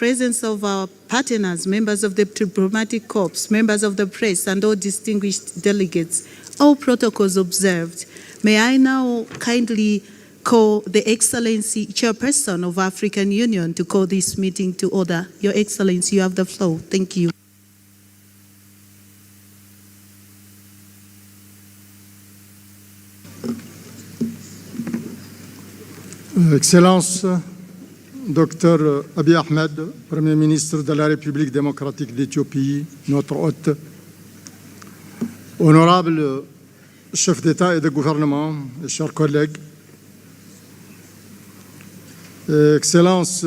presence of our partners, members of the diplomatic corps, members of the press, and all distinguished delegates, all protocols observed, may I now kindly call the Excellency Chairperson of African Union to call this meeting to order. Your Excellency, you have the floor. Thank you. Excellence, Dr Abiy Ahmed, Premier ministre de la République démocratique d'Éthiopie, notre hôte, honorable chef d'État et de gouvernement, et chers collègues, Excellence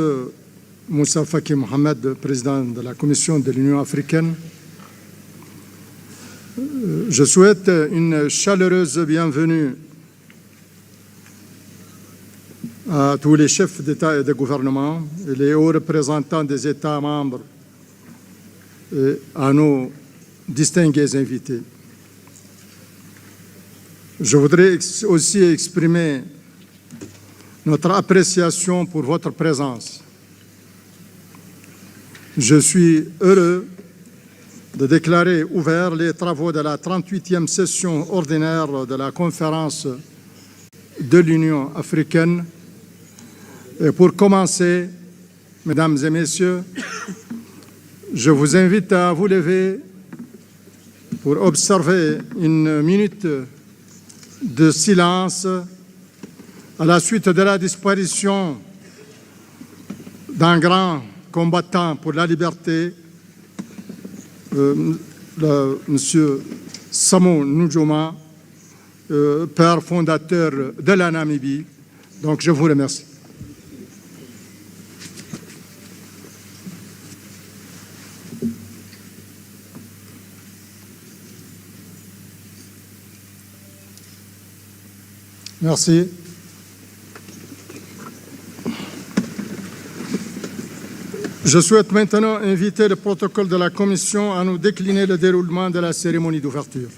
Moussa Faki Mohamed, président de la Commission de l'Union africaine, je souhaite une chaleureuse bienvenue à tous les chefs d'État et de gouvernement et les hauts représentants des États membres et à nos distingués invités. Je voudrais aussi exprimer notre appréciation pour votre présence. Je suis heureux de déclarer ouverts les travaux de la 38e session ordinaire de la conférence de l'Union africaine. Et pour commencer, mesdames et messieurs, je vous invite à vous lever pour observer une minute de silence à la suite de la disparition d'un grand combattant pour la liberté, Monsieur Samu Nujoma, père fondateur de la Namibie. Donc je vous remercie. Merci. Je souhaite maintenant inviter le protocole de la Commission à nous décliner le déroulement de la cérémonie d'ouverture.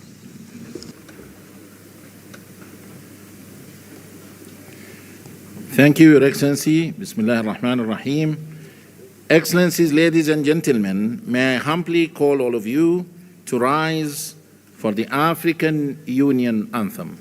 Thank you, Your Excellency. Bismillah ar-Rahman ar-Rahim. Excellencies, ladies and gentlemen, may I humbly call all of you to rise for the African Union anthem.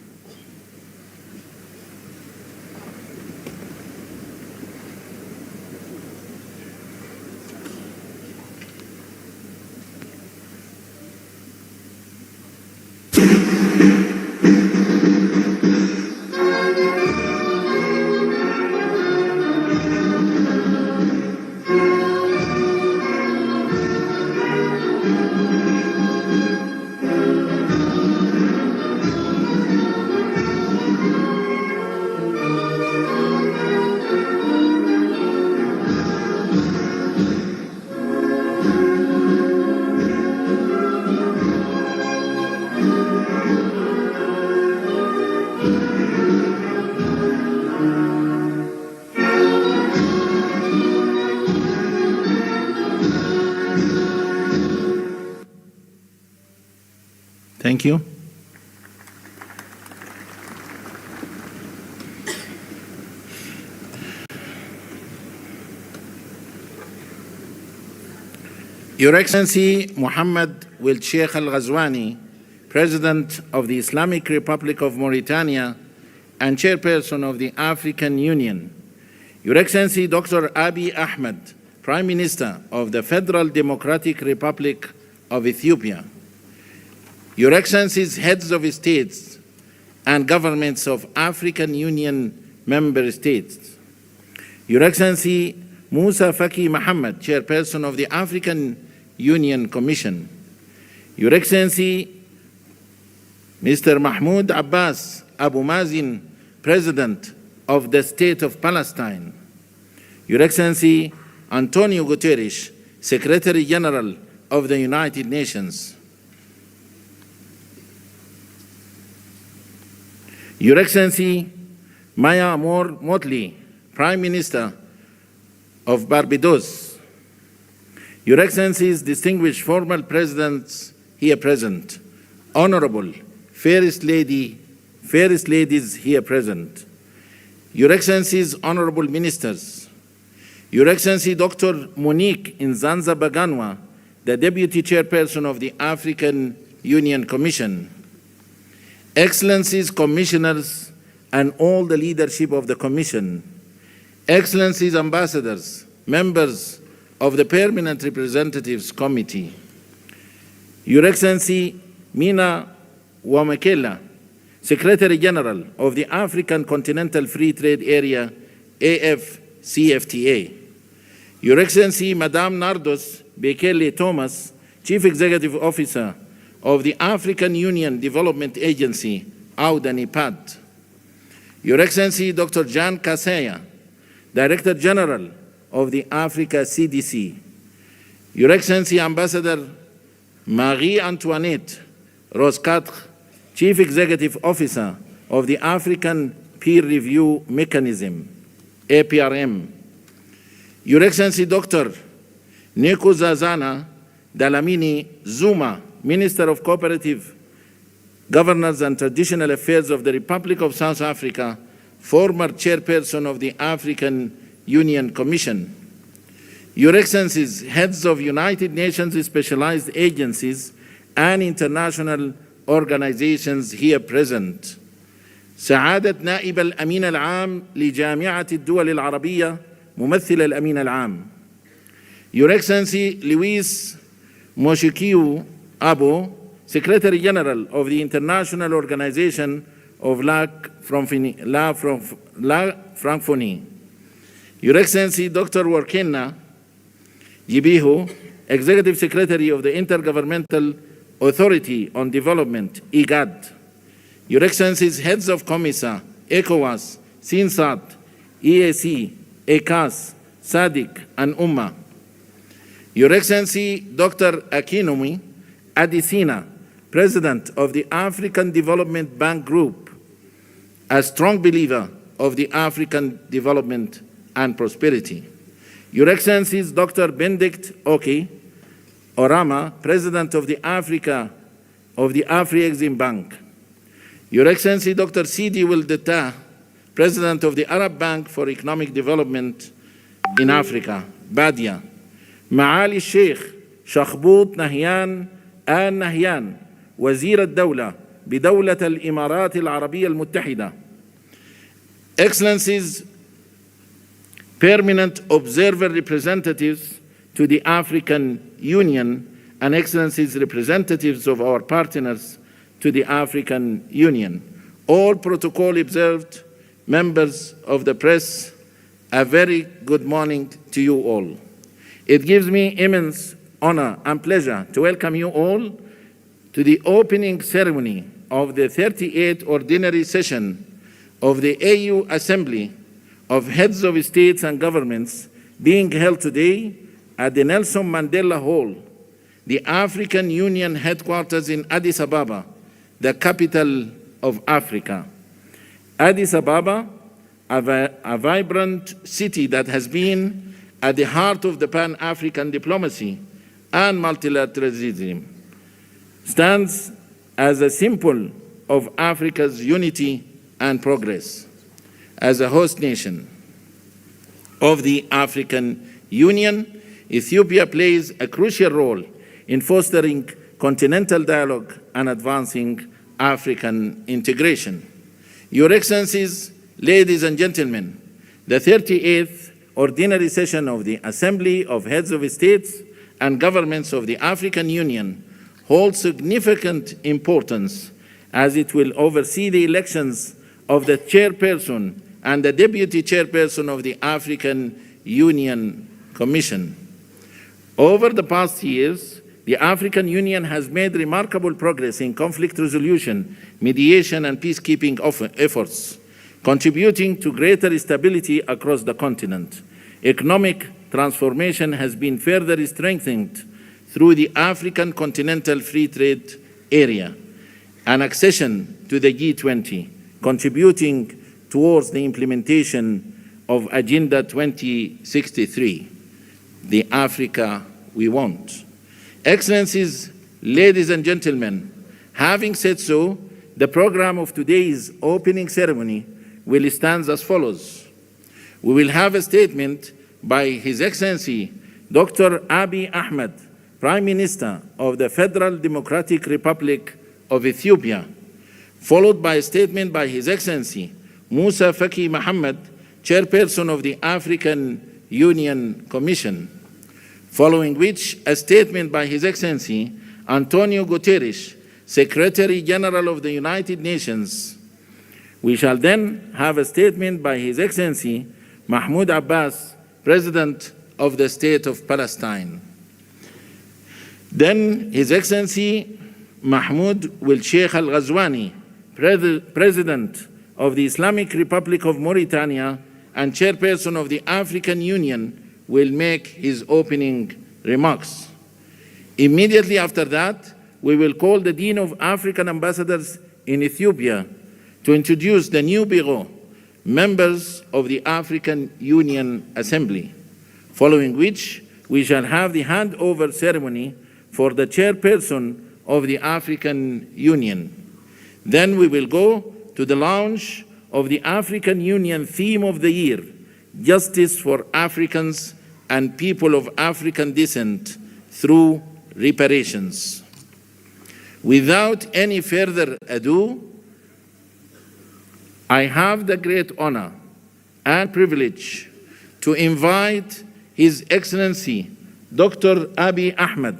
Thank you. Your Excellency Muhammad Wil Sheikh Al-Ghazwani, President of the Islamic Republic of Mauritania and Chairperson of the African Union, Your Excellency Dr. Abiy Ahmed, Prime Minister of the Federal Democratic Republic of Ethiopia, Your Excellencies, heads of states and governments of African Union member states, Your Excellency Moussa Faki Mohamed, Chairperson of the African Union Commission, Your Excellency Mr. Mahmoud Abbas Abu Mazin, President of the State of Palestine, Your Excellency António Guterres, Secretary General of the United Nations, Your Excellency Maya Motley, Prime Minister of Barbados, Your Excellencies, distinguished former presidents here present, Honorable Fairest Ladies here present, Your Excellencies, Honorable Ministers, Your Excellency Dr. Monique Nzanza Baganwa, the Deputy Chairperson of the African Union Commission, Excellencies, Commissioners, and all the leadership of the Commission, Excellencies, Ambassadors, members of the Permanent Representatives Committee, Your Excellency Mina Wamakela, Secretary General of the African Continental Free Trade Area, AFCFTA, Your Excellency Madame Nardos Bekele Thomas, Chief Executive Officer of the African Union Development Agency, AUDA-NIPAD, Your Excellency Dr. Jan Kaseya, Director General of the Africa CDC, Your Excellency Ambassador Marie-Antoinette Roscatre, Chief Executive Officer of the African Peer Review Mechanism, APRM, Your Excellency Dr. Nkosazana Dlamini Zuma, Minister of Cooperative Governance and Traditional Affairs of the Republic of South Africa, former Chairperson of the African Union Commission, Your Excellencies, Heads of United Nations Specialized Agencies and International Organizations here present, سعادة نائب الأمين العام لجامعة الدول العربية ممثل الأمين العام, Your Excellency Luis Moshikiu Abo, Secretary General of the International Organization of La Francophonie, Your Excellency Dr. Warkena Yibihu, Executive Secretary of the Intergovernmental Authority on Development, IGAD, Your Excellencies, Heads of COMISA, ECOWAS, SINSAT, EAC, ECAS, SADC, and UMMA, Your Excellency Dr. Akinwumi Adesina, President of the African Development Bank Group, a strong believer of the African development and prosperity, Your Excellencies Dr. Benedict Oki Orama, President of the Afri-Exim Bank, Your Excellency Dr. Sidi Wildeta, President of the Arab Bank for Economic Development in Africa, BADIA, معالي الشيخ شخبوط نهيان آل نهيان وزير الدولة بدولة الإمارات العربية المتحدة, Excellencies, Permanent Observer Representatives to the African Union, and Excellencies, representatives of our partners to the African Union, all protocol observed, members of the press, a very good morning to you all. It gives me immense honor and pleasure to welcome you all to the opening ceremony of the 38th Ordinary Session of the AU Assembly of Heads of States and Governments, being held today at the Nelson Mandela Hall, the African Union headquarters in Addis Ababa, the capital of Africa. Addis Ababa, a vibrant city that has been at the heart of the Pan-African diplomacy and multilateralism, stands as a symbol of Africa's unity and progress. As a host nation of the African Union, Ethiopia plays a crucial role in fostering continental dialogue and advancing African integration. Your Excellencies, ladies and gentlemen, the 38th Ordinary Session of the Assembly of Heads of States and Governments of the African Union holds significant importance as it will oversee the elections of the chairperson and the deputy chairperson of the African Union Commission. Over the past years, the African Union has made remarkable progress in conflict resolution, mediation, and peacekeeping efforts, contributing to greater stability across the continent. Economic transformation has been further strengthened through the African Continental Free Trade Area and accession to the G20, contributing towards the implementation of Agenda 2063, the Africa we want. Excellencies, ladies and gentlemen, having said so, the program of today's opening ceremony will stand as follows. We will have a statement by His Excellency Dr. Abiy Ahmed, Prime Minister of the Federal Democratic Republic of Ethiopia, followed by a statement by His Excellency Musa Faki Mohammed, Chairperson of the African Union Commission, following which a statement by His Excellency António Guterres, Secretary General of the United Nations. We shall then have a statement by His Excellency Mahmoud Abbas, President of the State of Palestine. Then His Excellency Mahmoud will Sheikh Al-Ghazwani, President of the Islamic Republic of Mauritania and Chairperson of the African Union, will make his opening remarks. Immediately after that, we will call the Dean of African Ambassadors in Ethiopia to introduce the new Bureau, members of the African Union Assembly, following which we shall have the handover ceremony for the Chairperson of the African Union. Then we will go to the launch of the African Union theme of the year, Justice for Africans and People of African Descent through Reparations. Without any further ado, I have the great honor and privilege to invite His Excellency Dr. Abiy Ahmed,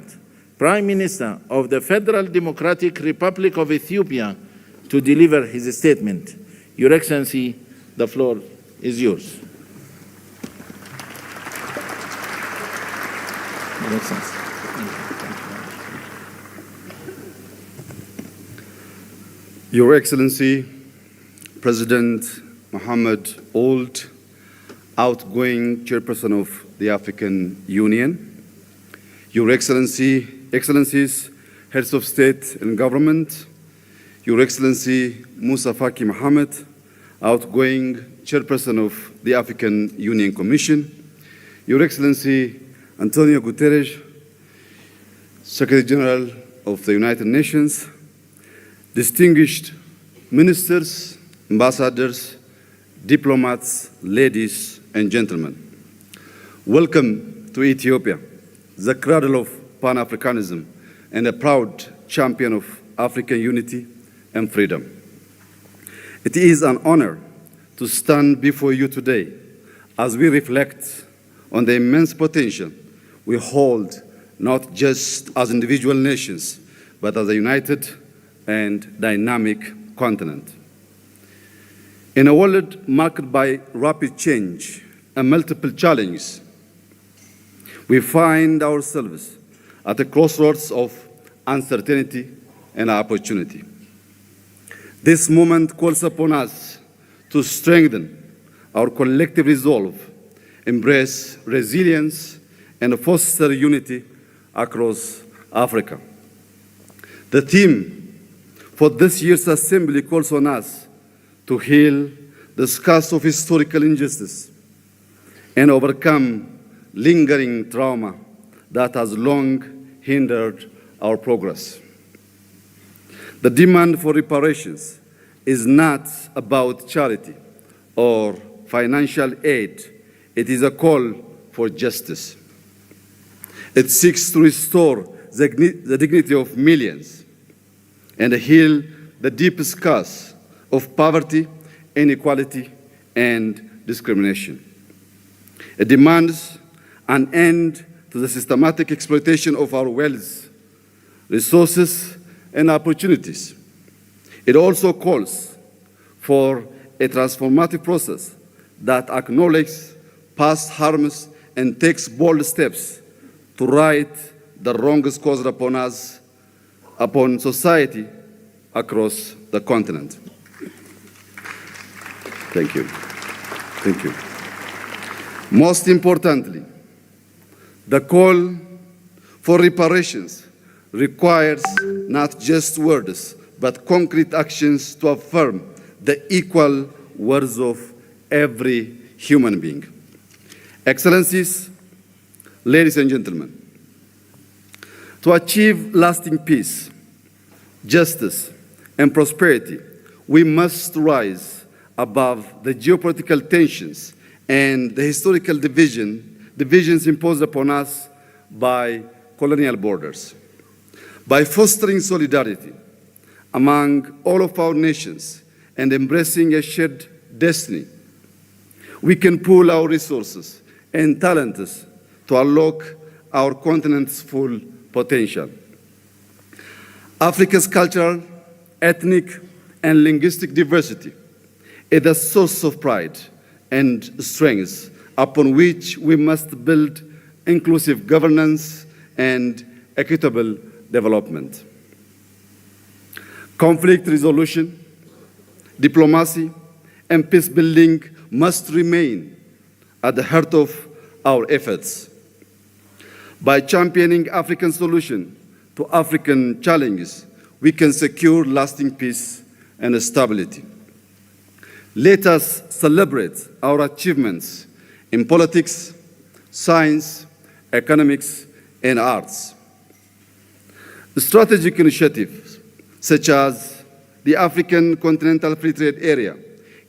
Prime Minister of the Federal Democratic Republic of Ethiopia, to deliver his statement. Your Excellency, the floor is yours. Your Excellency. Your Excellency, President Mohammed Ould, outgoing Chairperson of the African Union, Your Excellency, Excellencies, Heads of State and Government, Your Excellency Musa Faki Mohammed, outgoing Chairperson of the African Union Commission, Your Excellency António Guterres, Secretary General of the United Nations, distinguished ministers, ambassadors, diplomats, ladies and gentlemen. Welcome to Ethiopia, the cradle of Pan-Africanism and a proud champion of African unity and freedom. It is an honor to stand before you today as we reflect on the immense potential we hold, not just as individual nations, but as a united and dynamic continent. In a world marked by rapid change and multiple challenges, we find ourselves at a crossroads of uncertainty and opportunity. This moment calls upon us to strengthen our collective resolve, embrace resilience, and foster unity across Africa. The theme for this year's assembly calls on us to heal the scars of historical injustice and overcome lingering trauma that has long hindered our progress. The demand for reparations is not about charity or financial aid. It is a call for justice. It seeks to restore the dignity of millions and heal the deep scars of poverty, inequality, and discrimination. It demands an end to the systematic exploitation of our wealth, resources, and opportunities. It also calls for a transformative process that acknowledges past harms and takes bold steps to right the wrongs caused upon us, upon society across the continent. Thank you. Thank you. Most importantly, the call for reparations requires not just words, but concrete actions to affirm the equal worth of every human being. Excellencies, ladies and gentlemen, to achieve lasting peace, justice, and prosperity, we must rise above the geopolitical tensions and the historical division divisions imposed upon us by colonial borders. By fostering solidarity among all of our nations and embracing a shared destiny, we can pool our resources and talents to unlock our continent's full potential. Africa's cultural, ethnic, and linguistic diversity is a source of pride and strength upon which we must build inclusive governance and equitable development. Conflict resolution, diplomacy, and peace building must remain at the heart of our efforts. By championing African solutions to African challenges, we can secure lasting peace and stability. Let us celebrate our achievements in politics, science, economics, and arts. Strategic initiatives such as the African Continental Free Trade Area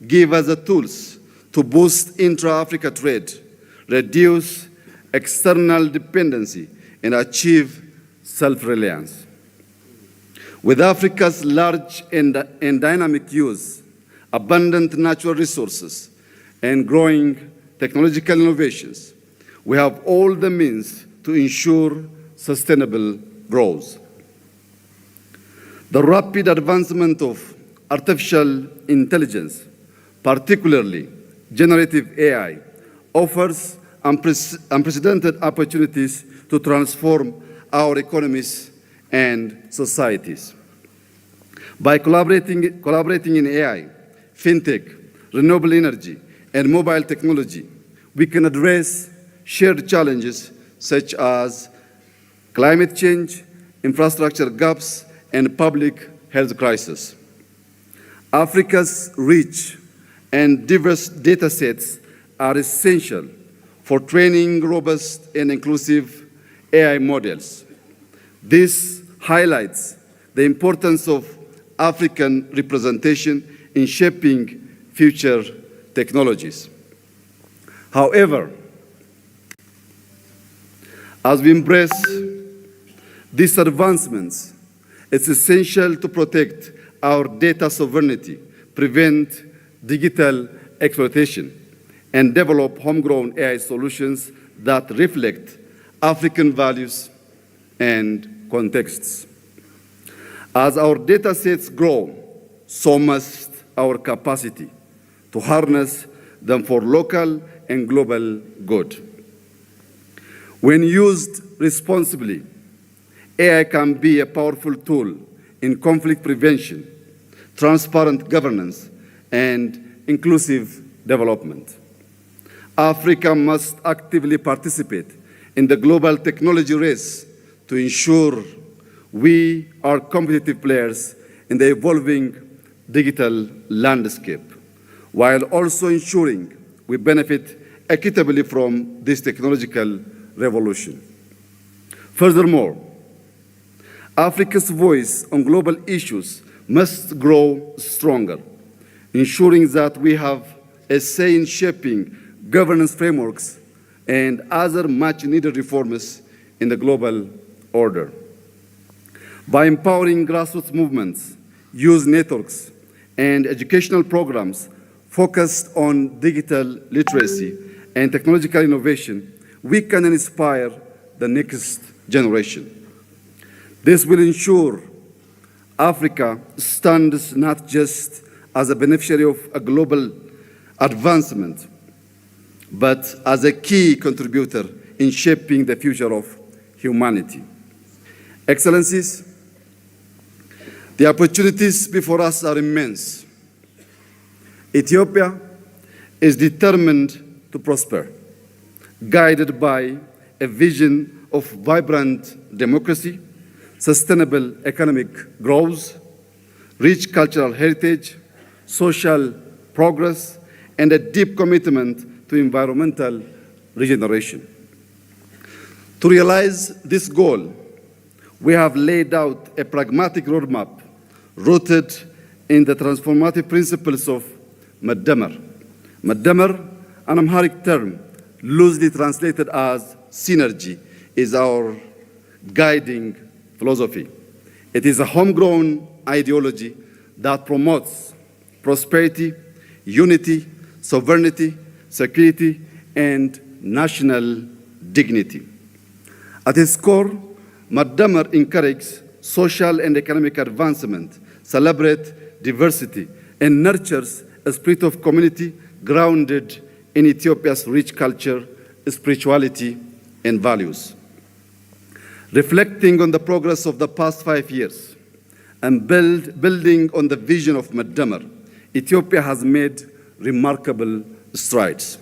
give us the tools to boost intra-Africa trade, reduce external dependency, and achieve self-reliance. With Africa's large and dynamic use, abundant natural resources, and growing technological innovations, we have all the means to ensure sustainable growth. The rapid advancement of artificial intelligence, particularly generative AI, offers unprecedented opportunities to transform our economies and societies. By collaborating in AI, fintech, renewable energy, and mobile technology, we can address shared challenges such as climate change, infrastructure gaps, and public health crisis. Africa's rich and diverse data sets are essential for training robust and inclusive AI models. This highlights the importance of African representation in shaping future technologies. However, as we embrace these advancements, it's essential to protect our data sovereignty, prevent digital exploitation, and develop homegrown AI solutions that reflect African values and contexts. As our data sets grow, so must our capacity to harness them for local and global good. When used responsibly, AI can be a powerful tool in conflict prevention, transparent governance, and inclusive development. Africa must actively participate in the global technology race to ensure we are competitive players in the evolving digital landscape, while also ensuring we benefit equitably from this technological revolution. Furthermore, Africa's voice on global issues must grow stronger, ensuring that we have a say in shaping governance frameworks and other much-needed reforms in the global order. By empowering grassroots movements, youth networks, and educational programs focused on digital literacy and technological innovation, we can inspire the next generation. This will ensure Africa stands not just as a beneficiary of a global advancement, but as a key contributor in shaping the future of humanity. Excellencies, the opportunities before us are immense. Ethiopia is determined to prosper, guided by a vision of vibrant democracy, sustainable economic growth, rich cultural heritage, social progress, and a deep commitment to environmental regeneration. To realize this goal, we have laid out a pragmatic roadmap rooted in the transformative principles of Madamar. Madamar, an Amharic term loosely translated as synergy, is our guiding philosophy. It is a homegrown ideology that promotes prosperity, unity, sovereignty, security, and national dignity. At its core, Madamar encourages social and economic advancement, celebrates diversity, and nurtures a spirit of community grounded in Ethiopia's rich culture, spirituality, and values. Reflecting on the progress of the past 5 years and building on the vision of Madamar, Ethiopia has made remarkable strides.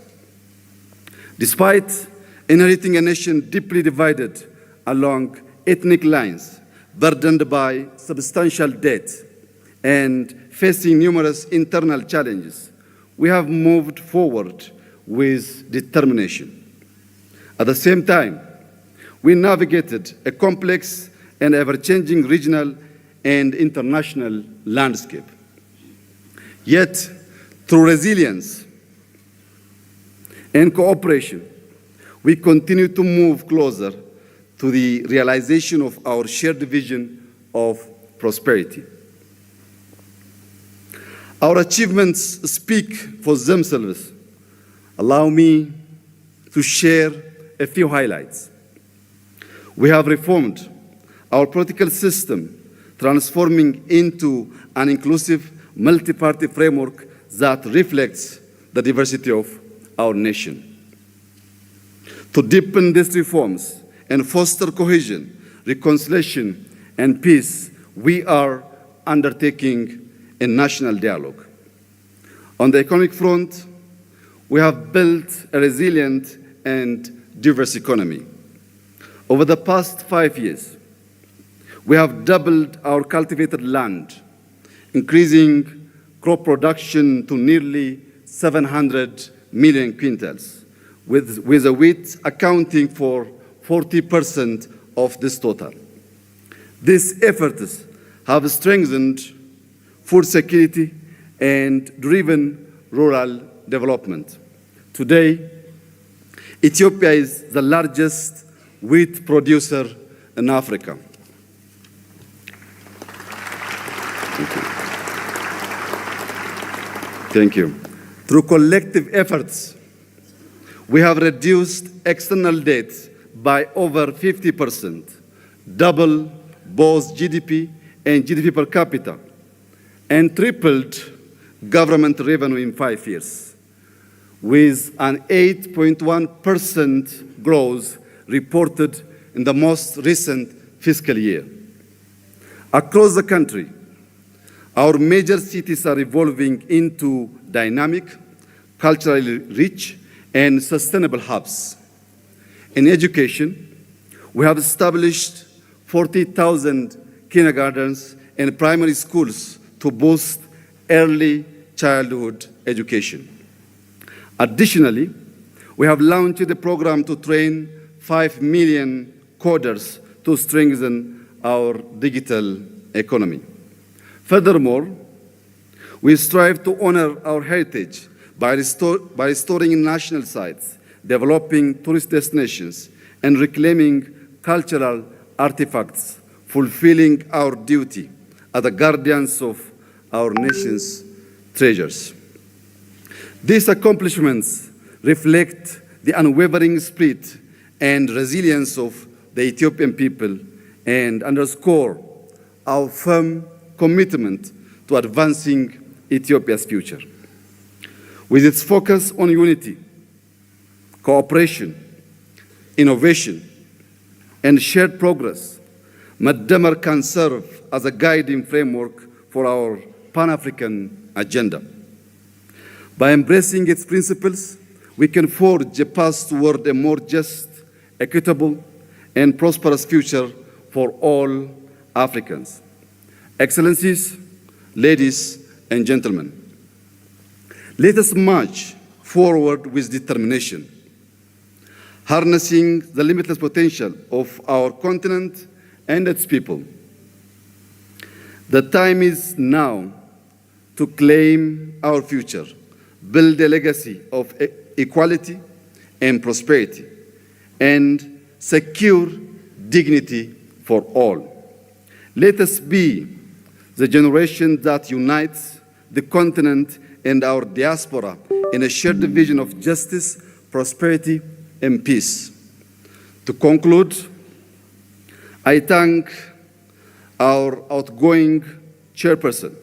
Despite inheriting a nation deeply divided along ethnic lines, burdened by substantial debt, and facing numerous internal challenges, we have moved forward with determination. At the same time, we navigated a complex and ever-changing regional and international landscape. Yet, through resilience and cooperation, we continue to move closer to the realization of our shared vision of prosperity. Our achievements speak for themselves. Allow me to share a few highlights. We have reformed our political system, transforming into an inclusive multi-party framework that reflects the diversity of our nation. To deepen these reforms and foster cohesion, reconciliation, and peace, we are undertaking a national dialogue. On the economic front, we have built a resilient and diverse economy. Over the past 5 years, we have doubled our cultivated land, increasing crop production to nearly 700 million quintals, with the wheat accounting for 40% of this total. These efforts have strengthened food security and driven rural development. Today, Ethiopia is the largest wheat producer in Africa. Thank you. Through collective efforts, we have reduced external debt by over 50%, double both GDP and GDP per capita, and tripled government revenue in 5 years, with an 8.1% growth reported in the most recent fiscal year. Across the country, our major cities are evolving into dynamic, culturally rich, and sustainable hubs. In education, we have established 40,000 kindergartens and primary schools to boost early childhood education. Additionally, we have launched a program to train 5 million coders to strengthen our digital economy. Furthermore, we strive to honor our heritage by restoring national sites, developing tourist destinations, and reclaiming cultural artifacts, fulfilling our duty as the guardians of our nation's treasures. These accomplishments reflect the unwavering spirit and resilience of the Ethiopian people and underscore our firm commitment to advancing Ethiopia's future. With its focus on unity, cooperation, innovation, and shared progress, Madamar can serve as a guiding framework for our Pan-African agenda. By embracing its principles, we can forge a path toward a more just, equitable, and prosperous future for all Africans. Excellencies, ladies and gentlemen, let us march forward with determination, harnessing the limitless potential of our continent and its people. The time is now to claim our future, build a legacy of equality and prosperity, and secure dignity for all. Let us be the generation that unites the continent and our diaspora in a shared vision of justice, prosperity, and peace. To conclude, I thank our outgoing chairperson,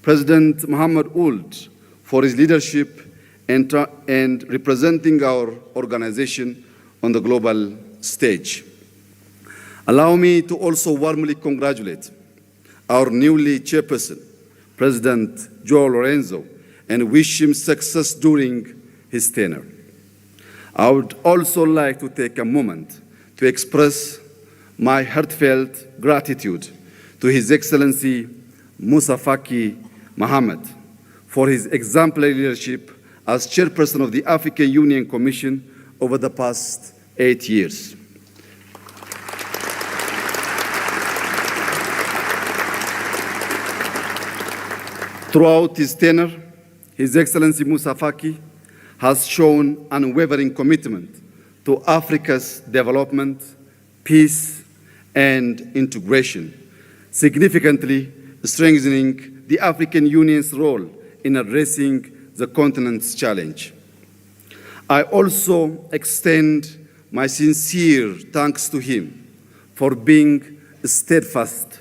President Mohammed Ould, for his leadership and representing our organization on the global stage. Allow me to also warmly congratulate our newly chairperson, President Joao Lorenzo, and wish him success during his tenure. I would also like to take a moment to express my heartfelt gratitude to His Excellency Moussa Faki Mohammed for his exemplary leadership as chairperson of the African Union Commission over the past 8 years. Throughout his tenure, His Excellency Moussa Faki has shown unwavering commitment to Africa's development, peace, and integration, significantly strengthening the African Union's role in addressing the continent's challenge. I also extend my sincere thanks to him for being a steadfast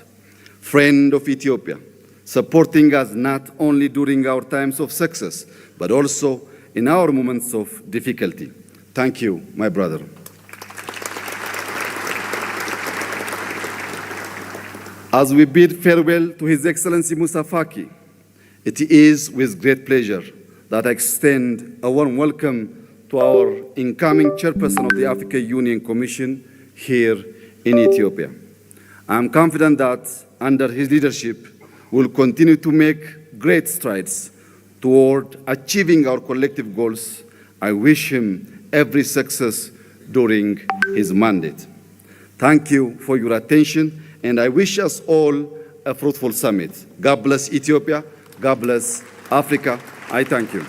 friend of Ethiopia, supporting us not only during our times of success, but also in our moments of difficulty. Thank you, my brother. As we bid farewell to His Excellency Moussa Faki, it is with great pleasure that I extend a warm welcome to our incoming chairperson of the African Union Commission here in Ethiopia. I am confident that under his leadership, we will continue to make great strides toward achieving our collective goals. I wish him every success during his mandate. Thank you for your attention, and I wish us all a fruitful summit. God bless Ethiopia. God bless Africa. I thank you.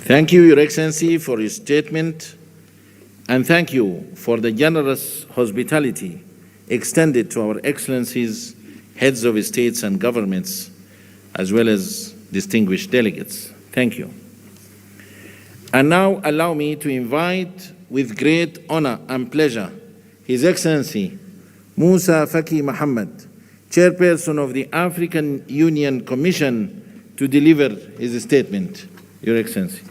Thank you, Your Excellency, for your statement, and thank you for the generous hospitality extended to our Excellencies, heads of states and governments, as well as distinguished delegates. Thank you. And now allow me to invite with great honor and pleasure His Excellency Moussa Faki Mohammed, Chairperson of the African Union Commission, to deliver his statement. Your Excellency.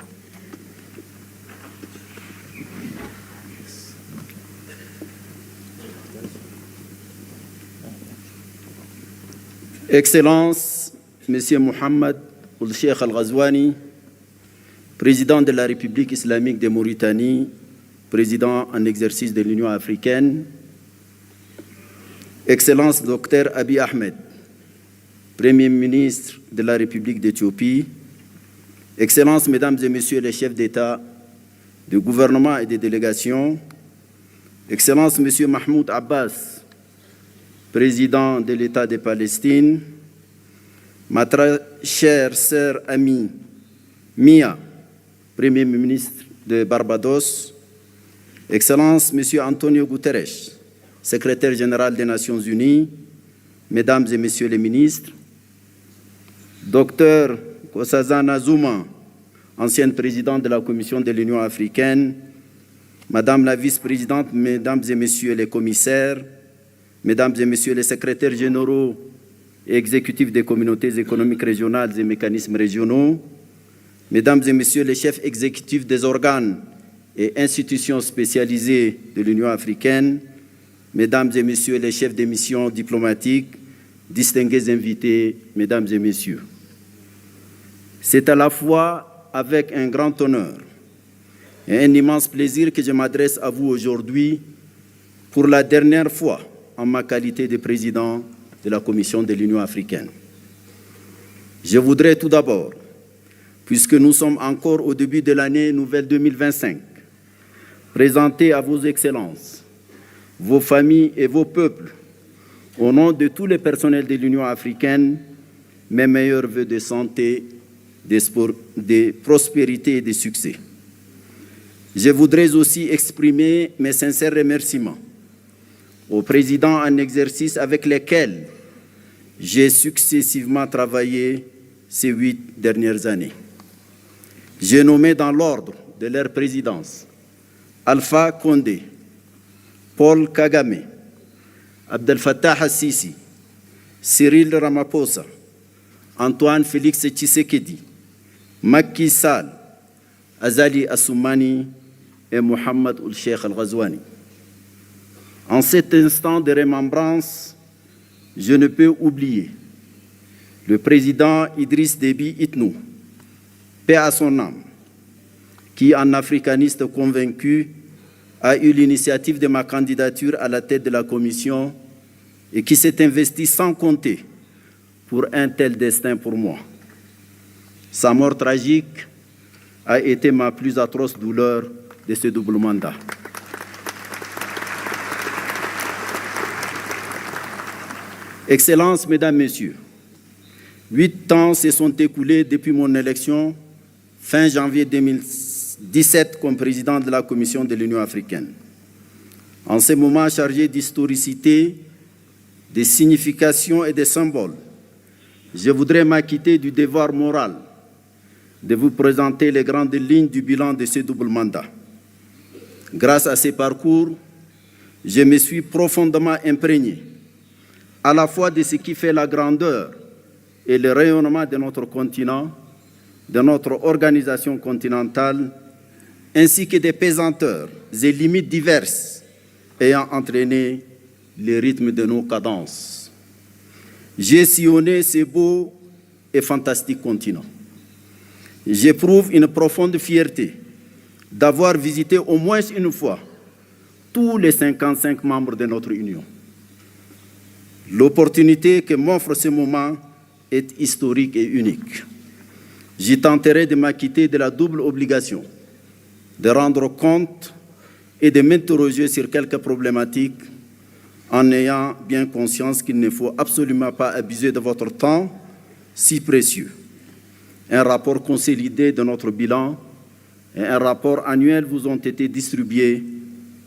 Excellences, Monsieur Mohammed Ould Cheikh Al-Ghazouani, Président de la République islamique de Mauritanie, Président en exercice de l'Union africaine, Excellence Dr Abiy Ahmed, Premier ministre de la République d'Éthiopie, Excellences, Mesdames et Messieurs les chefs d'État, de gouvernement et de délégation, Excellences, Monsieur Mahmoud Abbas, Président de l'État de Palestine, ma très chère sœur amie Mia, Premier ministre de Barbados, Excellence, Monsieur António Guterres, Secrétaire général des Nations Unies, Mesdames et Messieurs les ministres, Docteur Nkosazana Zuma, ancienne présidente de la Commission de l'Union africaine, Madame la vice-présidente, Mesdames et Messieurs les commissaires, Mesdames et Messieurs les secrétaires généraux et exécutifs des communautés économiques régionales et mécanismes régionaux, Mesdames et Messieurs les chefs exécutifs des organes et institutions spécialisées de l'Union africaine, Mesdames et Messieurs les chefs des missions diplomatiques, distingués invités, Mesdames et Messieurs. C'est à la fois avec un grand honneur et un immense plaisir que je m'adresse à vous aujourd'hui pour la dernière fois en ma qualité de président de la Commission de l'Union africaine. Je voudrais tout d'abord, puisque nous sommes encore au début de l'année nouvelle 2025, présenter à vos excellences, vos familles et vos peuples, au nom de tous les personnels de l'Union africaine, mes meilleurs vœux de santé, de prospérité et de succès. Je voudrais aussi exprimer mes sincères remerciements aux présidents en exercice avec lesquels j'ai successivement travaillé ces 8 dernières années. J'ai nommé dans l'ordre de leur présidence Alpha Condé, Paul Kagame, Abdel Fattah al-Sisi, Cyril Ramaphosa, Antoine Félix Tshisekedi, Macky Sall, Azali Assoumani et Mohamed Ould-Cheikh Al-Ghazouani. En cet instant de remembrance, je ne peux oublier le président Idriss Déby Itnou, paix à son âme, qui, en africaniste convaincu, a eu l'initiative de ma candidature à la tête de la commission et qui s'est investi sans compter pour un tel destin pour moi. Sa mort tragique a été ma plus atroce douleur de ce double mandat. Excellences, Mesdames, Messieurs, 8 ans se sont écoulés depuis mon élection fin janvier 2017 comme président de la Commission de l'Union africaine. En ces moments chargés d'historicité, de signification et de symboles, je voudrais m'acquitter du devoir moral de vous présenter les grandes lignes du bilan de ce double mandat. Grâce à ces parcours, je me suis profondément imprégné à la fois de ce qui fait la grandeur et le rayonnement de notre continent, de notre organisation continentale, ainsi que des pesanteurs et limites diverses ayant entraîné le rythme de nos cadences. J'ai sillonné ce beau et fantastique continent. J'éprouve une profonde fierté d'avoir visité au moins une fois tous les 55 membres de notre Union. L'opportunité que m'offre ce moment est historique et unique. J'y tenterai de m'acquitter de la double obligation de rendre compte et de m'interroger sur quelques problématiques en ayant bien conscience qu'il ne faut absolument pas abuser de votre temps si précieux. Un rapport consolidé de notre bilan et un rapport annuel vous ont été distribués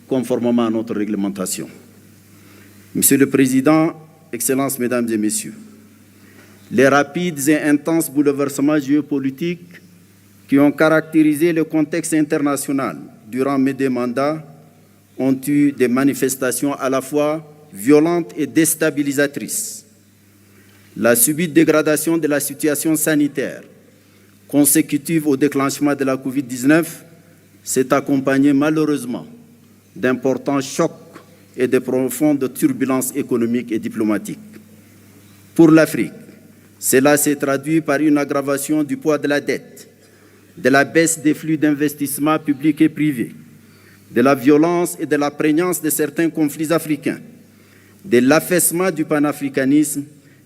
conformément à notre réglementation. Monsieur le Président, Excellences, Mesdames et Messieurs, les rapides et intenses bouleversements géopolitiques qui ont caractérisé le contexte international durant mes 2 mandats ont eu des manifestations à la fois violentes et déstabilisatrices. La subite dégradation de la situation sanitaire consécutive au déclenchement de la Covid-19 s'est accompagnée malheureusement d'importants chocs et de profondes turbulences économiques et diplomatiques. Pour l'Afrique, cela s'est traduit par une aggravation du poids de la dette, de la baisse des flux d'investissements publics et privés, de la violence et de la prégnance de certains conflits africains, de l'affaissement du panafricanisme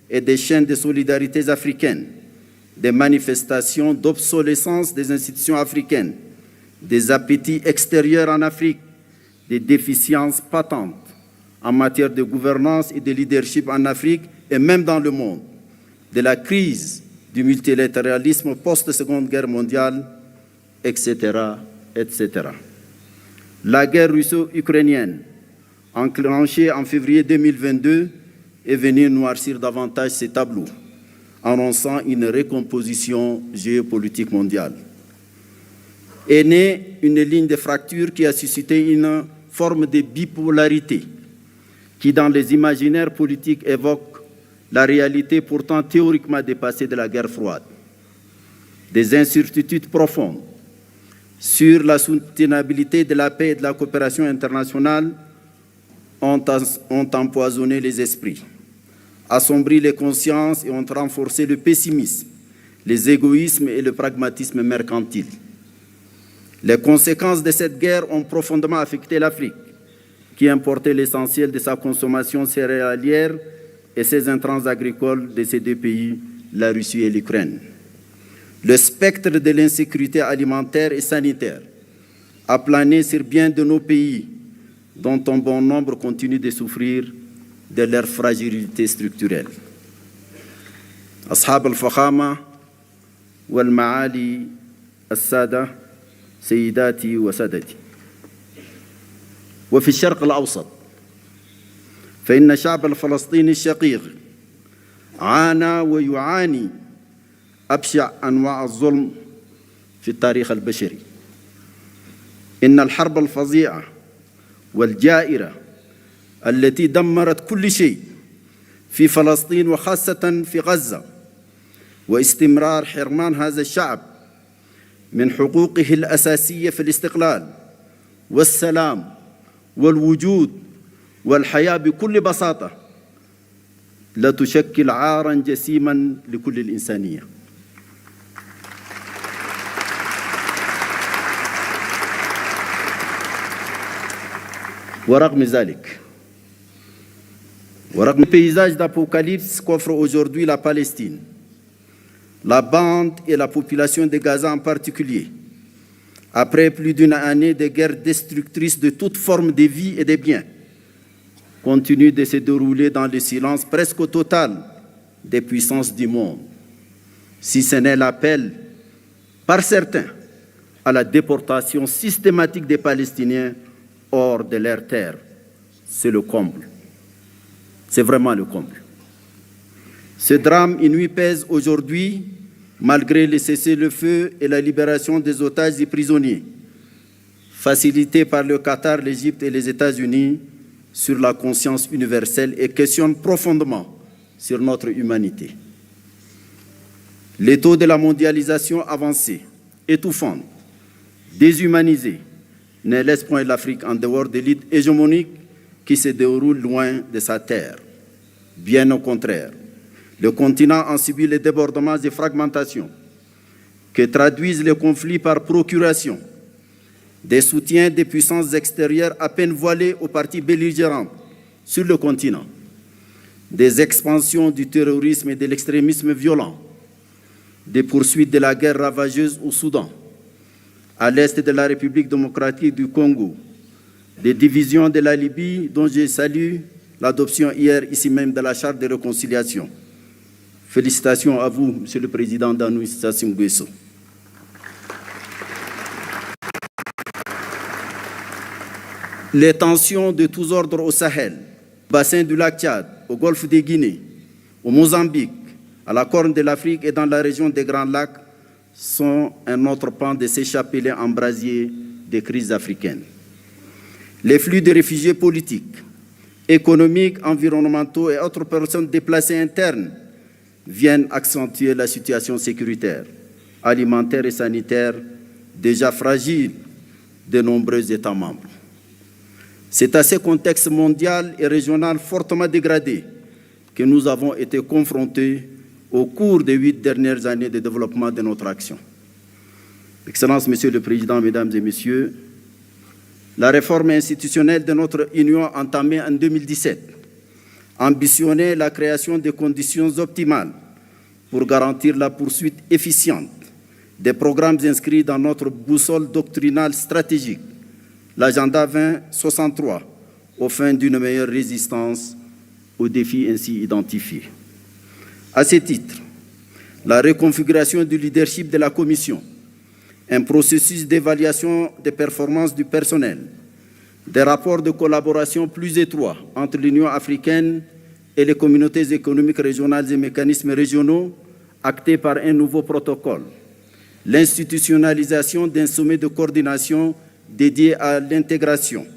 et des chaînes de solidarité africaines, des manifestations d'obsolescence des institutions africaines, des appétits extérieurs en Afrique, des déficiences patentes en matière de gouvernance et de leadership en Afrique et même dans le monde, de la crise du multilatéralisme post-Seconde Guerre mondiale, etc., etc. La guerre russo-ukrainienne, enclenchée en février 2022, est venue noircir davantage ces tableaux, annonçant une recomposition géopolitique mondiale. Est née une ligne de fracture qui a suscité une forme de bipolarité qui, dans les imaginaires politiques, évoque la réalité pourtant théoriquement dépassée de la guerre froide. Des incertitudes profondes sur la soutenabilité de la paix et de la coopération internationale ont empoisonné les esprits, assombri les consciences et ont renforcé le pessimisme, les égoïsmes et le pragmatisme mercantile. Les conséquences de cette guerre ont profondément affecté l'Afrique, qui importait l'essentiel de sa consommation céréalière et ses intrants agricoles de ces 2 pays, la Russie et l'Ukraine. Le spectre de l'insécurité alimentaire et sanitaire a plané sur bien de nos pays, dont un bon nombre continue de souffrir de leur fragilité structurelle. أصحاب الفخامة والمعالي السادة سيداتي وسادتي، وفي الشرق الأوسط فإن الشعب الفلسطيني الشقيق عانى ويعاني أبشع أنواع الظلم في التاريخ البشري. إن الحرب الفظيعة والجائرة التي دمرت كل شيء في فلسطين وخاصة في غزة، واستمرار حرمان هذا الشعب من حقوقه الأساسية في الاستقلال والسلام والوجود والحياة بكل بساطة، لا تشكل عاراً جسيماً لكل الإنسانية. ورغم ذلك، ورغم le paysage d'apocalypse qu'offre aujourd'hui la Palestine, la bande et la population de Gaza en particulier, après plus d'une année de guerre destructrice de toute forme de vie et de biens, continue de se dérouler dans le silence presque total des puissances du monde, si ce n'est l'appel par certains à la déportation systématique des Palestiniens hors de leur terre. C'est le comble. C'est vraiment le comble. Ce drame inouï pèse aujourd'hui, malgré le cessez-le-feu et la libération des otages et prisonniers, facilités par le Qatar, l'Égypte et les États-Unis, sur la conscience universelle et questionne profondément sur notre humanité. Les taux de la mondialisation avancée, étouffante, déshumanisée, ne laissent point l'Afrique en dehors de l'élite hégémonique qui se déroule loin de sa terre. Bien au contraire, le continent en subit les débordements et fragmentations que traduisent les conflits par procuration, des soutiens des puissances extérieures à peine voilées aux parties belligérantes sur le continent, des expansions du terrorisme et de l'extrémisme violent, des poursuites de la guerre ravageuse au Soudan, à l'est de la République démocratique du Congo, des divisions de la Libye dont je salue l'adoption hier ici même de la charte de réconciliation. Félicitations à vous, Monsieur le Président Danou Sassou Nguesso. Les tensions de tous ordres au Sahel, au bassin du lac Tchad, au golfe de Guinée, au Mozambique, à la Corne de l'Afrique et dans la région des Grands Lacs sont un autre pan de ces chapelets embrasiers des crises africaines. Les flux de réfugiés politiques, économiques, environnementaux et autres personnes déplacées internes viennent accentuer la situation sécuritaire, alimentaire et sanitaire déjà fragile de nombreux États membres. C'est à ce contexte mondial et régional fortement dégradé que nous avons été confrontés au cours des 8 dernières années de développement de notre action. Excellences, Monsieur le Président, Mesdames et Messieurs, la réforme institutionnelle de notre Union entamée en 2017 ambitionnait la création de conditions optimales pour garantir la poursuite efficiente des programmes inscrits dans notre boussole doctrinale stratégique, l'agenda 2063, aux fins d'une meilleure résistance aux défis ainsi identifiés. À ce titre, la reconfiguration du leadership de la Commission, un processus d'évaluation des performances du personnel, des rapports de collaboration plus étroits entre l'Union africaine et les communautés économiques régionales et mécanismes régionaux, actés par un nouveau protocole, l'institutionnalisation d'un sommet de coordination dédié à l'intégration,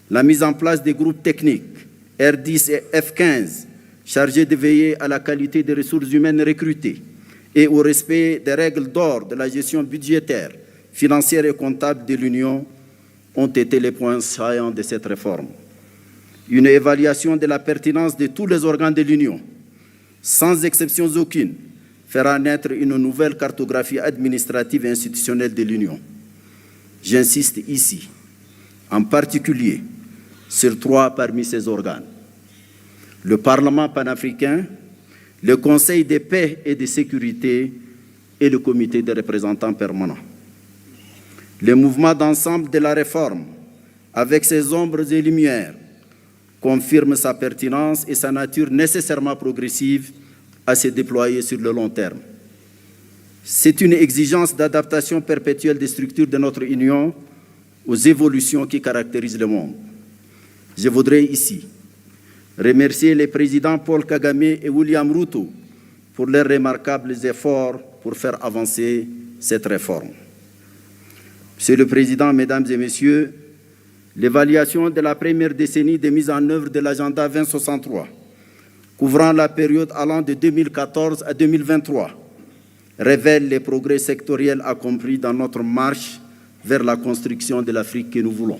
la mise en place des groupes techniques R10 et F15 chargés de veiller à la qualité des ressources humaines recrutées et au respect des règles d'or de la gestion budgétaire, financière et comptable de l'Union ont été les points saillants de cette réforme. Une évaluation de la pertinence de tous les organes de l'Union, sans exception aucune, fera naître une nouvelle cartographie administrative et institutionnelle de l'Union. J'insiste ici, en particulier, sur 3 parmi ces organes. Le Parlement panafricain, le Conseil de paix et de sécurité et le Comité des représentants permanents. Le mouvement d'ensemble de la réforme, avec ses ombres et lumières, confirme sa pertinence et sa nature nécessairement progressive à se déployer sur le long terme. C'est une exigence d'adaptation perpétuelle des structures de notre Union aux évolutions qui caractérisent le monde. Je voudrais ici remercier les présidents Paul Kagame et William Ruto pour leurs remarquables efforts pour faire avancer cette réforme. Monsieur le Président, Mesdames et Messieurs, l'évaluation de la première décennie de mise en œuvre de l'agenda 2063, couvrant la période allant de 2014 à 2023, révèle les progrès sectoriels accomplis dans notre marche vers la construction de l'Afrique que nous voulons.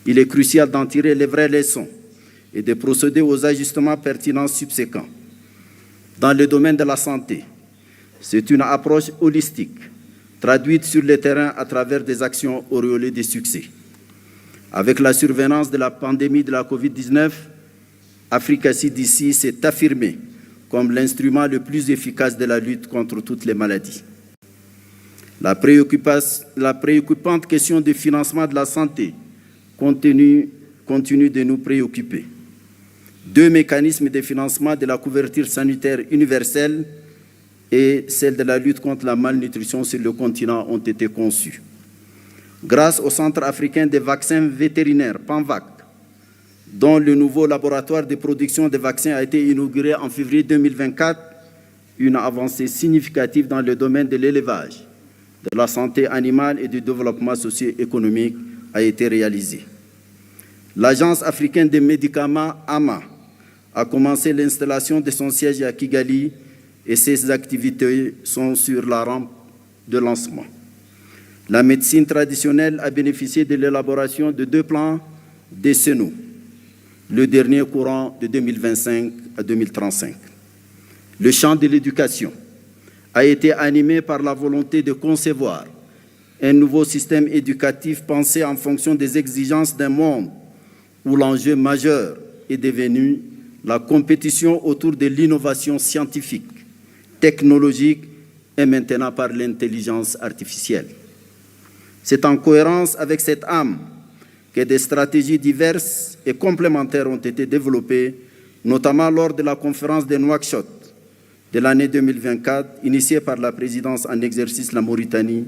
Il est crucial d'en tirer les vraies leçons et de procéder aux ajustements pertinents subséquents. Dans le domaine de la santé, c'est une approche holistique, traduite sur le terrain à travers des actions auréolées de succès. Avec la survenance de la pandémie de la COVID-19, Africa CDC s'est affirmée comme l'instrument le plus efficace de la lutte contre toutes les maladies. La préoccupante question du financement de la santé continue de nous préoccuper. 2 mécanismes de financement de la couverture sanitaire universelle et celle de la lutte contre la malnutrition sur le continent ont été conçus. Grâce au Centre africain des vaccins vétérinaires, PANVAC, dont le nouveau laboratoire de production de vaccins a été inauguré en février 2024, une avancée significative dans le domaine de l'élevage, de la santé animale et du développement socio-économique a été réalisée. L'Agence africaine des médicaments, AMA, a commencé l'installation de son siège à Kigali et ses activités sont sur la rampe de lancement. La médecine traditionnelle a bénéficié de l'élaboration de 2 plans décennaux, le dernier courant de 2025 à 2035. Le champ de l'éducation a été animé par la volonté de concevoir un nouveau système éducatif pensé en fonction des exigences d'un monde où l'enjeu majeur est devenu la compétition autour de l'innovation scientifique, technologique et maintenant par l'intelligence artificielle. C'est en cohérence avec cette âme que des stratégies diverses et complémentaires ont été développées, notamment lors de la conférence de Nouakchott de l'année 2024, initiée par la présidence en exercice la Mauritanie,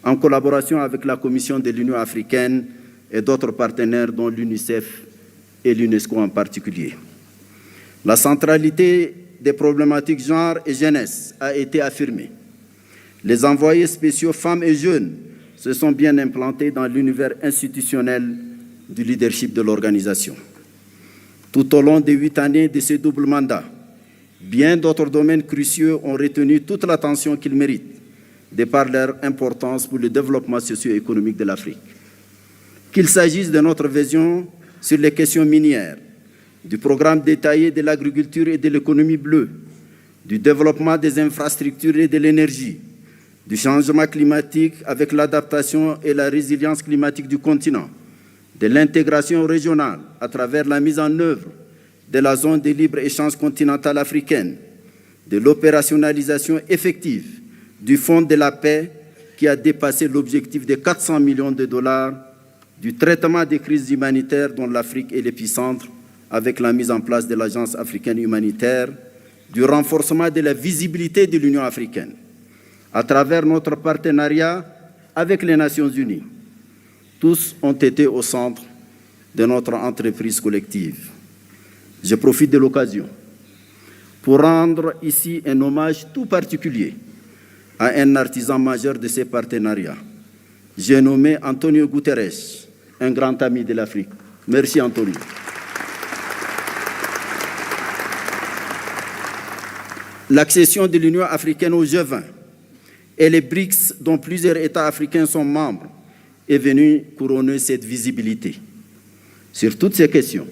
en collaboration avec la Commission de l'Union africaine et d'autres partenaires, dont l'UNICEF et l'UNESCO en particulier. La centralité des problématiques genre et jeunesse a été affirmée. Les envoyés spéciaux femmes et jeunes se sont bien implantés dans l'univers institutionnel du leadership de l'organisation. Tout au long des 8 années de ce double mandat, bien d'autres domaines cruciaux ont retenu toute l'attention qu'ils méritent, de par leur importance pour le développement socio-économique de l'Afrique. Qu'il s'agisse de notre vision sur les questions minières, du programme détaillé de l'agriculture et de l'économie bleue, du développement des infrastructures et de l'énergie, du changement climatique avec l'adaptation et la résilience climatique du continent, de l'intégration régionale à travers la mise en œuvre de la zone de libre-échange continentale africaine, de l'opérationnalisation effective du Fonds de la paix qui a dépassé l'objectif de 400 millions de dollars, du traitement des crises humanitaires dont l'Afrique est l'épicentre avec la mise en place de l'Agence africaine humanitaire, du renforcement de la visibilité de l'Union africaine à travers notre partenariat avec les Nations unies. Tous ont été au centre de notre entreprise collective. Je profite de l'occasion pour rendre ici un hommage tout particulier à un artisan majeur de ces partenariats. J'ai nommé António Guterres, un grand ami de l'Afrique. Merci António. L'accession de l'Union africaine au G20 et les BRICS, dont plusieurs États africains sont membres, est venue couronner cette visibilité. Sur toutes ces questions,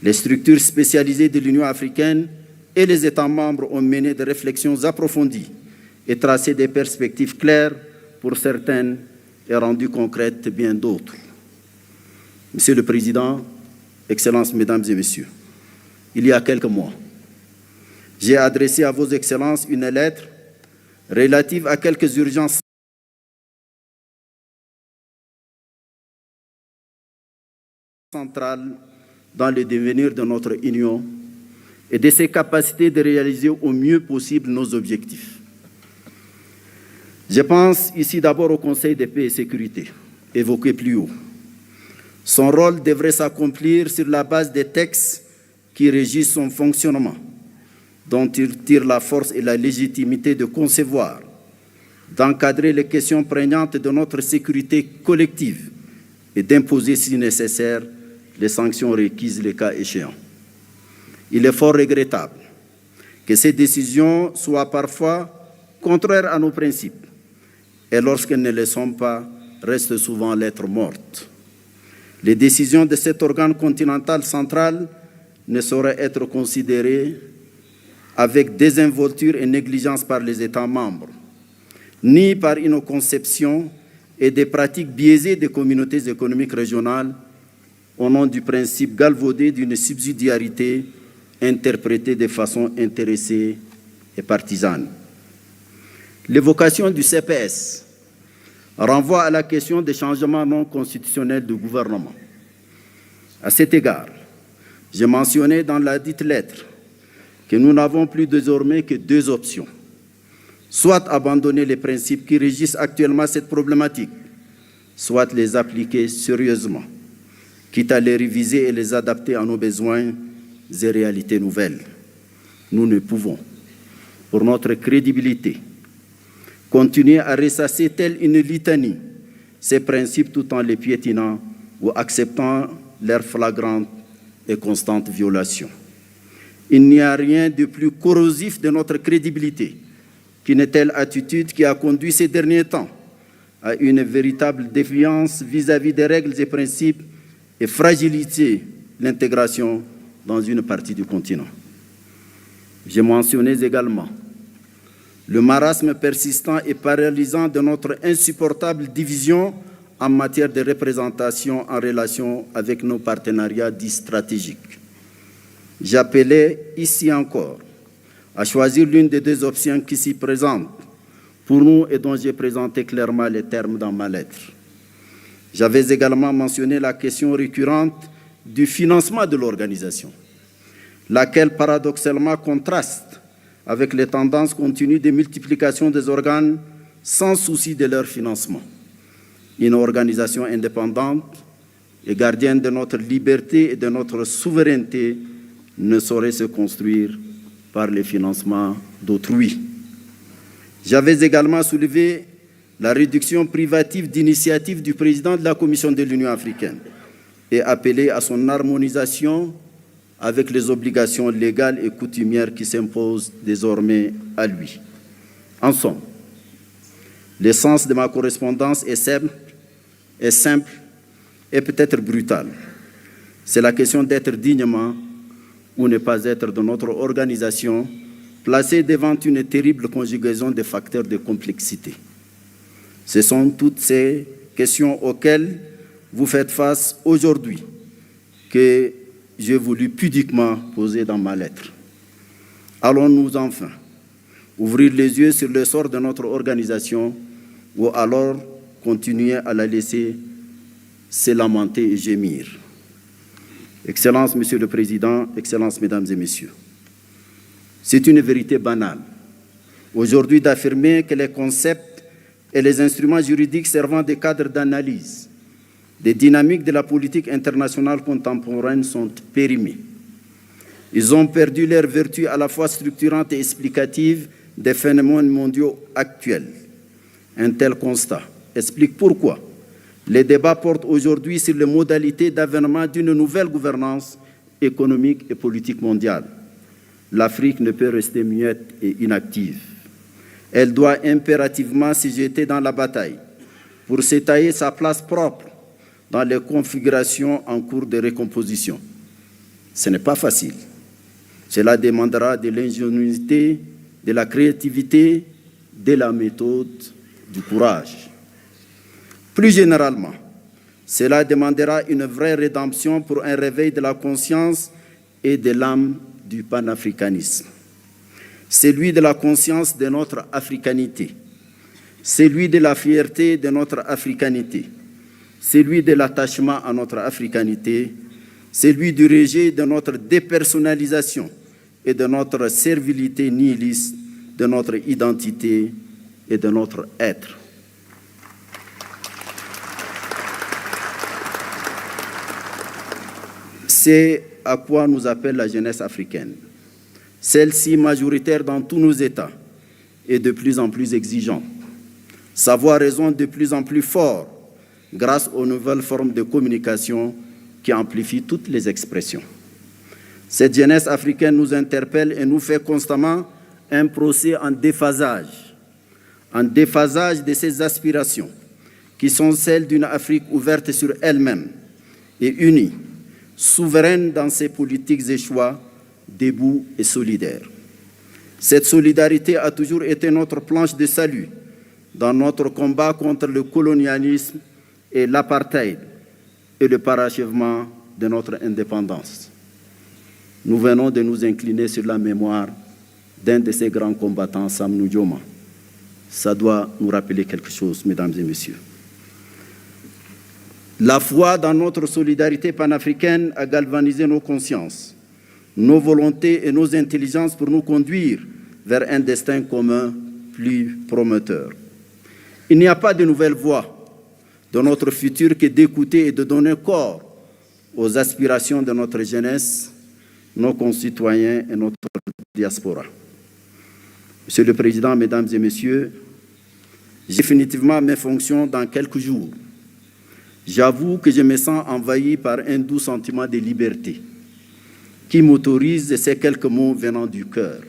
les structures spécialisées de l'Union africaine et les États membres ont mené des réflexions approfondies et tracé des perspectives claires pour certaines et rendu concrètes bien d'autres. Monsieur le Président, Excellences, Mesdames et Messieurs, il y a quelques mois, j'ai adressé à vos Excellences une lettre relative à quelques urgences centrale dans le devenir de notre Union et de ses capacités de réaliser au mieux possible nos objectifs. Je pense ici d'abord au Conseil de paix et sécurité, évoqué plus haut. Son rôle devrait s'accomplir sur la base des textes qui régissent son fonctionnement, dont il tire la force et la légitimité de concevoir, d'encadrer les questions prégnantes de notre sécurité collective et d'imposer, si nécessaire, les sanctions requises le cas échéant. Il est fort regrettable que ces décisions soient parfois contraires à nos principes et lorsqu'elles ne le sont pas, restent souvent lettres mortes. Les décisions de cet organe continental central ne sauraient être considérées avec désinvolture et négligence par les États membres, ni par une conception et des pratiques biaisées des communautés économiques régionales au nom du principe galvaudé d'une subsidiarité interprétée de façon intéressée et partisane. L'évocation du CPS renvoie à la question des changements non constitutionnels du gouvernement. À cet égard, j'ai mentionné dans la dite lettre que nous n'avons plus désormais que deux options. Soit abandonner les principes qui régissent actuellement cette problématique, soit les appliquer sérieusement, quitte à les réviser et les adapter à nos besoins et réalités nouvelles. Nous ne pouvons, pour notre crédibilité, continuer à ressasser telle une litanie ces principes tout en les piétinant ou acceptant leur flagrante et constante violation. Il n'y a rien de plus corrosif de notre crédibilité qu'une telle attitude qui a conduit ces derniers temps à une véritable défiance vis-à-vis des règles et principes et fragiliser l'intégration dans une partie du continent. J'ai mentionné également le marasme persistant et paralysant de notre insupportable division en matière de représentation en relation avec nos partenariats dits stratégiques. J'appelais ici encore à choisir l'une des deux options qui s'y présentent pour nous et dont j'ai présenté clairement les termes dans ma lettre. J'avais également mentionné la question récurrente du financement de l'organisation, laquelle paradoxalement contraste avec les tendances continues de multiplication des organes sans souci de leur financement. Une organisation indépendante et gardienne de notre liberté et de notre souveraineté ne saurait se construire par le financement d'autrui. J'avais également soulevé la réduction privative d'initiative du président de la Commission de l'Union africaine et appelé à son harmonisation avec les obligations légales et coutumières qui s'imposent désormais à lui. En somme, l'essence de ma correspondance est simple et peut-être brutale. C'est la question d'être dignement ou ne pas être dans notre organisation, placée devant une terrible conjugaison de facteurs de complexité. Ce sont toutes ces questions auxquelles vous faites face aujourd'hui que j'ai voulu pudiquement poser dans ma lettre. Allons-nous enfin ouvrir les yeux sur le sort de notre organisation ou alors continuer à la laisser se lamenter et gémir? Excellences, Monsieur le Président, Excellences, Mesdames et Messieurs, c'est une vérité banale aujourd'hui d'affirmer que les concepts et les instruments juridiques servant de cadre d'analyse des dynamiques de la politique internationale contemporaine sont périmés. Ils ont perdu leur vertu à la fois structurante et explicative des phénomènes mondiaux actuels. Un tel constat explique pourquoi les débats portent aujourd'hui sur les modalités d'avènement d'une nouvelle gouvernance économique et politique mondiale. L'Afrique ne peut rester muette et inactive. Elle doit impérativement se jeter dans la bataille pour se tailler sa place propre dans les configurations en cours de recomposition. Ce n'est pas facile. Cela demandera de l'ingéniosité, de la créativité, de la méthode, du courage. Plus généralement, cela demandera une vraie rédemption pour un réveil de la conscience et de l'âme du panafricanisme. Celui de la conscience de notre africanité, celui de la fierté de notre africanité, celui de l'attachement à notre africanité, celui du rejet de notre dépersonnalisation et de notre servilité nihiliste, de notre identité et de notre être. C'est à quoi nous appelle la jeunesse africaine. Celle-ci, majoritaire dans tous nos États, est de plus en plus exigeante. Sa voix résonne de plus en plus fort grâce aux nouvelles formes de communication qui amplifient toutes les expressions. Cette jeunesse africaine nous interpelle et nous fait constamment un procès en déphasage de ses aspirations, qui sont celles d'une Afrique ouverte sur elle-même et unie, souveraine dans ses politiques et choix, debout et solidaire. Cette solidarité a toujours été notre planche de salut dans notre combat contre le colonialisme et l'apartheid et le parachèvement de notre indépendance. Nous venons de nous incliner sur la mémoire d'un de ces grands combattants, Sam Nujoma. Ça doit nous rappeler quelque chose, mesdames et messieurs. La foi dans notre solidarité panafricaine a galvanisé nos consciences, nos volontés et nos intelligences pour nous conduire vers un destin commun plus prometteur. Il n'y a pas de nouvelle voie de notre futur que d'écouter et de donner corps aux aspirations de notre jeunesse, nos concitoyens et notre diaspora. Monsieur le Président, Mesdames et Messieurs, j'ai définitivement mes fonctions dans quelques jours. J'avoue que je me sens envahi par un doux sentiment de liberté qui m'autorise ces quelques mots venant du cœur.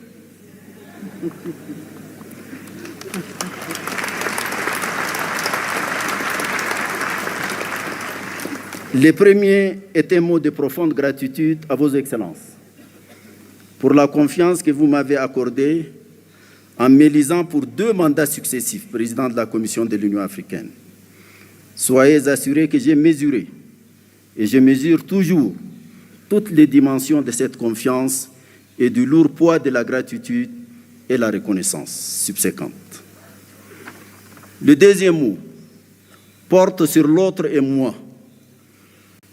Le premier est un mot de profonde gratitude à vos excellences pour la confiance que vous m'avez accordée en m'élisant pour 2 mandats successifs, président de la Commission de l'Union africaine. Soyez assurés que j'ai mesuré et je mesure toujours toutes les dimensions de cette confiance et du lourd poids de la gratitude et la reconnaissance subséquente. Le deuxième mot porte sur l'autre et moi.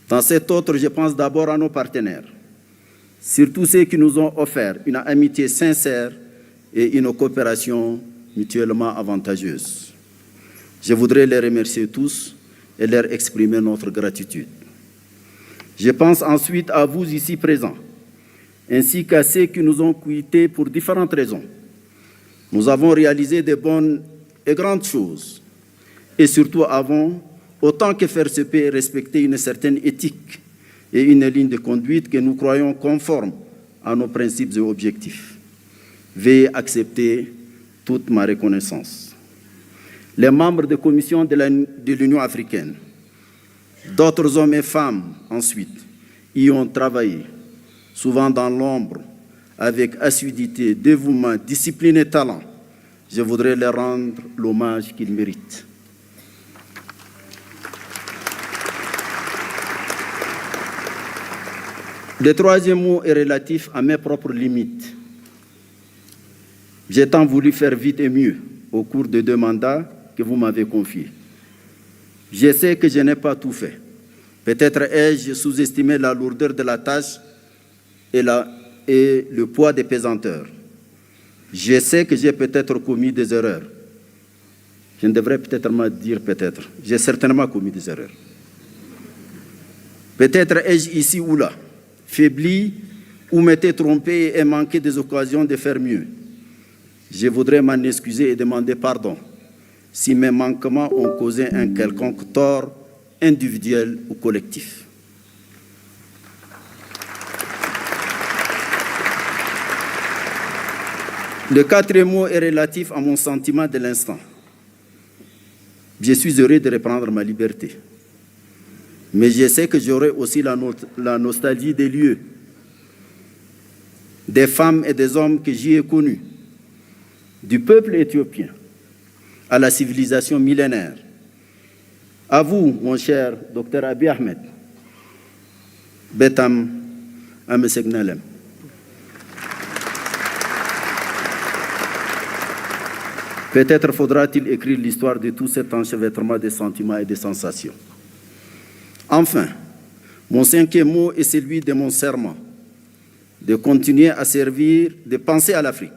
Dans cet autre, je pense d'abord à nos partenaires, surtout ceux qui nous ont offert une amitié sincère et une coopération mutuellement avantageuse. Je voudrais les remercier tous et leur exprimer notre gratitude. Je pense ensuite à vous ici présents, ainsi qu'à ceux qui nous ont quittés pour différentes raisons. Nous avons réalisé de bonnes et grandes choses, et surtout avons, autant que faire se peut, respecter une certaine éthique et une ligne de conduite que nous croyons conforme à nos principes et objectifs. Veuillez accepter toute ma reconnaissance. Les membres de commission de l'Union africaine, d'autres hommes et femmes ensuite, y ont travaillé, souvent dans l'ombre, avec assiduité, dévouement, discipline et talent. Je voudrais leur rendre l'hommage qu'ils méritent. Le troisième mot est relatif à mes propres limites. J'ai tant voulu faire vite et mieux au cours des 2 mandats que vous m'avez confiés. Je sais que je n'ai pas tout fait. Peut-être ai-je sous-estimé la lourdeur de la tâche et le poids des pesanteurs. Je sais que j'ai peut-être commis des erreurs. Je ne devrais peut-être pas dire peut-être. J'ai certainement commis des erreurs. Peut-être ai-je ici ou là faibli ou m'étais trompé et manqué des occasions de faire mieux. Je voudrais m'en excuser et demander pardon si mes manquements ont causé un quelconque tort individuel ou collectif. Le 4e mot est relatif à mon sentiment de l'instant. Je suis heureux de reprendre ma liberté. Mais je sais que j'aurai aussi la nostalgie des lieux, des femmes et des hommes que j'y ai connus, du peuple éthiopien à la civilisation millénaire. À vous, mon cher Dr Abiy Ahmed, Betam Amesegnalem. Peut-être faudra-t-il écrire l'histoire de tout cet enchevêtrement de sentiments et de sensations. Enfin, Mon cinquième mot est celui de mon serment, de continuer à servir, de penser à l'Afrique,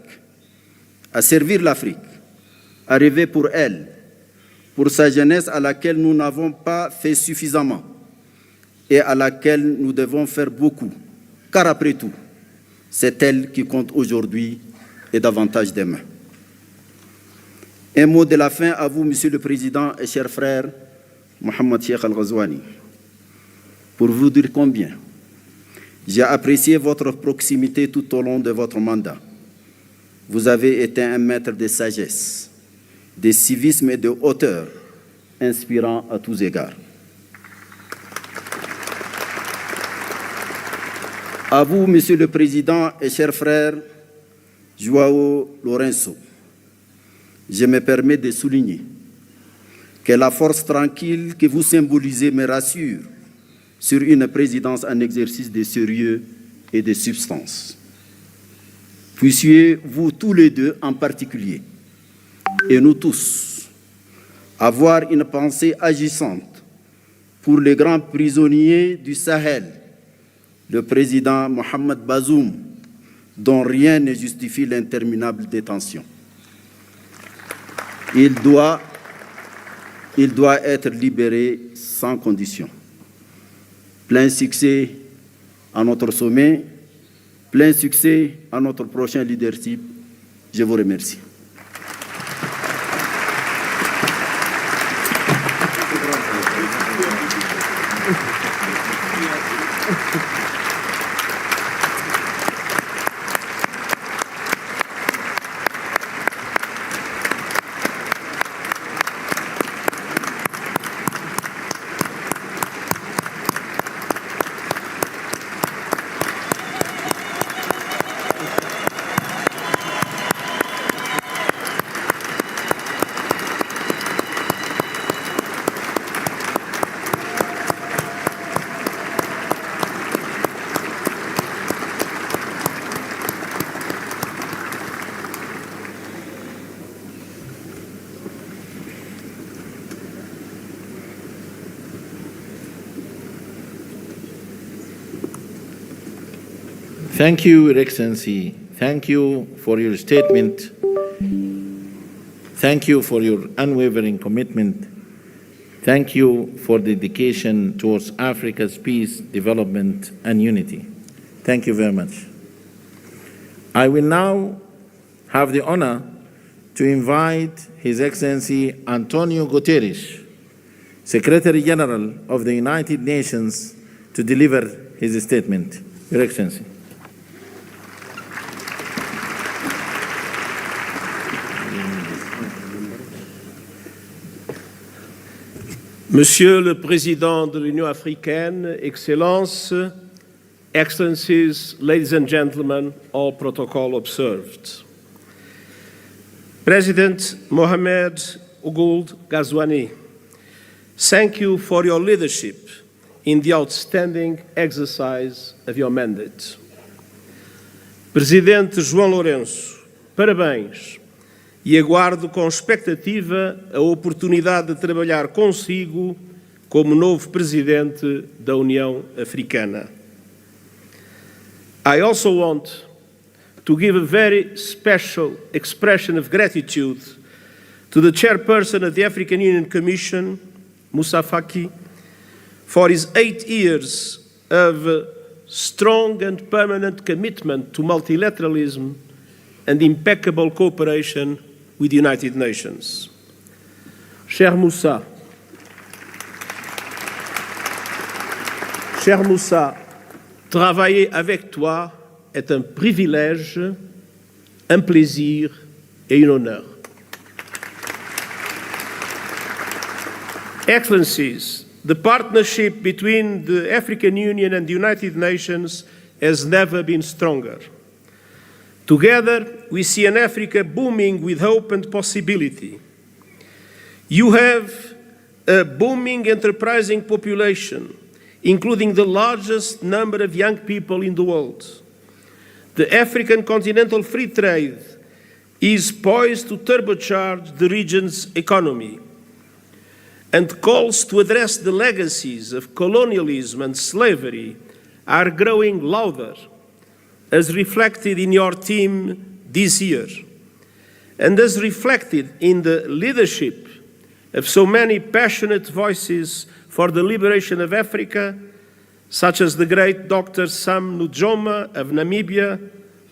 à servir l'Afrique, à rêver pour elle, pour sa jeunesse à laquelle nous n'avons pas fait suffisamment et à laquelle nous devons faire beaucoup, car après tout, c'est elle qui compte aujourd'hui et davantage demain. Un mot de la fin à vous, Monsieur le Président et cher frère Mohamed Cheikh Al-Ghazouani, pour vous dire combien j'ai apprécié votre proximité tout au long de votre mandat. Vous avez été un maître de sagesse, de civisme et de hauteur, inspirant à tous égards. À vous, Monsieur le Président et cher frère João Lourenço, je me permets de souligner que la force tranquille que vous symbolisez me rassure sur une présidence en exercice de sérieux et de substance. Puissiez-vous tous les deux en particulier, et nous tous, avoir une pensée agissante pour les grands prisonniers du Sahel, le président Mohamed Bazoum, dont rien ne justifie l'interminable détention. Il doit être libéré sans condition. Plein succès à notre sommet, plein succès à notre prochain leadership. Je vous remercie. Thank you, Your Excellency. Thank you for your statement. Thank you for your unwavering commitment. Thank you for dedication towards Africa's peace, development, and unity. Thank you very much. I will now have the honor to invite His Excellency António Guterres, Secretary General of the United Nations, to deliver his statement. Your Excellency. Monsieur le Président de l'Union africaine, Excellences, Excellencies, ladies and gentlemen, all protocol observed. President Mohamed Ould Ghazouani, thank you for your leadership in the outstanding exercise of your mandate. Presidente João Lourenço, parabéns e aguardo com expectativa a oportunidade de trabalhar consigo como novo Presidente da União Africana. I also want to give a very special expression of gratitude to the Chairperson of the African Union Commission, Moussa Faki, for his 8 years of strong and permanent commitment to multilateralism and impeccable cooperation with the United Nations. Cher Moussa, travailler avec toi est un privilège, un plaisir et un honneur. Excellencies, the partnership between the African Union and the United Nations has never been stronger. Together, we see an Africa booming with hope and possibility. You have a booming, enterprising population, including the largest number of young people in the world. The African continental free trade is poised to turbocharge the region's economy. and calls to address the legacies of colonialism and slavery are growing louder, as reflected in your theme this year, and as reflected in the leadership of so many passionate voices for the liberation of Africa, such as the great Dr. Sam Nujoma of Namibia,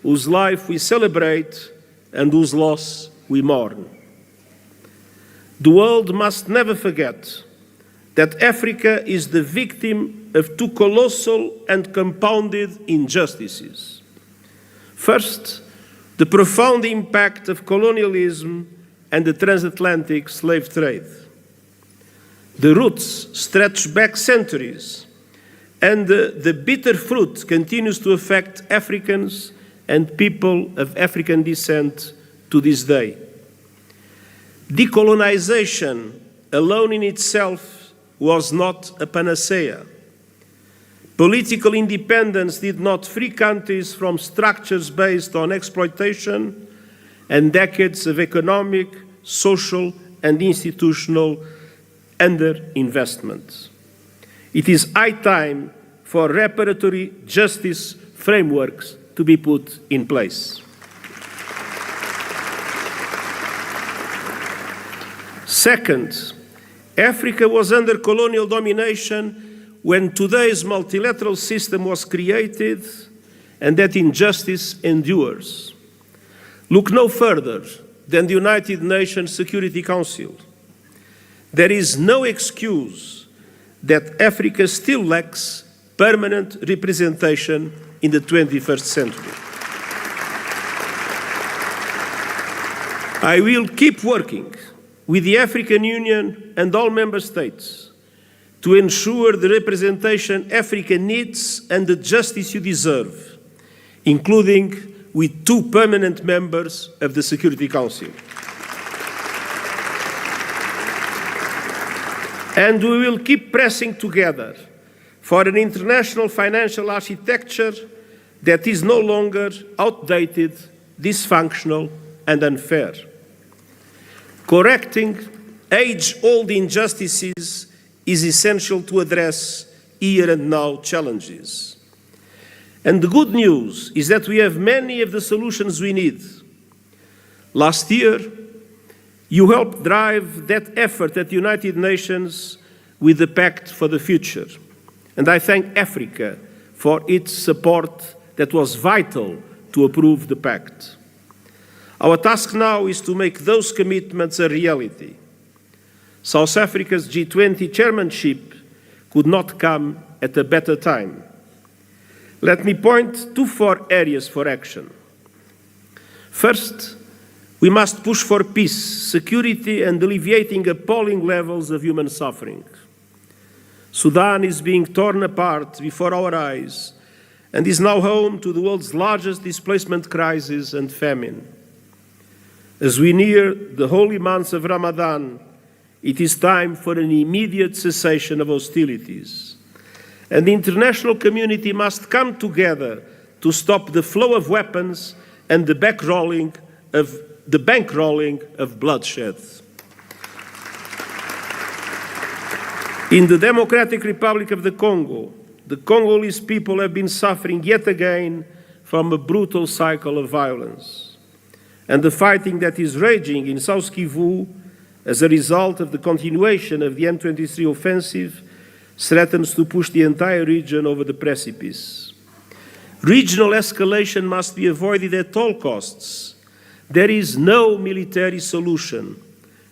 whose life we celebrate and whose loss we mourn. The world must never forget that Africa is the victim of two colossal and compounded injustices. First, the profound impact of colonialism and the transatlantic slave trade. The roots stretch back centuries, and the bitter fruit continues to affect Africans and people of African descent to this day. Decolonization alone in itself was not a panacea. Political independence did not free countries from structures based on exploitation and decades of economic, social, and institutional underinvestment. It is high time for reparatory justice frameworks to be put in place. Second, Africa was under colonial domination when today's multilateral system was created, and that injustice endures. Look no further than the United Nations Security Council. There is no excuse that Africa still lacks permanent representation in the 21st century. I will keep working with the African Union and all member states to ensure the representation Africa needs and the justice you deserve, including with 2 permanent members of the Security Council. And we will keep pressing together for an international financial architecture that is no longer outdated, dysfunctional, and unfair. Correcting age-old injustices is essential to address here and now challenges. And the good news is that we have many of the solutions we need. Last year, you helped drive that effort at the United Nations with the Pact for the Future. And I thank Africa for its support that was vital to approve the Pact. Our task now is to make those commitments a reality. South Africa's G20 chairmanship could not come at a better time. Let me point to 4 areas for action. First, we must push for peace, security, and alleviating appalling levels of human suffering. Sudan is being torn apart before our eyes and is now home to the world's largest displacement crisis and famine. As we near the holy months of Ramadan, it is time for an immediate cessation of hostilities. And the international community must come together to stop the flow of weapons and the bankrolling of bloodshed. In the Democratic Republic of the Congolese people have been suffering yet again from a brutal cycle of violence. And the fighting that is raging in South Kivu as a result of the continuation of the M23 offensive threatens to push the entire region over the precipice. Regional escalation must be avoided at all costs. There is no military solution.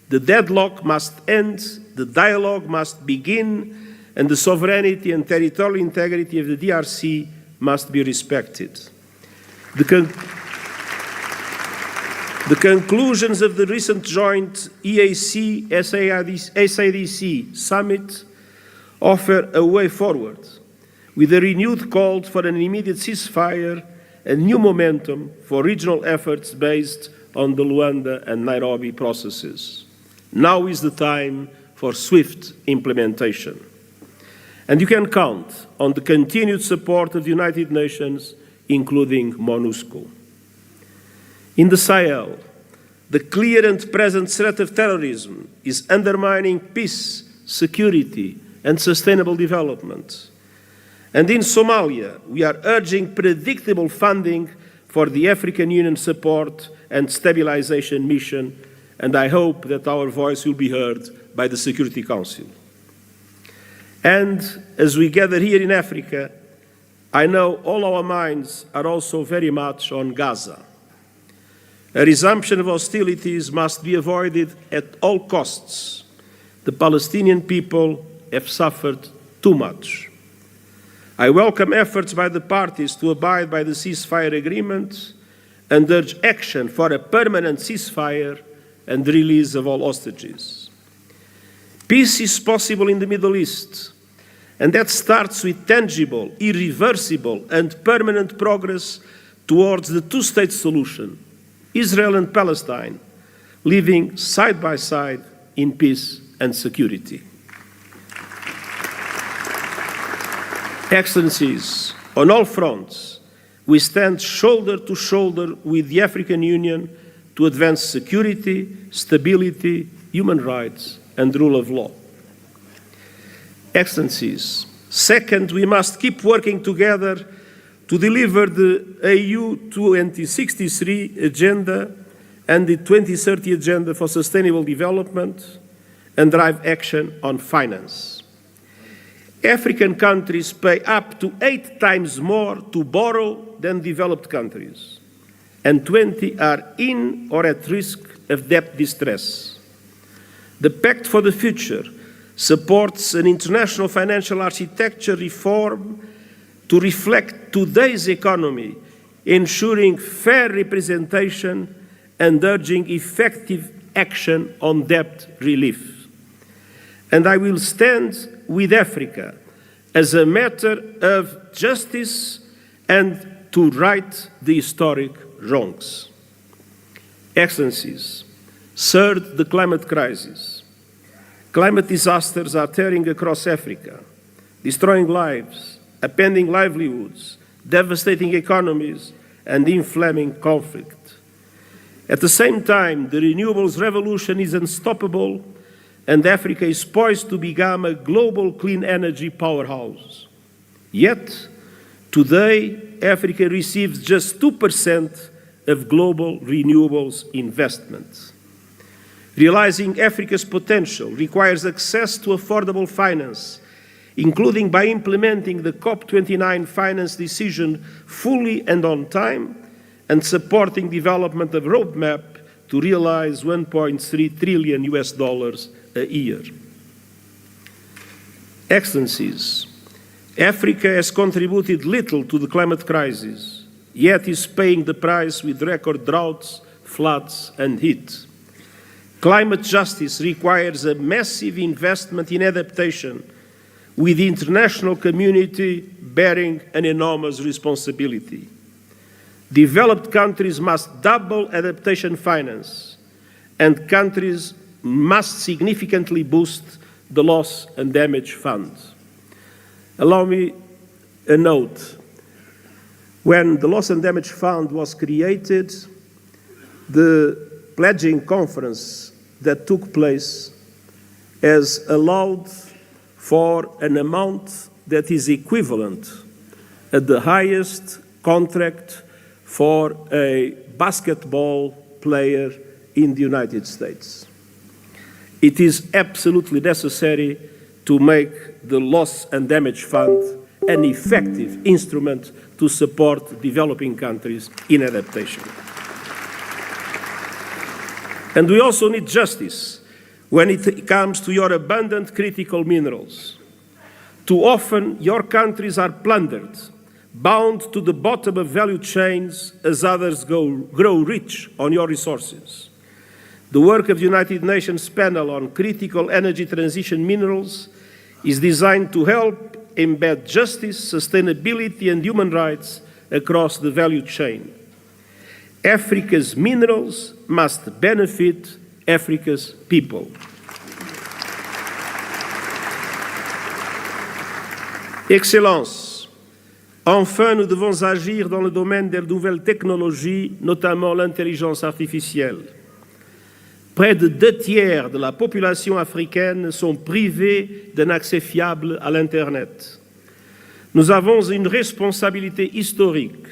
The deadlock must end, the dialogue must begin, and the sovereignty and territorial integrity of the DRC must be respected. The conclusions of the recent joint EAC-SADC summit offer a way forward, with a renewed call for an immediate ceasefire and new momentum for regional efforts based on the Luanda and Nairobi processes. Now is the time for swift implementation. And you can count on the continued support of the United Nations, including MONUSCO. In the Sahel, the clear and present threat of terrorism is undermining peace, security, and sustainable development. And in Somalia, we are urging predictable funding for the African Union support and stabilization mission, and I hope that our voice will be heard by the Security Council. And as we gather here in Africa, I know all our minds are also very much on Gaza. A resumption of hostilities must be avoided at all costs. The Palestinian people have suffered too much. I welcome efforts by the parties to abide by the ceasefire agreement and urge action for a permanent ceasefire and the release of all hostages. Peace is possible in the Middle East, and that starts with tangible, irreversible, and permanent progress towards the two-state solution, Israel and Palestine, living side by side in peace and security. Excellencies, on all fronts, we stand shoulder to shoulder with the African Union to advance security, stability, human rights, and rule of law. Excellencies, second, we must keep working together to deliver the AU 2063 agenda and the 2030 agenda for sustainable development and drive action on finance. African countries pay up to 8 times more to borrow than developed countries, and 20 are in or at risk of debt distress. The Pact for the Future supports an international financial architecture reform to reflect today's economy, ensuring fair representation and urging effective action on debt relief. And I will stand with Africa as a matter of justice and to right the historic wrongs. Excellencies, third, the climate crisis. Climate disasters are tearing across Africa, destroying lives, upending livelihoods, devastating economies, and inflaming conflict. At the same time, the renewables revolution is unstoppable, and Africa is poised to become a global clean energy powerhouse. Yet, today, Africa receives just 2% of global renewables investment. Realizing Africa's potential requires access to affordable finance, including by implementing the COP29 finance decision fully and on time, and supporting development of a roadmap to realize $1.3 trillion a year. Excellencies, Africa has contributed little to the climate crisis, yet is paying the price with record droughts, floods, and heat. Climate justice requires a massive investment in adaptation, with the international community bearing an enormous responsibility. Developed countries must double adaptation finance, and countries must significantly boost the loss and damage fund. Allow me a note. When the loss and damage fund was created, the pledging conference that took place has allowed for an amount that is equivalent at the highest contract for a basketball player in the United States. It is absolutely necessary to make the loss and damage fund an effective instrument to support developing countries in adaptation. And we also need justice when it comes to your abundant critical minerals. Too often, your countries are plundered, bound to the bottom of value chains as others grow rich on your resources. The work of the United Nations Panel on Critical Energy Transition Minerals is designed to help embed justice, sustainability, and human rights across the value chain. Africa's minerals must benefit Africa's people. Excellences, enfin, nous devons agir dans le domaine des nouvelles technologies, notamment l'intelligence artificielle. Près de 2/3 de la population africaine sont privés d'un accès fiable à l'Internet. Nous avons une responsabilité historique,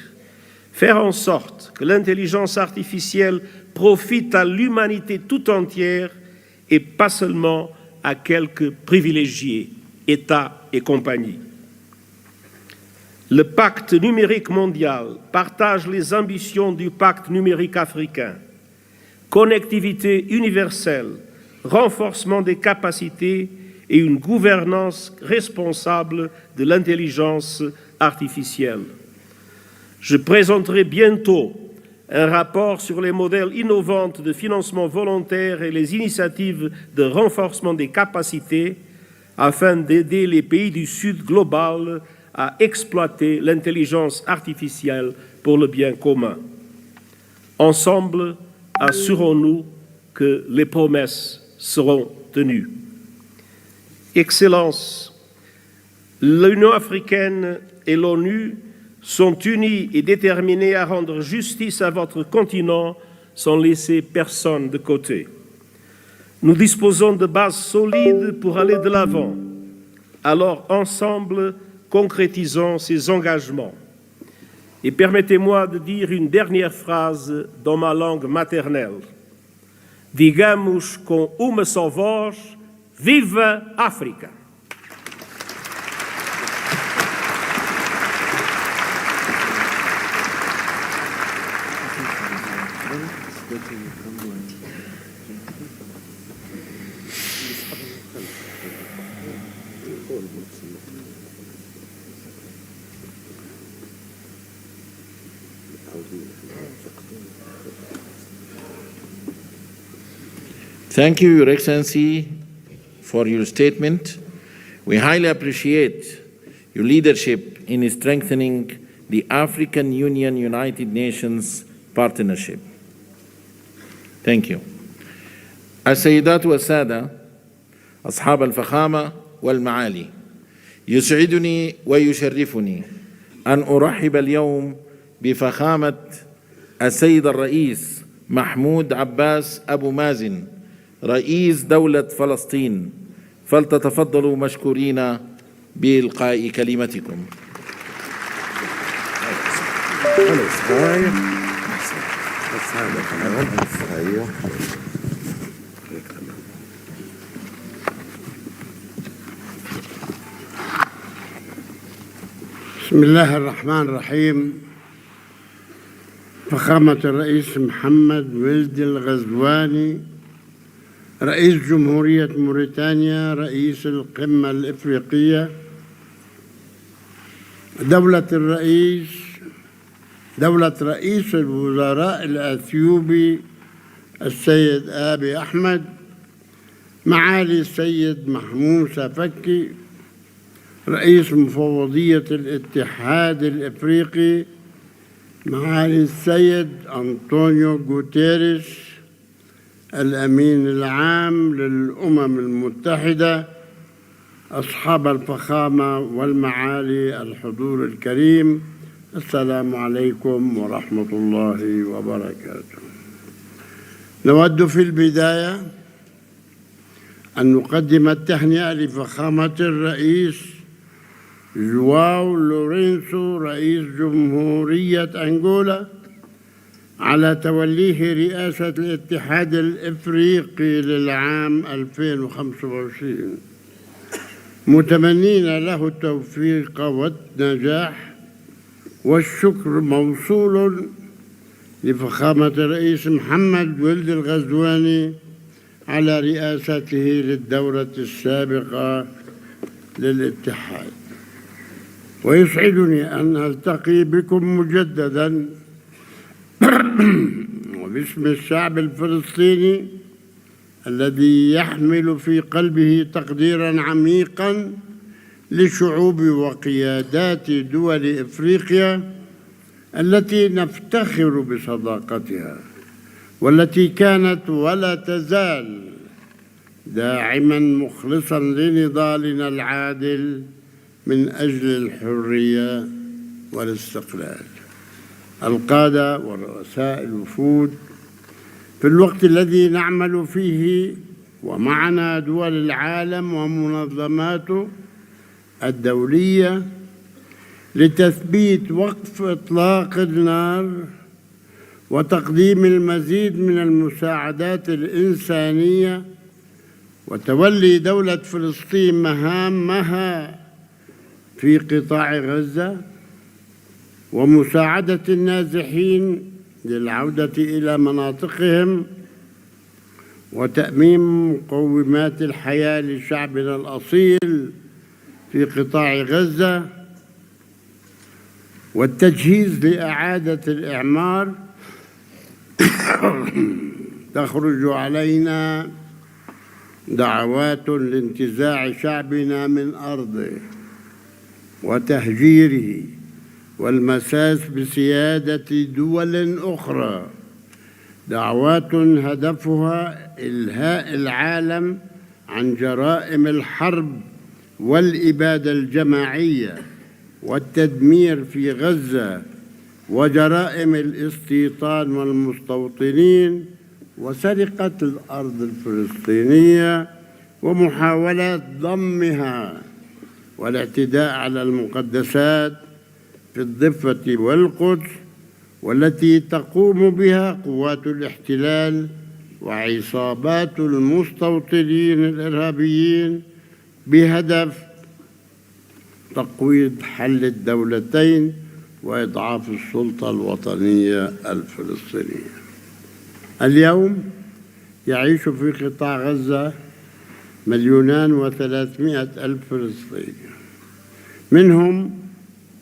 faire en sorte que l'intelligence artificielle profite à l'humanité tout entière et pas seulement à quelques privilégiés, États et compagnie. Le pacte numérique mondial partage les ambitions du pacte numérique africain. Connectivité universelle, renforcement des capacités et une gouvernance responsable de l'intelligence artificielle. Je présenterai bientôt un rapport sur les modèles innovants de financement volontaire et les initiatives de renforcement des capacités afin d'aider les pays du Sud global à exploiter l'intelligence artificielle pour le bien commun. Ensemble, assurons-nous que les promesses seront tenues. Excellences, l'Union africaine et l'ONU sont unis et déterminés à rendre justice à votre continent sans laisser personne de côté. Nous disposons de bases solides pour aller de l'avant. Alors, ensemble, concrétisons ces engagements. Et permettez-moi de dire une dernière phrase dans ma langue maternelle. Digamos com uma só voz, viva África! Thank you, Your Excellency, for your statement. We highly appreciate your leadership in strengthening the African Union-United Nations partnership. Thank you. السيدات والسادة أصحاب الفخامة والمعالي، يسعدني ويشرفني أن أرحب اليوم بفخامة السيد الرئيس محمود عباس أبو مازن رئيس دولة فلسطين، فلتتفضلوا مشكورين بإلقاء كلمتكم. بسم الله الرحمن الرحيم. فخامة الرئيس محمد ولد الغزواني رئيس جمهورية موريتانيا، رئيس القمة الإفريقية، دولة رئيس الوزراء الأثيوبي السيد آبي أحمد، معالي السيد محمود سفكي رئيس مفوضية الاتحاد الإفريقي، معالي السيد أنطونيو غوتيريس الأمين العام للأمم المتحدة، أصحاب الفخامة والمعالي الحضور الكريم، السلام عليكم ورحمة الله وبركاته. نود في البداية أن نقدم التهنئة لفخامة الرئيس جواو لورينسو رئيس جمهورية أنغولا على توليه رئاسة الاتحاد الإفريقي للعام 2025، متمنين له التوفيق والنجاح، والشكر موصول لفخامة الرئيس محمد ولد الغزواني على رئاسته للدورة السابقة للاتحاد. ويسعدني أن ألتقي بكم مجدداً وباسم الشعب الفلسطيني الذي يحمل في قلبه تقديراً عميقاً لشعوب وقيادات دول إفريقيا التي نفتخر بصداقتها، والتي كانت ولا تزال داعماً مخلصاً لنضالنا العادل من أجل الحرية والاستقلال. القادة ورؤساء الوفود، في الوقت الذي نعمل فيه ومعنا دول العالم ومنظماته الدولية لتثبيت وقف إطلاق النار وتقديم المزيد من المساعدات الإنسانية وتولي دولة فلسطين مهامها في قطاع غزة ومساعدة النازحين للعودة إلى مناطقهم وتأمين مقومات الحياة لشعبنا الأصيل في قطاع غزة والتجهيز لإعادة الإعمار، تخرج علينا دعوات لانتزاع شعبنا من أرضه وتهجيره والمساس بسيادة دول أخرى، دعوات هدفها إلهاء العالم عن جرائم الحرب والإبادة الجماعية والتدمير في غزة وجرائم الاستيطان والمستوطنين وسرقة الأرض الفلسطينية ومحاولات ضمها والاعتداء على المقدسات في الضفة والقدس والتي تقوم بها قوات الاحتلال وعصابات المستوطنين الإرهابيين بهدف تقويض حل الدولتين وإضعاف السلطة الوطنية الفلسطينية. اليوم يعيش في قطاع غزة 2,300,000 فلسطيني، منهم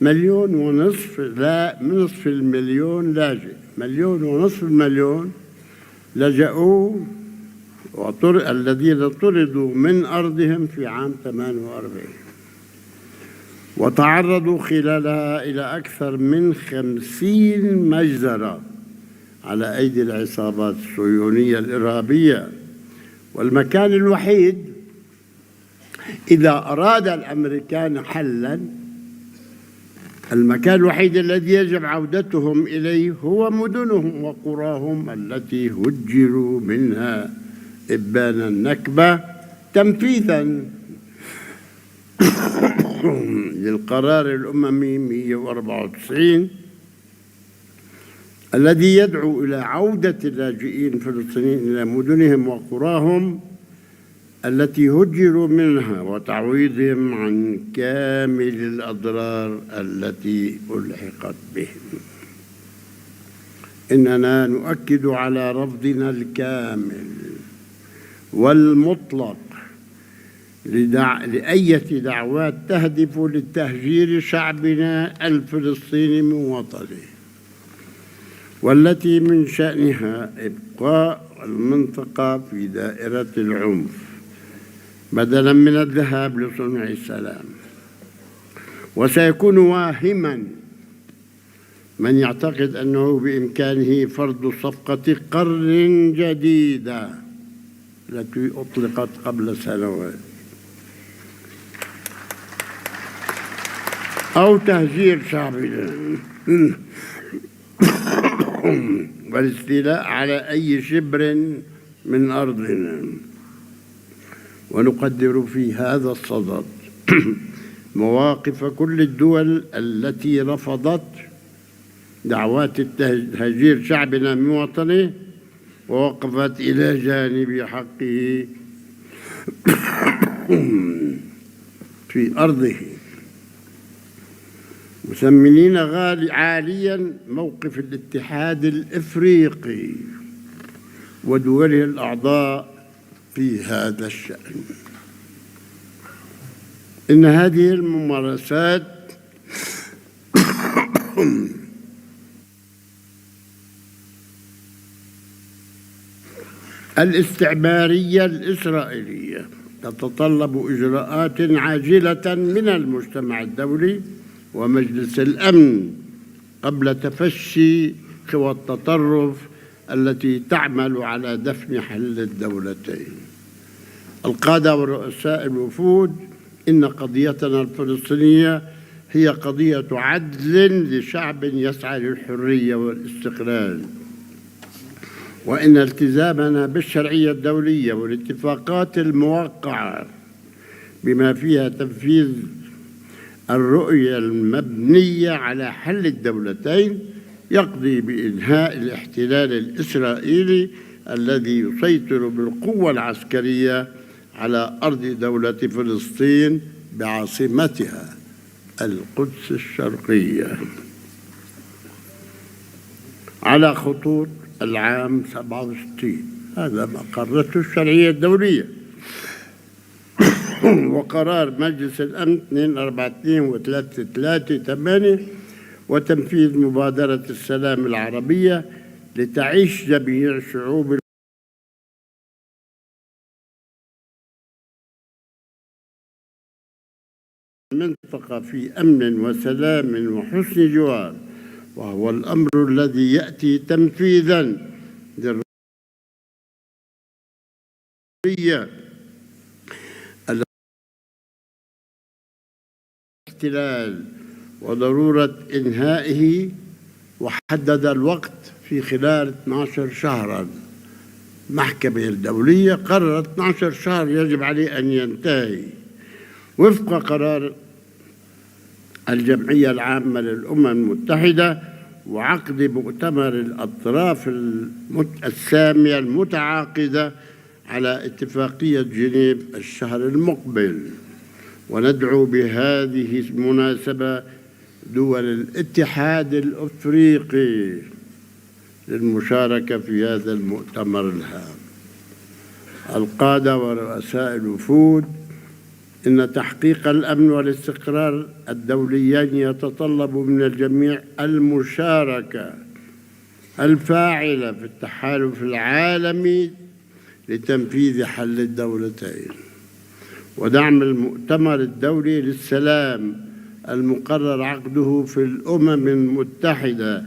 1,500,000 لا نصف المليون لاجئ، 1,500,000 المليون لجأوا الذين طردوا من أرضهم في عام 48 وتعرضوا خلالها إلى أكثر من 50 مجزرة على أيدي العصابات الصهيونية الإرهابية. والمكان الوحيد إذا أراد الأمريكان حلاً، المكان الوحيد الذي يجب عودتهم إليه هو مدنهم وقراهم التي هجروا منها إبان النكبة تنفيذاً للقرار الأممي 194 الذي يدعو إلى عودة اللاجئين الفلسطينيين إلى مدنهم وقراهم التي هجروا منها وتعويضهم عن كامل الأضرار التي ألحقت بهم. إننا نؤكد على رفضنا الكامل والمطلق لأية دعوات تهدف لتهجير شعبنا الفلسطيني من وطنه، والتي من شأنها إبقاء المنطقة في دائرة العنف بدلاً من الذهاب لصنع السلام. وسيكون واهماً من يعتقد أنه بإمكانه فرض صفقة قرن جديدة التي أطلقت قبل سنوات أو تهجير شعبنا والاستيلاء على أي شبر من أرضنا. ونقدر في هذا الصدد مواقف كل الدول التي رفضت دعوات تهجير شعبنا من وطنه ووقفت إلى جانب حقه في أرضه، مثمنين عالياً موقف الاتحاد الإفريقي ودوله الأعضاء في هذا الشأن. إن هذه الممارسات الاستعمارية الإسرائيلية تتطلب إجراءات عاجلة من المجتمع الدولي ومجلس الأمن قبل تفشي قوى التطرف التي تعمل على دفن حل الدولتين. القادة ورؤساء الوفود، إن قضيتنا الفلسطينية هي قضية عدل لشعب يسعى للحرية والاستقلال، وإن التزامنا بالشرعية الدولية والاتفاقات الموقعة بما فيها تنفيذ الرؤية المبنية على حل الدولتين يقضي بإنهاء الاحتلال الإسرائيلي الذي يسيطر بالقوة العسكرية على أرض دولة فلسطين بعاصمتها القدس الشرقية على خطوط العام 67. هذا ما قررته الشرعية الدولية وقرار مجلس الأمن 242 و338 وتنفيذ مبادرة السلام العربية لتعيش جميع شعوب المنطقة في أمن وسلام وحسن جوار، وهو الأمر الذي يأتي تنفيذاً للرؤية الاحتلال وضرورة إنهائه، وحدد الوقت في خلال 12 شهراً. المحكمة الدولية قررت 12 شهر يجب عليه أن ينتهي وفق قرار الجمعية العامة للأمم المتحدة وعقد مؤتمر الأطراف السامية المتعاقدة على اتفاقية جنيف الشهر المقبل. وندعو بهذه المناسبة دول الاتحاد الأفريقي للمشاركة في هذا المؤتمر الهام. القادة ورؤساء الوفود، إن تحقيق الأمن والاستقرار الدوليين يتطلب من الجميع المشاركة الفاعلة في التحالف العالمي لتنفيذ حل الدولتين ودعم المؤتمر الدولي للسلام المقرر عقده في الأمم المتحدة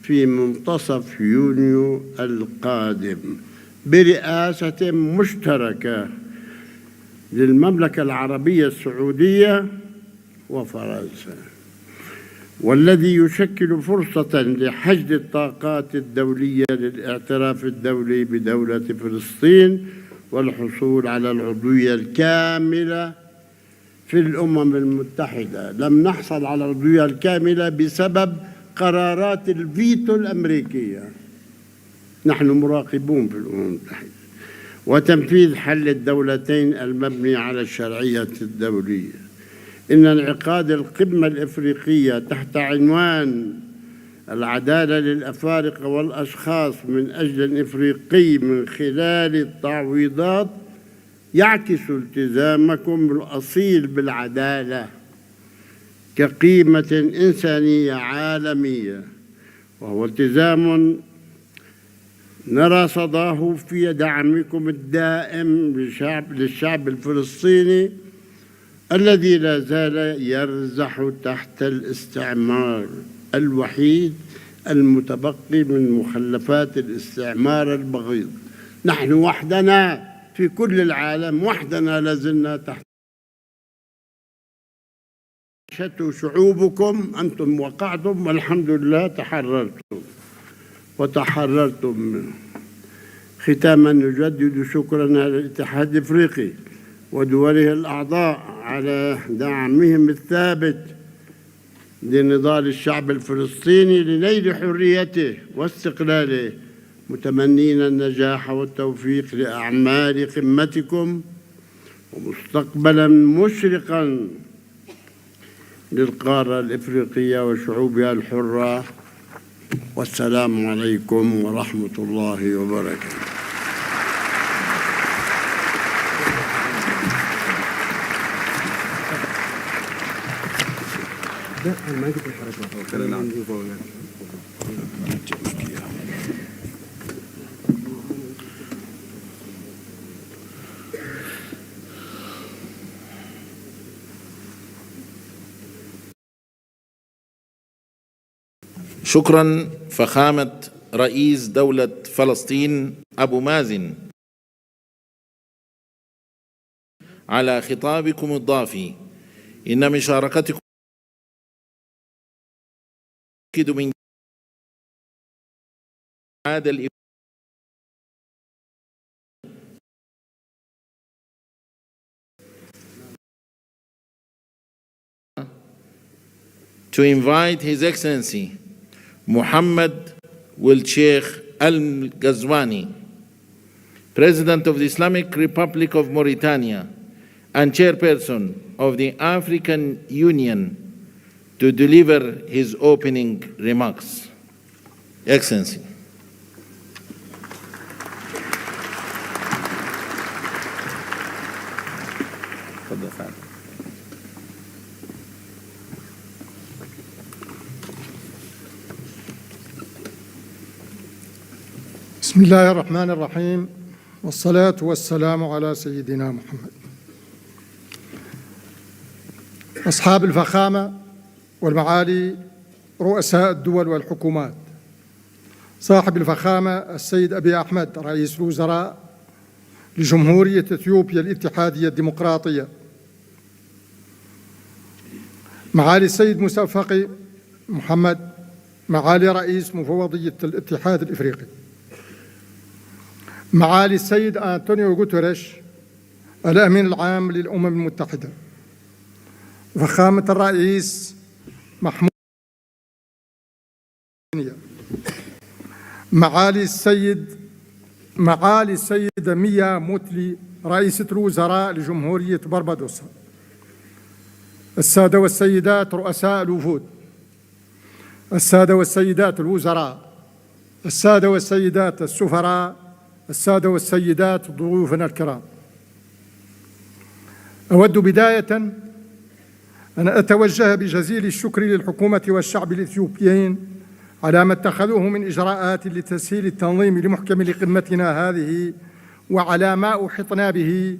في منتصف يونيو القادم برئاسة مشتركة للمملكة العربية السعودية وفرنسا، والذي يشكل فرصة لحشد الطاقات الدولية للاعتراف الدولي بدولة فلسطين والحصول على العضوية الكاملة في الأمم المتحدة. لم نحصل على العضوية الكاملة بسبب قرارات الفيتو الأمريكية، نحن مراقبون في الأمم المتحدة، وتنفيذ حل الدولتين المبني على الشرعية الدولية. إن انعقاد القمة الإفريقية تحت عنوان العدالة للأفارقة والأشخاص من أجل الإفريقي من خلال التعويضات يعكس التزامكم الأصيل بالعدالة كقيمة إنسانية عالمية، وهو التزام نرى صداه في دعمكم الدائم للشعب الفلسطيني الذي لا زال يرزح تحت الاستعمار الوحيد المتبقي من مخلفات الاستعمار البغيض. نحن وحدنا في كل العالم، وحدنا لازلنا تحت شعوبكم. أنتم وقعتم والحمد لله وتحررتم. ختاما نجدد شكرنا للاتحاد الافريقي ودوله الاعضاء على دعمهم الثابت لنضال الشعب الفلسطيني لنيل حريته واستقلاله، متمنين النجاح والتوفيق لاعمال قمتكم ومستقبلا مشرقا للقاره الافريقيه وشعوبها الحره. والسلام عليكم ورحمة الله وبركاته. شكرا فخامة رئيس دولة فلسطين أبو مازن على خطابكم الضافي. إن مشاركتكم من هذا to invite His Excellency Mohammed Sheikh Al-Ghazwani, President of the Islamic Republic of Mauritania and Chairperson of the African Union, to deliver his opening remarks. Excellency. بسم الله الرحمن الرحيم، والصلاة والسلام على سيدنا محمد. أصحاب الفخامة والمعالي رؤساء الدول والحكومات، صاحب الفخامة السيد أبي أحمد رئيس الوزراء لجمهورية إثيوبيا الاتحادية الديمقراطية، معالي السيد موسى فقي محمد معالي رئيس مفوضية الاتحاد الإفريقي، معالي السيد أنطونيو غوتيريش الأمين العام للأمم المتحدة، فخامة الرئيس محمود، معالي السيدة ميا موتلي رئيسة الوزراء لجمهورية بربادوس، السادة والسيدات رؤساء الوفود، السادة والسيدات الوزراء، السادة والسيدات السفراء، السادة والسيدات ضيوفنا الكرام، أود بداية أن أتوجه بجزيل الشكر للحكومة والشعب الإثيوبيين على ما اتخذوه من إجراءات لتسهيل التنظيم لمحكم لقمتنا هذه، وعلى ما أحطنا به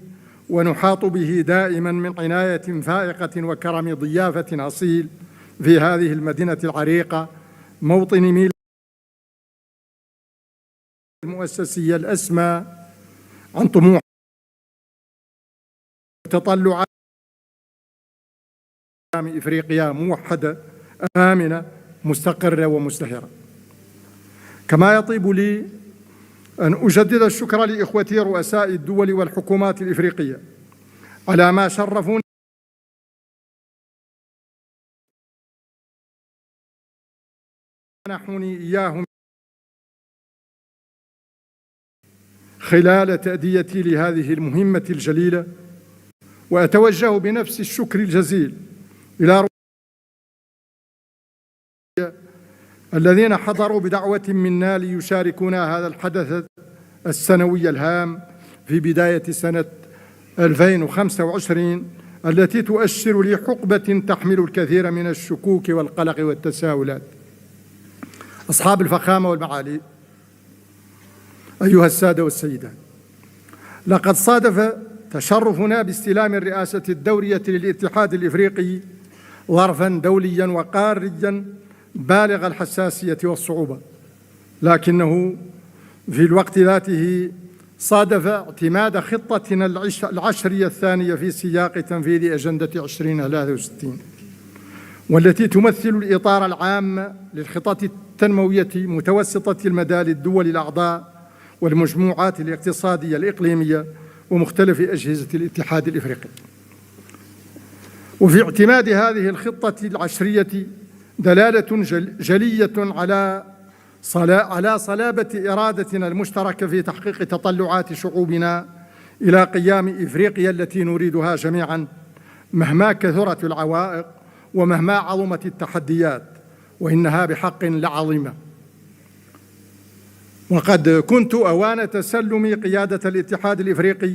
ونحاط به دائما من عناية فائقة وكرم ضيافة أصيل في هذه المدينة العريقة، موطن ميلاد المؤسسية الأسمى عن طموح وتطلعات إفريقيا موحدة آمنة مستقرة ومزدهرة. كما يطيب لي أن أجدد الشكر لإخوتي رؤساء الدول والحكومات الإفريقية على ما شرفوني منحوني إياهم خلال تأديتي لهذه المهمة الجليلة، وأتوجه بنفس الشكر الجزيل إلى الذين حضروا بدعوة منا ليشاركونا هذا الحدث السنوي الهام في بداية سنة 2025 التي تؤشر لحقبة تحمل الكثير من الشكوك والقلق والتساؤلات. أصحاب الفخامة والمعالي، أيها السادة والسيدات، لقد صادف تشرفنا باستلام الرئاسة الدورية للاتحاد الإفريقي ظرفاً دولياً وقارياً بالغ الحساسية والصعوبة، لكنه في الوقت ذاته صادف اعتماد خطتنا العشرية الثانية في سياق تنفيذ أجندة 2063، والتي تمثل الإطار العام للخطط التنموية متوسطة المدى للدول الأعضاء والمجموعات الاقتصادية الإقليمية ومختلف أجهزة الاتحاد الإفريقي. وفي اعتماد هذه الخطة العشرية دلالة جلية على صلابة إرادتنا المشتركة في تحقيق تطلعات شعوبنا إلى قيام إفريقيا التي نريدها جميعاً، مهما كثرت العوائق ومهما عظمت التحديات، وإنها بحق لعظيمة. وقد كنت أوان تسلم قيادة الاتحاد الإفريقي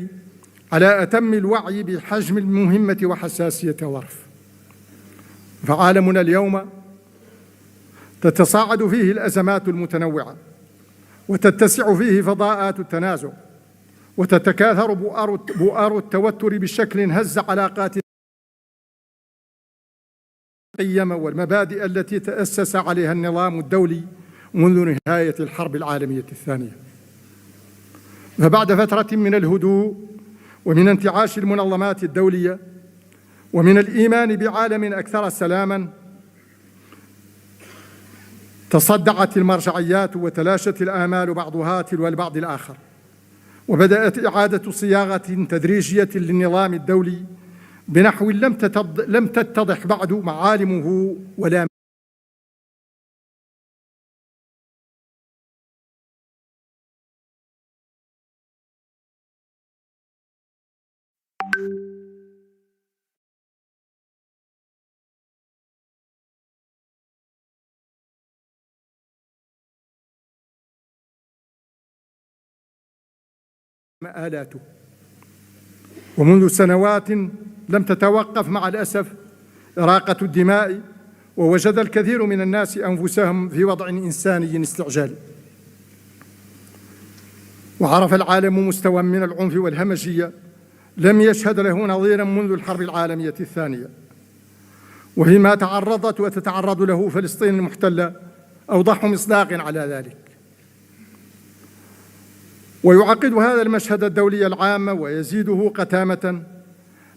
على أتم الوعي بحجم المهمة وحساسية الظرف. فعالمنا اليوم تتصاعد فيه الأزمات المتنوعة، وتتسع فيه فضاءات التنازع، وتتكاثر بؤار التوتر بشكل هز علاقات القيم والمبادئ التي تأسس عليها النظام الدولي منذ نهاية الحرب العالمية الثانية. فبعد فترة من الهدوء ومن انتعاش المنظمات الدولية ومن الإيمان بعالم أكثر سلاماً، تصدعت المرجعيات وتلاشت الآمال بعضها تلو البعض الآخر، وبدأت إعادة صياغة تدريجية للنظام الدولي بنحو لم تتضح بعد معالمه ولا مآلاته. ومنذ سنوات لم تتوقف مع الأسف إراقة الدماء، ووجد الكثير من الناس أنفسهم في وضع إنساني استعجالي. وعرف العالم مستوى من العنف والهمجية لم يشهد له نظيرا منذ الحرب العالمية الثانية، وفيما تعرضت وتتعرض له فلسطين المحتلة أوضح مصداق على ذلك. ويعقد هذا المشهد الدولي العام ويزيده قتامة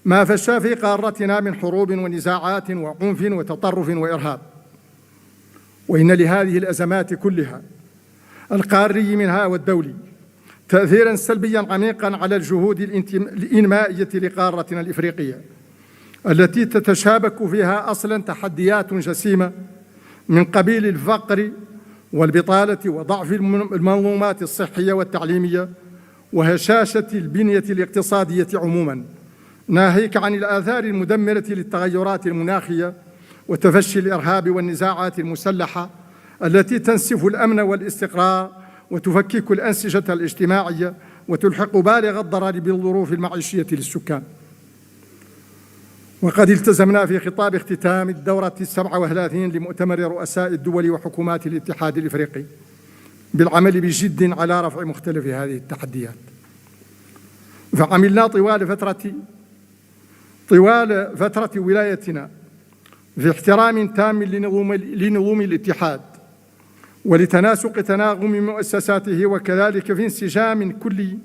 ما فشى في قارتنا من حروب ونزاعات وعنف وتطرف وإرهاب. وإن لهذه الأزمات كلها القاري منها والدولي تأثيراً سلبياً عميقاً على الجهود الإنمائية لقارتنا الإفريقية، التي تتشابك فيها أصلاً تحديات جسيمة من قبيل الفقر والبطالة وضعف المنظومات الصحية والتعليمية وهشاشة البنية الاقتصادية عموماً، ناهيك عن الآثار المدمرة للتغيرات المناخية وتفشي الإرهاب والنزاعات المسلحة التي تنسف الأمن والاستقرار وتفكك الأنسجة الاجتماعية وتلحق بالغ الضرر بالظروف المعيشية للسكان. وقد التزمنا في خطاب اختتام الدورة 37 لمؤتمر رؤساء الدول وحكومات الاتحاد الإفريقي بالعمل بجد على رفع مختلف هذه التحديات. فعملنا طوال فترة ولايتنا في احترام تام لنظم الاتحاد ولتناسق تناغم مؤسساته، وكذلك في انسجام كلي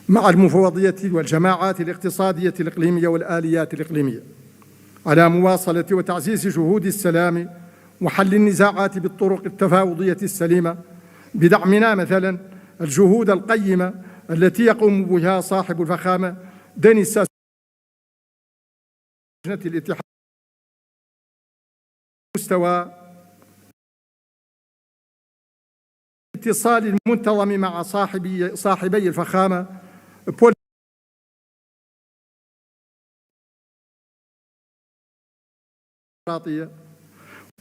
مع المفوضية والجماعات الاقتصادية الإقليمية والآليات الإقليمية على مواصلة وتعزيز جهود السلام وحل النزاعات بالطرق التفاوضية السليمة، بدعمنا مثلا الجهود القيمة التي يقوم بها صاحب الفخامة دينيس الاتحاد مستوى الاتصال المنتظم مع صاحبي الفخامة بول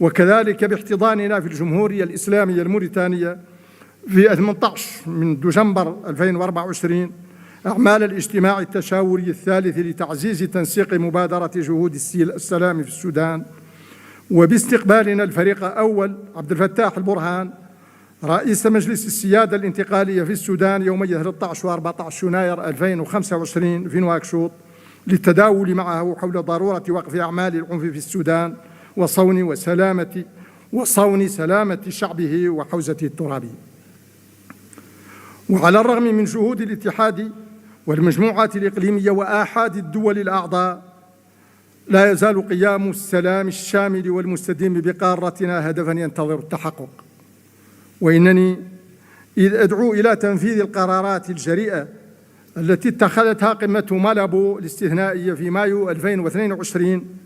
وكذلك باحتضاننا في الجمهورية الإسلامية الموريتانية في 18 من دجنبر 2024 أعمال الاجتماع التشاوري الثالث لتعزيز تنسيق مبادرة جهود السلام في السودان، وباستقبالنا الفريق أول عبد الفتاح البرهان رئيس مجلس السيادة الانتقالية في السودان يومي 13 و14 يناير 2025 في نواكشوط للتداول معه حول ضرورة وقف أعمال العنف في السودان وصون سلامة شعبه وحوزته الترابية. وعلى الرغم من جهود الاتحاد والمجموعات الإقليمية وآحاد الدول الأعضاء، لا يزال قيام السلام الشامل والمستديم بقارتنا هدفاً ينتظر التحقق. وإنني إذ أدعو إلى تنفيذ القرارات الجريئة التي اتخذتها قمة مالابو الاستثنائية في مايو 2022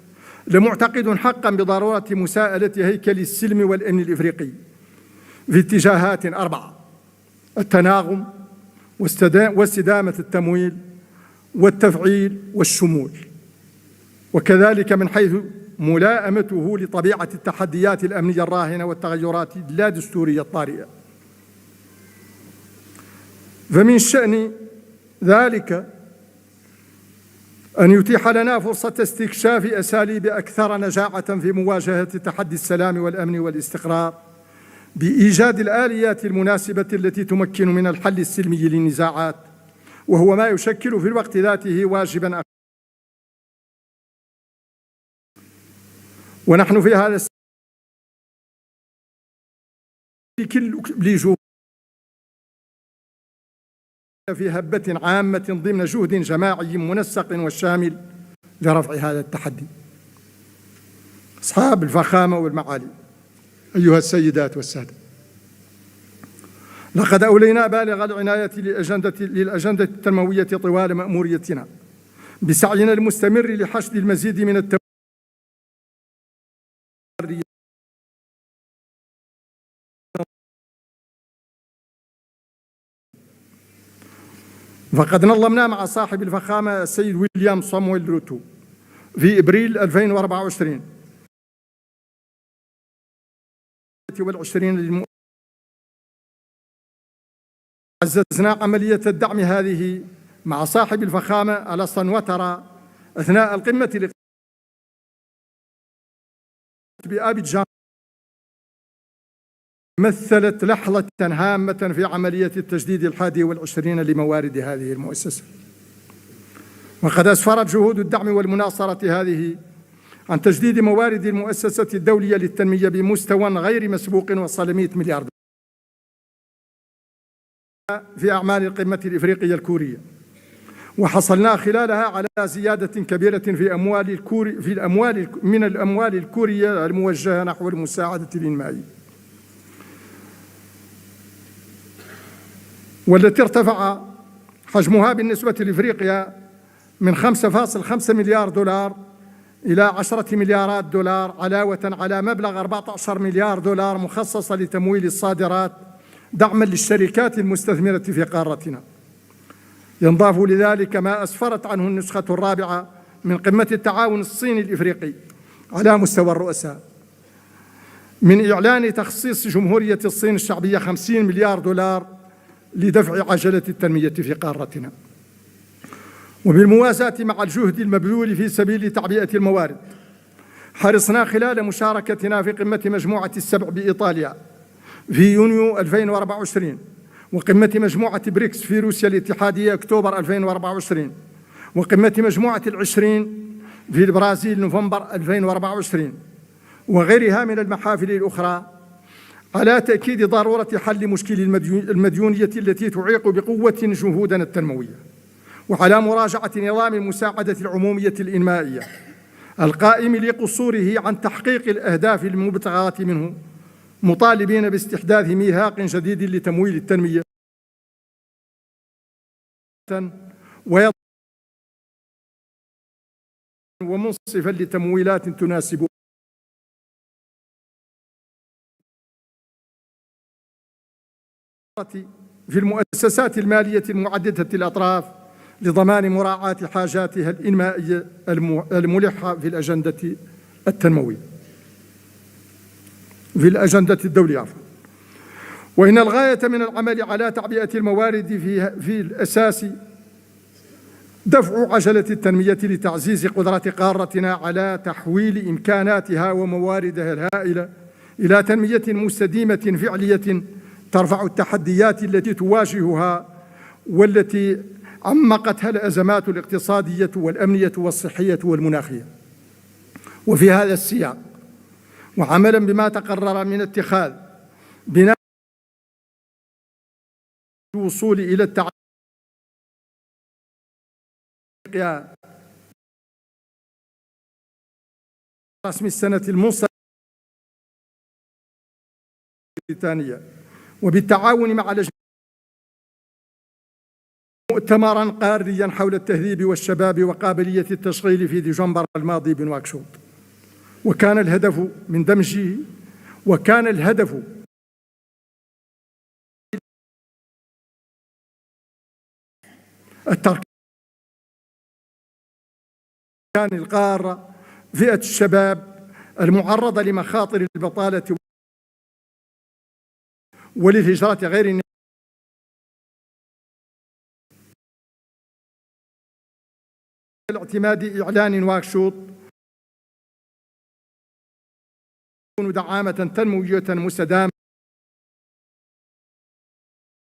لمعتقد حقاً بضرورة مساءلة هيكل السلم والأمن الإفريقي في اتجاهات 4: التناغم واستدامة التمويل والتفعيل والشمول، وكذلك من حيث ملائمته لطبيعة التحديات الأمنية الراهنة والتغيرات اللادستورية الطارئة. فمن شأن ذلك أن يتيح لنا فرصة استكشاف أساليب أكثر نجاعة في مواجهة تحدي السلام والأمن والاستقرار بإيجاد الآليات المناسبة التي تمكن من الحل السلمي للنزاعات، وهو ما يشكل في الوقت ذاته واجباً. ونحن في هذا في هبة عامة ضمن جهد جماعي منسق وشامل لرفع هذا التحدي. أصحاب الفخامة والمعالي، أيها السيدات والسادة، لقد أولينا بالغ العناية للأجندة التنموية طوال مأموريتنا بسعينا المستمر لحشد المزيد من التمويل فقد نظمنا مع صاحب الفخامة السيد ويليام صامويل روتو في إبريل 2024 عززنا عملية الدعم هذه مع صاحب الفخامة ألسان وترى أثناء القمة بأبيجان، مثلت لحظة هامة في عملية التجديد 21 لموارد هذه المؤسسة. وقد أسفرت جهود الدعم والمناصرة هذه عن تجديد موارد المؤسسة الدولية للتنمية بمستوى غير مسبوق وصل 100 مليار دولار في أعمال القمة الإفريقية الكورية، وحصلنا خلالها على زيادة كبيرة في الأموال الكورية الموجهة نحو المساعدة الإنمائية، والتي ارتفع حجمها بالنسبة لإفريقيا من 5.5 مليار دولار إلى 10 مليارات دولار، علاوة على مبلغ 14 مليار دولار مخصصة لتمويل الصادرات دعما للشركات المستثمرة في قارتنا. ينضاف لذلك ما أسفرت عنه النسخة الرابعة من قمة التعاون الصيني الإفريقي على مستوى الرؤساء من إعلان تخصيص جمهورية الصين الشعبية 50 مليار دولار لدفع عجلة التنمية في قارتنا. وبالموازاة مع الجهد المبذول في سبيل تعبئة الموارد، حرصنا خلال مشاركتنا في قمة مجموعة السبع بإيطاليا في يونيو 2024 وقمة مجموعة بريكس في روسيا الاتحادية أكتوبر 2024 وقمة مجموعة العشرين في البرازيل نوفمبر 2024 وغيرها من المحافل الأخرى على تأكيد ضرورة حل مشكل المديونية التي تعيق بقوة جهودنا التنموية، وعلى مراجعة نظام المساعدة العمومية الإنمائية القائم لقصوره عن تحقيق الأهداف المبتغاة منه، مطالبين باستحداث ميثاق جديد لتمويل التنمية ومنصفا لتمويلات تناسب في المؤسسات المالية المعددة الأطراف لضمان مراعاة حاجاتها الإنمائية الملحة في الأجندة التنموية في الأجندة الدولية. وإن الغاية من العمل على تعبئة الموارد في الأساس دفع عجلة التنمية لتعزيز قدرة قارتنا على تحويل إمكاناتها ومواردها الهائلة إلى تنمية مستديمة فعلية ترفع التحديات التي تواجهها والتي عمقتها الأزمات الاقتصادية والأمنية والصحية والمناخية. وفي هذا السياق وعملا بما تقرر من اتخاذ بناء الوصول إلى التعاون رسم السنة المنصرمة بريطانيا وبالتعاون مع لجنة مؤتمرا قاريا حول التهذيب والشباب وقابلية التشغيل في ديسمبر الماضي بنواكشوط، وكان الهدف من دمجه التركيز كان القارة فئة الشباب المعرضة لمخاطر البطالة وللهجرة غير الاعتماد إعلان نواكشوط تكون دعامة تنموية مستدامة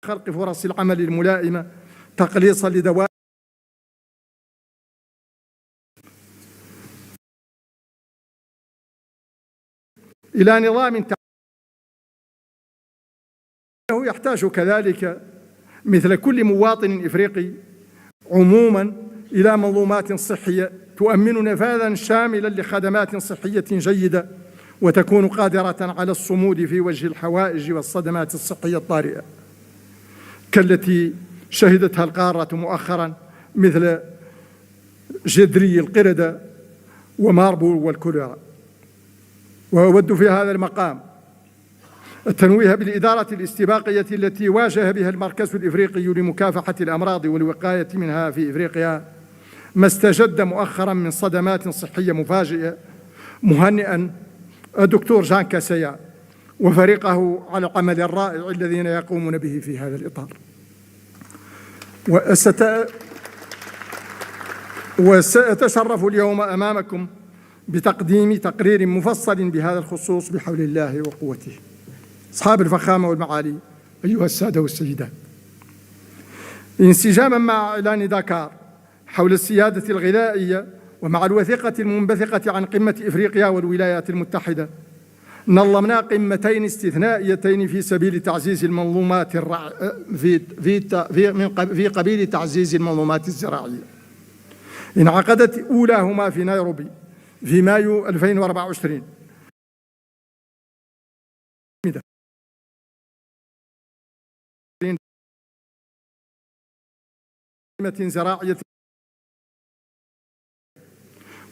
خلق فرص العمل الملائمة تقليصا لدوائر إلى نظام يحتاج كذلك مثل كل مواطن إفريقي عموما إلى منظومات صحية تؤمن نفاذا شاملا لخدمات صحية جيدة وتكون قادرة على الصمود في وجه الحوائج والصدمات الصحية الطارئة كالتي شهدتها القارة مؤخرا مثل جدري القردة وماربول والكوليرا. وأود في هذا المقام التنويه بالإدارة الاستباقية التي واجه بها المركز الإفريقي لمكافحة الأمراض والوقاية منها في إفريقيا ما استجد مؤخرا من صدمات صحية مفاجئة، مهنئا الدكتور جان كاسيا وفريقه على العمل الرائع الذين يقومون به في هذا الإطار. وسأتشرف اليوم أمامكم بتقديم تقرير مفصل بهذا الخصوص بحول الله وقوته. أصحاب الفخامة والمعالي، أيها السادة والسيدات، انسجاما مع إعلان داكار حول السيادة الغذائية ومع الوثيقة المنبثقة عن قمة إفريقيا والولايات المتحدة، نظمنا قمتين استثنائيتين في سبيل تعزيز المنظومات في قبيل تعزيز المنظومات الزراعية. انعقدت أولاهما في نيروبي في مايو 2024 زراعية،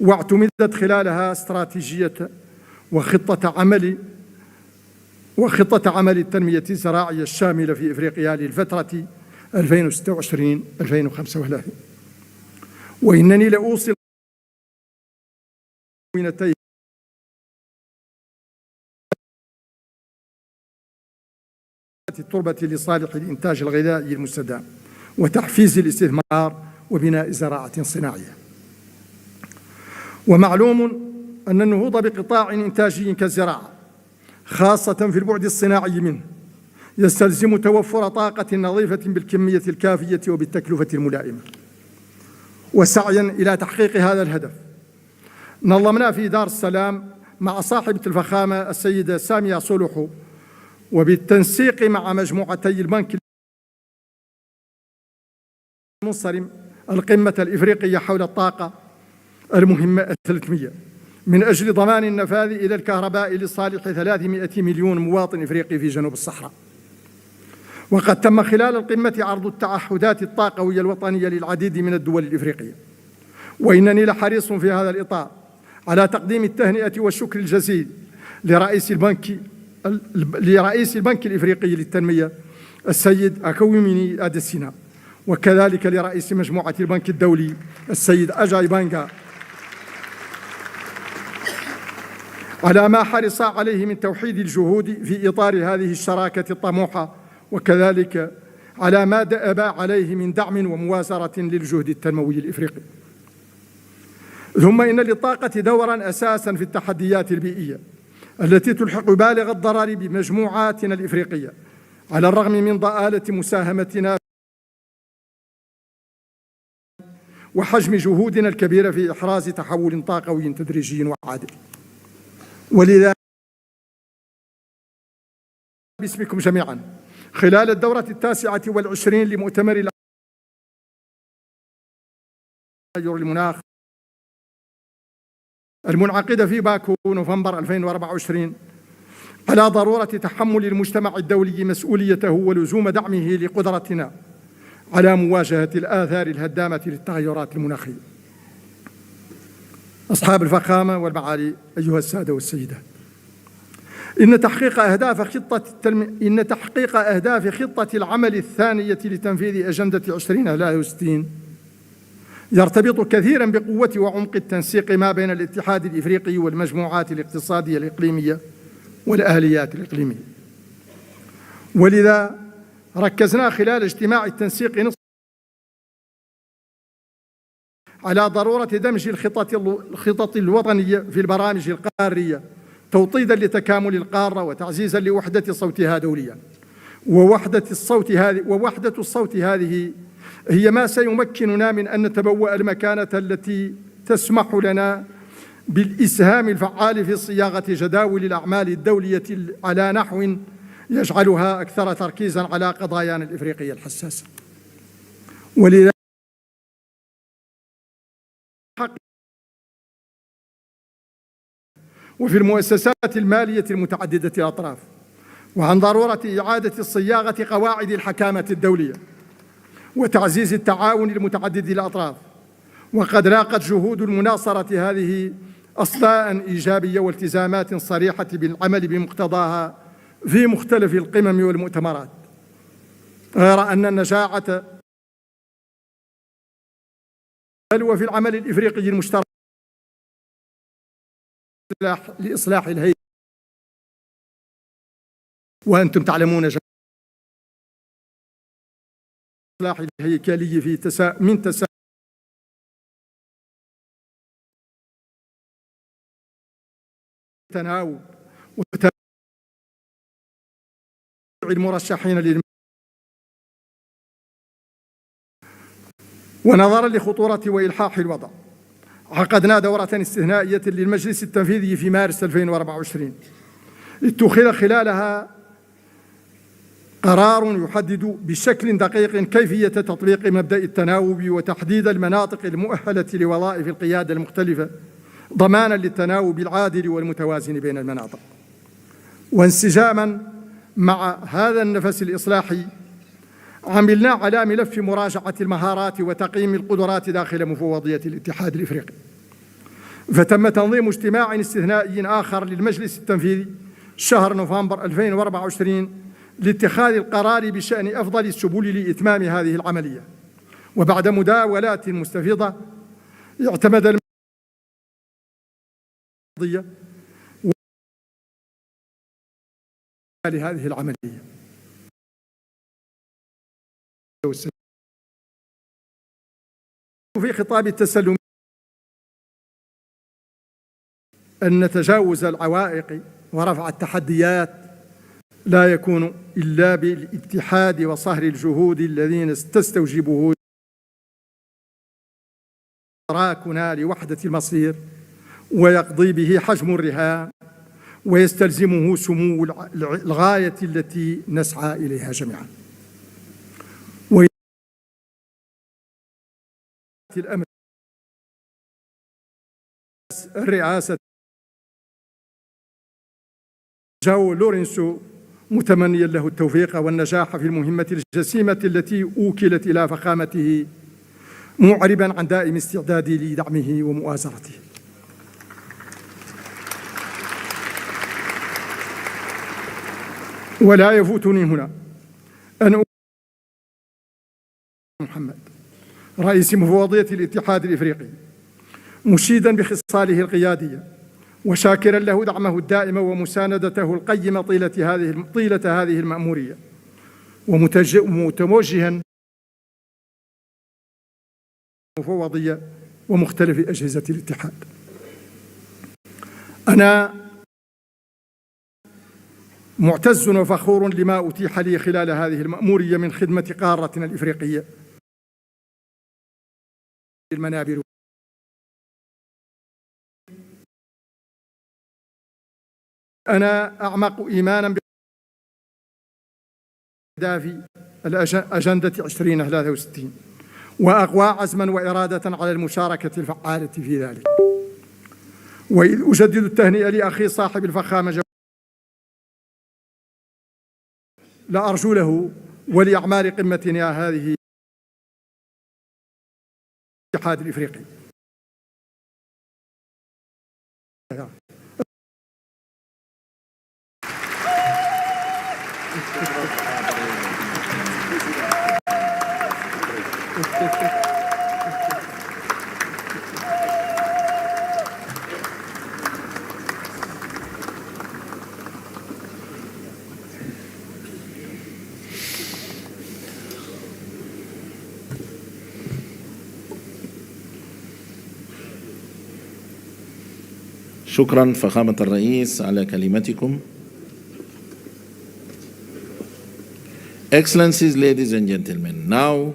واعتمدت خلالها استراتيجية وخطة عمل التنمية الزراعية الشاملة في إفريقيا للفترة 2026-2035. وإنني لأوصل التربة لصالح الإنتاج الغذائي المستدام وتحفيز الاستثمار وبناء زراعة صناعية. ومعلوم أن النهوض بقطاع إنتاجي كالزراعة، خاصة في البعد الصناعي منه، يستلزم توفر طاقة نظيفة بالكمية الكافية وبالتكلفة الملائمة. وسعيا إلى تحقيق هذا الهدف، نظمنا في دار السلام مع صاحبة الفخامة السيدة سامية صلوحو وبالتنسيق مع مجموعتي البنك المنصرم القمة الإفريقية حول الطاقة المهمة 300 من أجل ضمان النفاذ إلى الكهرباء لصالح 300 مليون مواطن إفريقي في جنوب الصحراء. وقد تم خلال القمة عرض التعهدات الطاقوية الوطنية للعديد من الدول الإفريقية، وإنني لحريص في هذا الإطار على تقديم التهنئة والشكر الجزيل لرئيس البنك الإفريقي للتنمية السيد أكويميني أديسينا، وكذلك لرئيس مجموعة البنك الدولي السيد أجاي بانغا على ما حرص عليه من توحيد الجهود في إطار هذه الشراكة الطموحة، وكذلك على ما دأب عليه من دعم وموازرة للجهد التنموي الإفريقي. ثم إن للطاقة دورا أساسا في التحديات البيئية التي تلحق بالغ الضرر بمجموعاتنا الإفريقية، على الرغم من ضآلة مساهمتنا وحجم جهودنا الكبيرة في إحراز تحول طاقوي تدريجي وعادل. ولذا باسمكم جميعا خلال الدورة 29 لمؤتمر المناخ المنعقدة في باكو نوفمبر 2024 على ضرورة تحمل المجتمع الدولي مسؤوليته ولزوم دعمه لقدرتنا على مواجهة الآثار الهدامة للتغيرات المناخية. أصحاب الفخامة والمعالي، أيها السادة والسيدات، إن تحقيق أهداف خطة العمل الثانية لتنفيذ أجندة 2063 يرتبط كثيرا بقوة وعمق التنسيق ما بين الاتحاد الإفريقي والمجموعات الاقتصادية الإقليمية والآليات الإقليمية. ولذا ركزنا خلال اجتماع التنسيق على ضرورة دمج الخطط الوطنية في البرامج القارية توطيدا لتكامل القارة وتعزيزا لوحدة صوتها دوليا. ووحدة الصوت هذه هي ما سيمكننا من أن نتبوأ المكانة التي تسمح لنا بالإسهام الفعال في صياغة جداول الأعمال الدولية على نحو يجعلها أكثر تركيزا على قضايانا الإفريقية الحساسة. ولذا وفي المؤسسات المالية المتعددة الأطراف، وعن ضرورة إعادة صياغة قواعد الحكامة الدولية وتعزيز التعاون المتعدد الأطراف. وقد لاقت جهود المناصرة هذه أصداء إيجابية والتزامات صريحة بالعمل بمقتضاها في مختلف القمم والمؤتمرات، غير أن النجاعة بل وفي العمل الإفريقي المشترك لإصلاح الهيكل، وأنتم تعلمون إصلاح الهيكلي في من تناوب المرشحين ونظرا لخطورة وإلحاح الوضع عقدنا دورة استثنائية للمجلس التنفيذي في مارس 2024 اتخذ خلالها قرار يحدد بشكل دقيق كيفية تطبيق مبدأ التناوب وتحديد المناطق المؤهلة لوظائف القيادة المختلفة ضمانا للتناوب العادل والمتوازن بين المناطق. وانسجاما مع هذا النفس الإصلاحي عملنا على ملف مراجعة المهارات وتقييم القدرات داخل مفوضية الاتحاد الإفريقي، فتم تنظيم اجتماع استثنائي آخر للمجلس التنفيذي شهر نوفمبر 2024 لاتخاذ القرار بشأن أفضل السبل لإتمام هذه العملية. وبعد مداولات مستفيضة اعتمد المفوضية لهذه العملية في خطاب التسلم أن تجاوز العوائق ورفع التحديات لا يكون إلا بالاتحاد وصهر الجهود الذين تستوجبه تراكنا لوحدة المصير ويقضي به حجم الرهان ويستلزمه سمو الغاية التي نسعى إليها جميعا. الأمر الرئاسة جاو لورينسو متمنيا له التوفيق والنجاح في المهمة الجسيمة التي أوكلت إلى فخامته، معربا عن دائم استعدادي لدعمه ومؤازرته. ولا يفوتني هنا أن محمد رئيس مفوضية الاتحاد الإفريقي مشيدا بخصاله القيادية وشاكرا له دعمه الدائم ومساندته القيمة طيلة هذه المأمورية، ومتوجها مفوضية ومختلف أجهزة الاتحاد. أنا معتز وفخور لما أتيح لي خلال هذه المأمورية من خدمة قارتنا الإفريقية المنابر. أنا أعمق إيمانا بأهداف الأجندة 2063 وأقوى عزما وإرادة على المشاركة الفعالة في ذلك. وإذ أجدد التهنئة لأخي صاحب الفخامة لأرجو له ولأعمال قمتنا هذه الاتحاد الإفريقي شكرا فخامة الرئيس على كلمتكم. Excellencies, ladies and gentlemen, now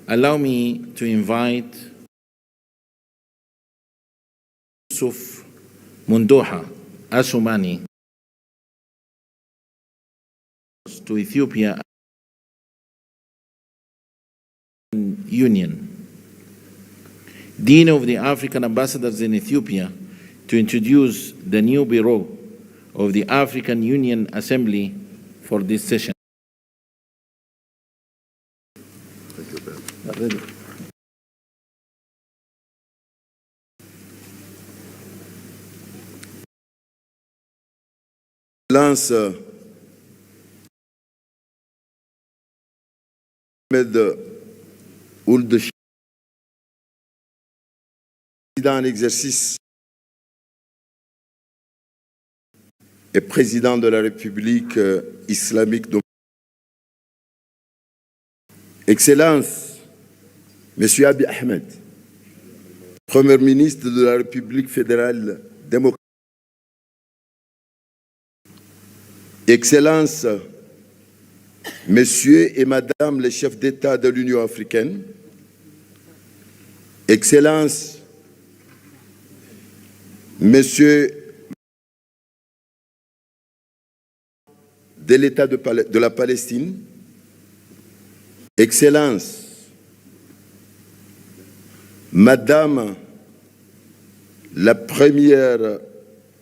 allow me to invite Yusuf Mundoha Asumani to Ethiopia Union, Dean of the African Ambassadors in Ethiopia, to introduce the new Bureau of the African Union Assembly for this session. Excellence, Ahmed Ould, président en exercice et président de la République islamique de Excellence, Monsieur Abiy Ahmed, Premier ministre de la République fédérale démocratique. Excellence, Messieurs et Madame les chefs d'État de l'Union africaine, Excellence, Messieurs de l'État de la Palestine, Excellence, Madame la première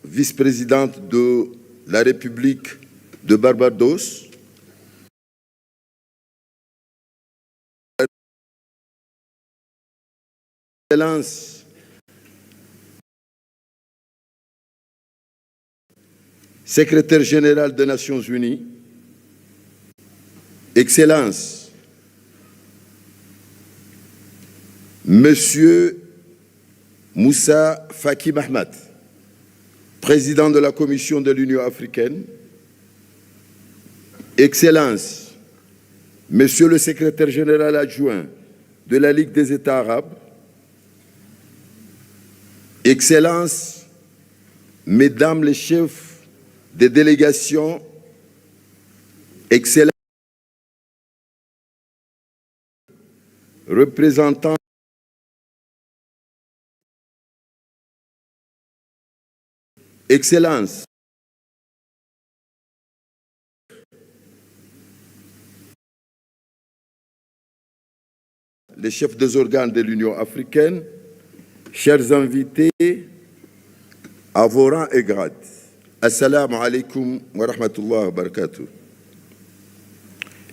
vice-présidente de la République de Barbados, Excellence, secrétaire général des Nations Unies, Excellence, Monsieur Moussa Faki Mahamat, président de la Commission de l'Union africaine, Excellence, Monsieur le secrétaire général adjoint de la Ligue des États arabes, Excellence, Mesdames les chefs des délégations, Excellence, représentants Excellence, les chefs des organes de l'Union africaine, chers invités, à vos rangs et grades, Assalamu alaikum wa rahmatullah wa barakatuh.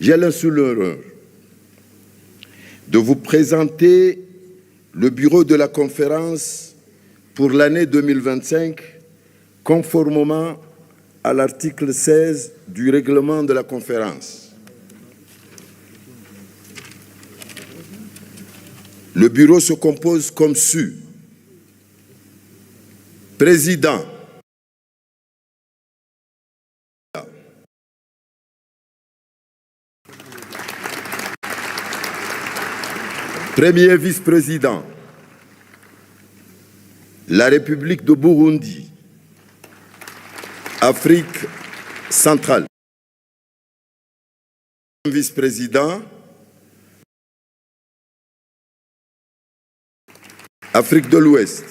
J'ai l'insolent honneur de vous présenter le bureau de la conférence pour l'année 2025, conformément à l'article 16 du règlement de la conférence. Le bureau se compose comme suit. Président, premier vice-président, la République de Burundi, Afrique centrale. Vice-président, Afrique de l'Ouest.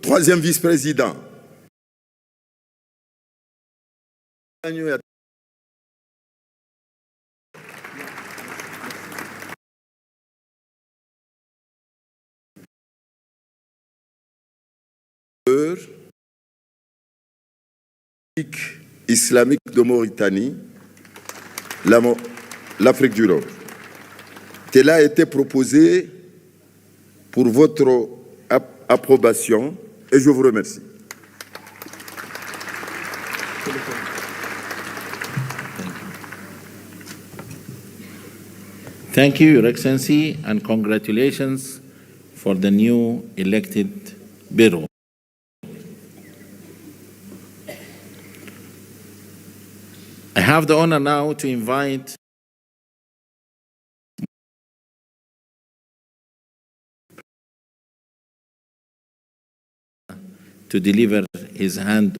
Troisième vice-président, islamique de Mauritanie, l'Afrique du Nord. Tel a été proposé pour votre approbation et je vous remercie. Thank you, Your Excellency, and congratulations for the new elected bureau. I have the honor now to invite to deliver his hand.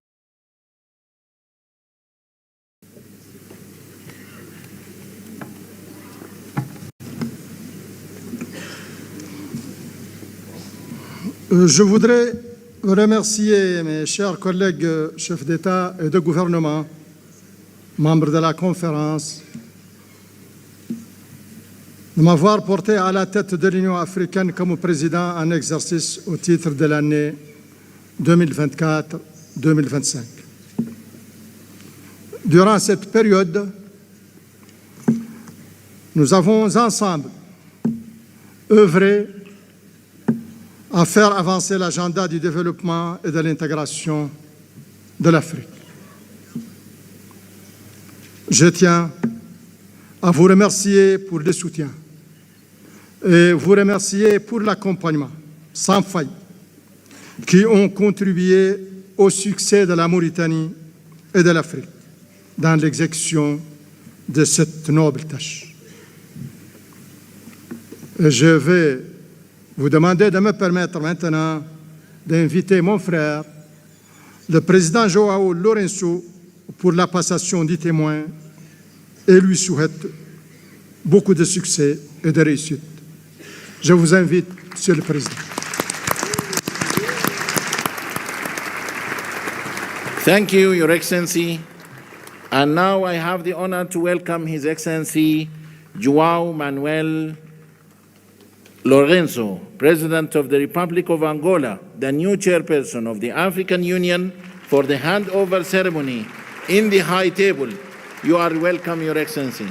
Je voudrais remercier mes chers collègues chefs d'État et de gouvernement, membres de la conférence, de m'avoir porté à la tête de l'Union africaine comme président en exercice au titre de l'année 2024-2025. Durant cette période, nous avons ensemble œuvré à faire avancer l'agenda du développement et de l'intégration de l'Afrique. Je tiens à vous remercier pour le soutien et vous remercier pour l'accompagnement sans faille qui ont contribué au succès de la Mauritanie et de l'Afrique dans l'exécution de cette noble tâche. Et je vais vous demander de me permettre maintenant d'inviter mon frère, le président João Lourenço, pour la passation du témoin et lui souhaite beaucoup de succès et de réussite. Je vous invite, Monsieur le Président. Thank you, Your Excellency. And now I have the honor to welcome His Excellency João Manuel Lourenço, President of the Republic of Angola, the new chairperson of the African Union, for the handover ceremony in the High Table. You are welcome, Your Excellency.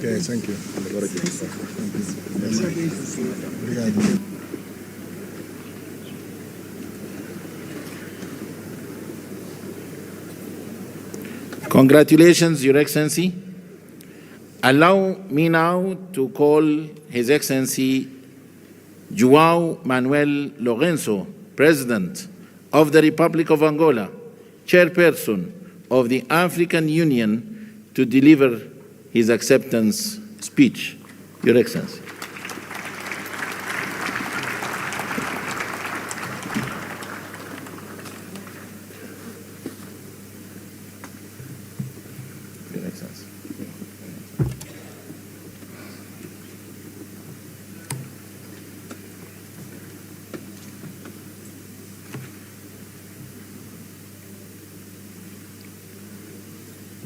Okay, thank you. Congratulations, Your Excellency. Allow me now to call His Excellency João Manuel Lourenço, President of the Republic of Angola, Chairperson of the African Union, to deliver his acceptance speech. Your Excellency. Your Excellency.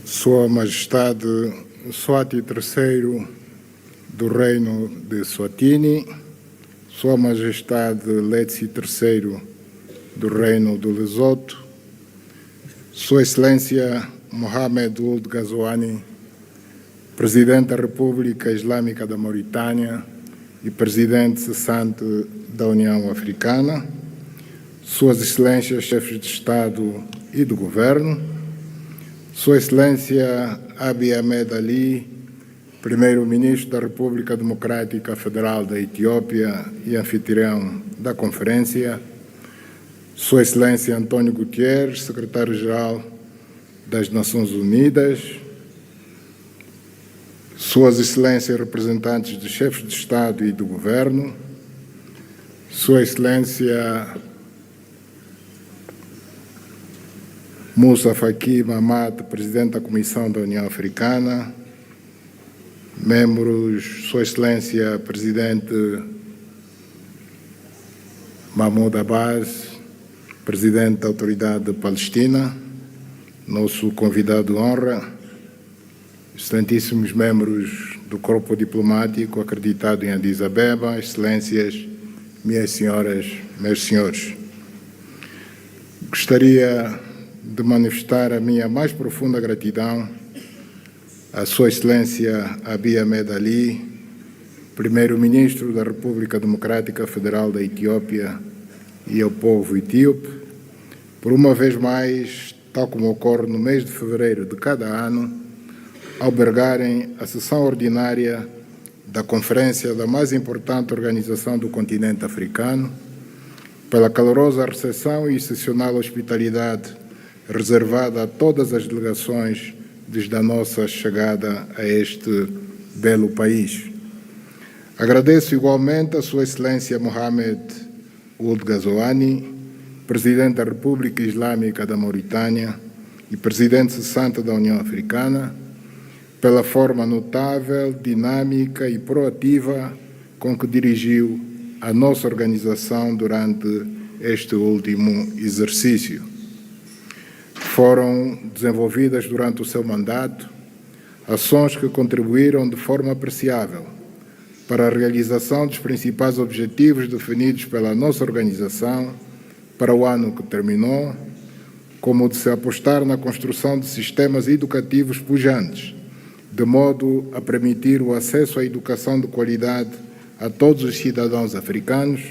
Sua Majestade Swati III do Reino de Swatini, Sua Majestade Letsi III do Reino do Lesoto, Sua Excelência Mohamed Ould Ghazouani, Presidente da República Islâmica da Mauritânia e Presidente cessante da União Africana, Suas Excelências Chefes de Estado e do Governo, Sua Excelência Abiy Ahmed Ali, Primeiro-Ministro da República Democrática Federal da Etiópia e anfitrião da conferência, Sua Excelência António Guterres, Secretário-Geral das Nações Unidas, Suas Excelências representantes dos chefes de Estado e do Governo, Sua Excelência Moussa Faki Mahamat, Presidente da Comissão da União Africana, membros, Sua Excelência Presidente Mahmoud Abbas, Presidente da Autoridade Palestina, nosso convidado de honra, excelentíssimos membros do corpo diplomático acreditado em Addis Ababa, Excelências, minhas senhoras, meus senhores. Gostaria de manifestar a minha mais profunda gratidão à Sua Excelência Abiy Ahmed Ali, Primeiro-Ministro da República Democrática Federal da Etiópia, e ao povo etíope, por uma vez mais, tal como ocorre no mês de fevereiro de cada ano, albergarem a sessão ordinária da conferência da mais importante organização do continente africano, pela calorosa recepção e excepcional hospitalidade reservada a todas as delegações desde a nossa chegada a este belo país. Agradeço igualmente a Sua Excelência Mohamed Ould Ghazouani, Presidente da República Islâmica da Mauritânia e Presidente cessante da União Africana, pela forma notável, dinâmica e proativa com que dirigiu a nossa organização durante este último exercício. Foram desenvolvidas durante o seu mandato ações que contribuíram de forma apreciável para a realização dos principais objetivos definidos pela nossa organização para o ano que terminou, como o de se apostar na construção de sistemas educativos pujantes, de modo a permitir o acesso à educação de qualidade a todos os cidadãos africanos,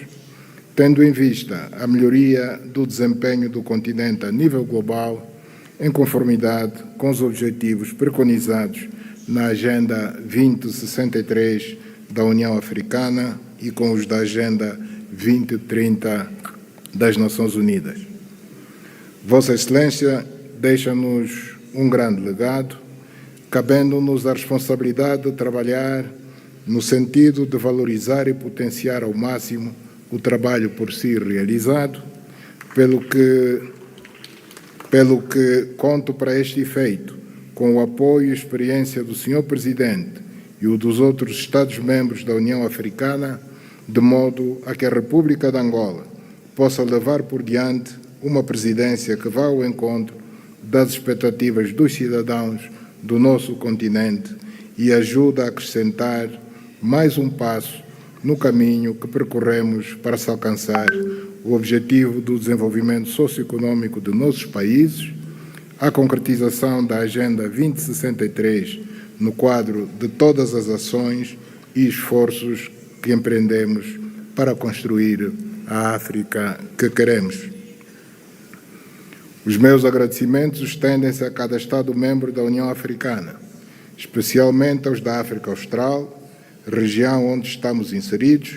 tendo em vista a melhoria do desempenho do continente a nível global, em conformidade com os objetivos preconizados na Agenda 2063 da União Africana e com os da Agenda 2030 das Nações Unidas. Vossa Excelência deixa-nos um grande legado, cabendo-nos a responsabilidade de trabalhar no sentido de valorizar e potenciar ao máximo o trabalho por si realizado, pelo que conto para este efeito com o apoio e experiência do Sr. Presidente e o dos outros Estados-membros da União Africana, de modo a que a República de Angola possa levar por diante uma presidência que vá ao encontro das expectativas dos cidadãos do nosso continente e ajude a acrescentar mais um passo no caminho que percorremos para se alcançar o objetivo do desenvolvimento socioeconômico de nossos países, a concretização da Agenda 2063 no quadro de todas as ações e esforços que empreendemos para construir a África que queremos. Os meus agradecimentos estendem-se a cada Estado-membro da União Africana, especialmente aos da África Austral, região onde estamos inseridos,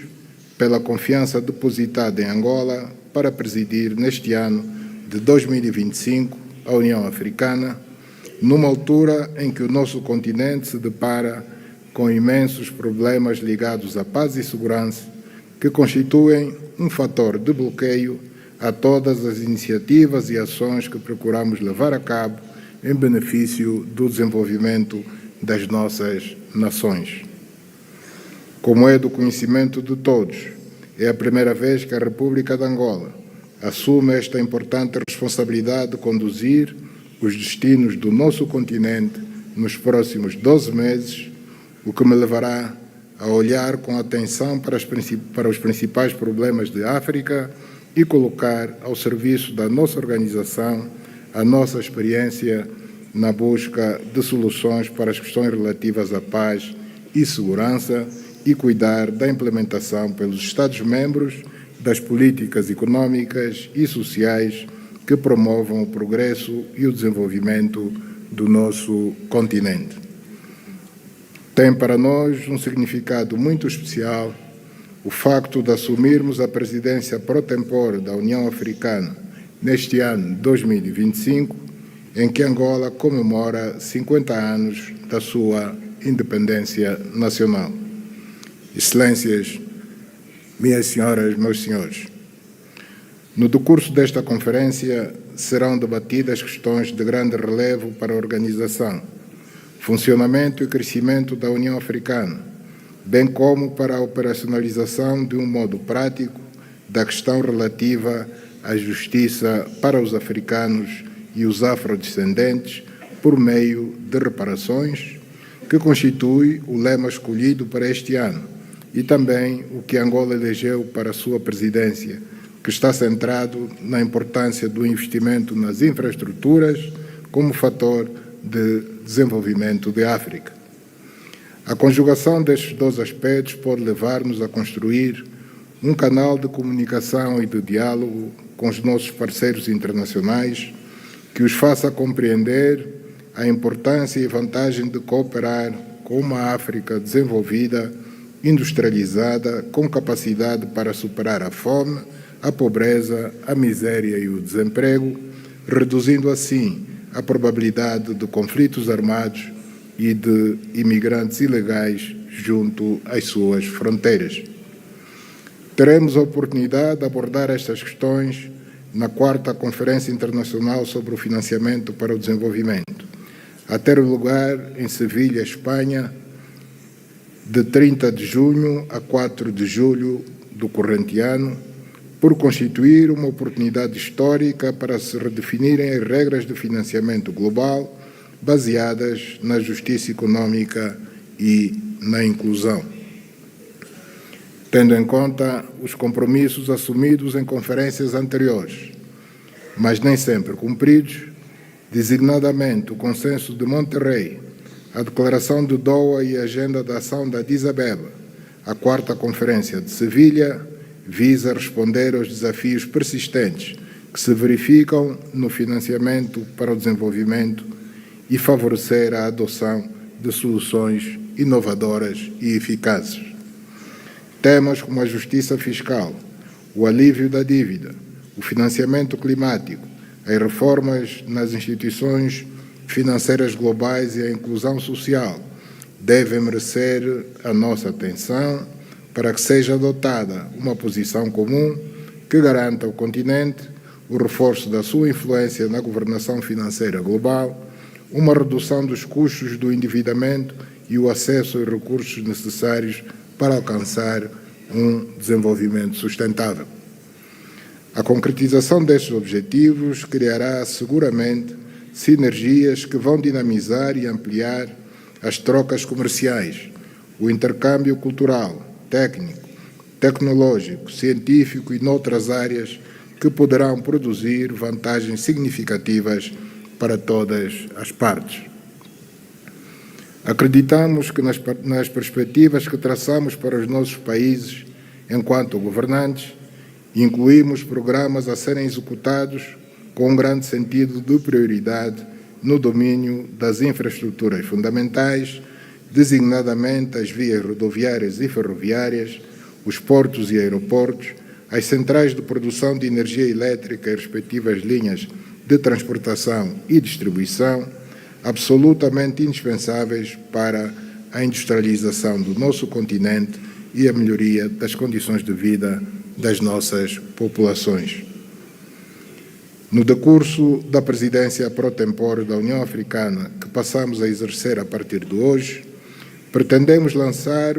pela confiança depositada em Angola para presidir neste ano de 2025 a União Africana, numa altura em que o nosso continente se depara com imensos problemas ligados à paz e segurança, que constituem um fator de bloqueio a todas as iniciativas e ações que procuramos levar a cabo em benefício do desenvolvimento das nossas nações. Como é do conhecimento de todos, é a primeira vez que a República de Angola assume esta importante responsabilidade de conduzir os destinos do nosso continente nos próximos 12 meses, o que me levará a olhar com atenção para os principais problemas de África e colocar ao serviço da nossa organização a nossa experiência na busca de soluções para as questões relativas à paz e segurança e cuidar da implementação pelos Estados-membros das políticas econômicas e sociais que promovam o progresso e o desenvolvimento do nosso continente. Tem para nós um significado muito especial o facto de assumirmos a presidência pro tempore da União Africana neste ano 2025, em que Angola comemora 50 anos da sua independência nacional. Excelências, minhas senhoras, meus senhores, no decurso desta conferência serão debatidas questões de grande relevo para a organização, funcionamento e crescimento da União Africana, bem como para a operacionalização de um modo prático da questão relativa à justiça para os africanos e os afrodescendentes por meio de reparações, que constitui o lema escolhido para este ano e também o que Angola elegeu para a sua presidência, que está centrado na importância do investimento nas infraestruturas como fator de desenvolvimento da África. A conjugação destes dois aspectos pode levar-nos a construir um canal de comunicação e de diálogo com os nossos parceiros internacionais que os faça compreender a importância e vantagem de cooperar com uma África desenvolvida, industrializada, com capacidade para superar a fome, a pobreza, a miséria e o desemprego, reduzindo assim a probabilidade de conflitos armados e de imigrantes ilegais junto às suas fronteiras. Teremos a oportunidade de abordar estas questões na 4ª Conferência Internacional sobre o Financiamento para o Desenvolvimento, a ter lugar em Sevilha, Espanha, de 30 de junho a 4 de julho do corrente ano, por constituir uma oportunidade histórica para se redefinirem as regras de financiamento global baseadas na justiça econômica e na inclusão. Tendo em conta os compromissos assumidos em conferências anteriores, mas nem sempre cumpridos, designadamente o Consenso de Monterrey, a Declaração de Doha e a Agenda de Ação de Addis Ababa, a 4ª Conferência de Sevilha, visa responder aos desafios persistentes que se verificam no financiamento para o desenvolvimento e favorecer a adoção de soluções inovadoras e eficazes. Temas como a justiça fiscal, o alívio da dívida, o financiamento climático, as reformas nas instituições financeiras globais e a inclusão social devem merecer a nossa atenção para que seja adotada uma posição comum que garanta ao continente o reforço da sua influência na governação financeira global, uma redução dos custos do endividamento e o acesso aos recursos necessários para alcançar um desenvolvimento sustentável. A concretização destes objetivos criará seguramente sinergias que vão dinamizar e ampliar as trocas comerciais, o intercâmbio cultural, técnico, tecnológico, científico e noutras áreas que poderão produzir vantagens significativas para todas as partes. Acreditamos que nas perspectivas que traçamos para os nossos países, enquanto governantes, incluímos programas a serem executados com um grande sentido de prioridade no domínio das infraestruturas fundamentais, designadamente as vias rodoviárias e ferroviárias, os portos e aeroportos, as centrais de produção de energia elétrica e respectivas linhas de transportação e distribuição, absolutamente indispensáveis para a industrialização do nosso continente e a melhoria das condições de vida das nossas populações. No decurso da presidência pro tempore da União Africana, que passamos a exercer a partir de hoje, pretendemos lançar,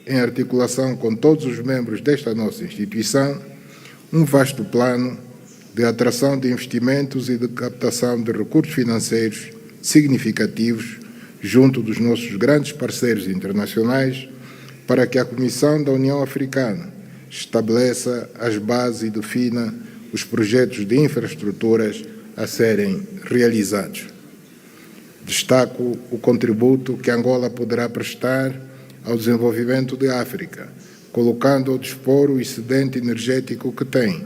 em articulação com todos os membros desta nossa instituição, um vasto plano de atração de investimentos e de captação de recursos financeiros significativos junto dos nossos grandes parceiros internacionais, para que a Comissão da União Africana estabeleça as bases e defina os projetos de infraestruturas a serem realizados. Destaco o contributo que Angola poderá prestar ao desenvolvimento de África, colocando ao dispor o excedente energético que tem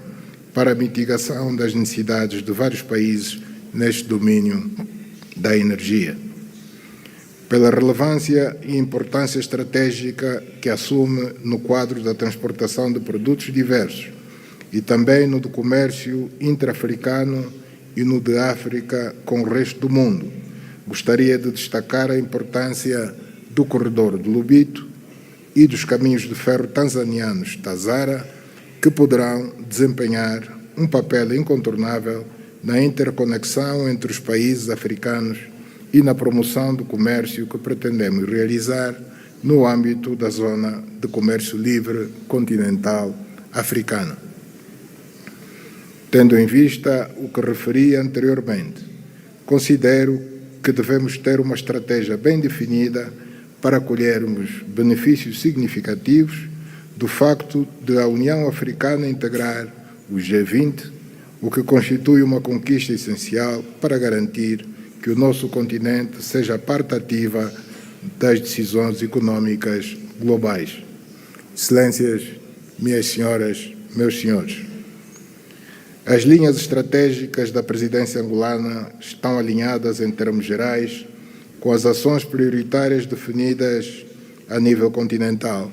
para a mitigação das necessidades de vários países neste domínio da energia. Pela relevância e importância estratégica que assume no quadro da transportação de produtos diversos e também no do comércio intra-africano e no de África com o resto do mundo, gostaria de destacar a importância do corredor de Lobito e dos caminhos de ferro tanzanianos Tazara, que poderão desempenhar um papel incontornável na interconexão entre os países africanos e na promoção do comércio que pretendemos realizar no âmbito da Zona de Comércio Livre Continental Africana. Tendo em vista o que referi anteriormente, considero que devemos ter uma estratégia bem definida para colhermos benefícios significativos do facto de a União Africana integrar o G20, o que constitui uma conquista essencial para garantir que o nosso continente seja parte ativa das decisões econômicas globais. Excelências, minhas senhoras, meus senhores, As linhas estratégicas da presidência angolana estão alinhadas em termos gerais com as ações prioritárias definidas a nível continental,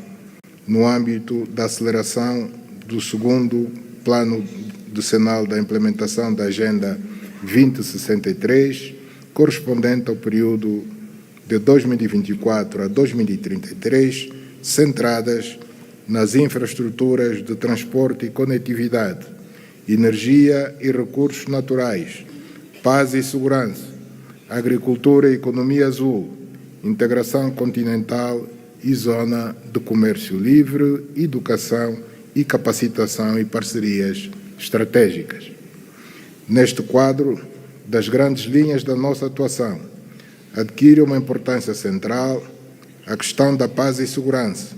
no âmbito da aceleração do segundo plano decenal da implementação da Agenda 2063, correspondente ao período de 2024 a 2033, centradas nas infraestruturas de transporte e conectividade, energia e recursos naturais, paz e segurança, agricultura e economia azul, integração continental e zona de comércio livre, educação e capacitação e parcerias estratégicas. Neste quadro, das grandes linhas da nossa atuação, adquire uma importância central a questão da paz e segurança,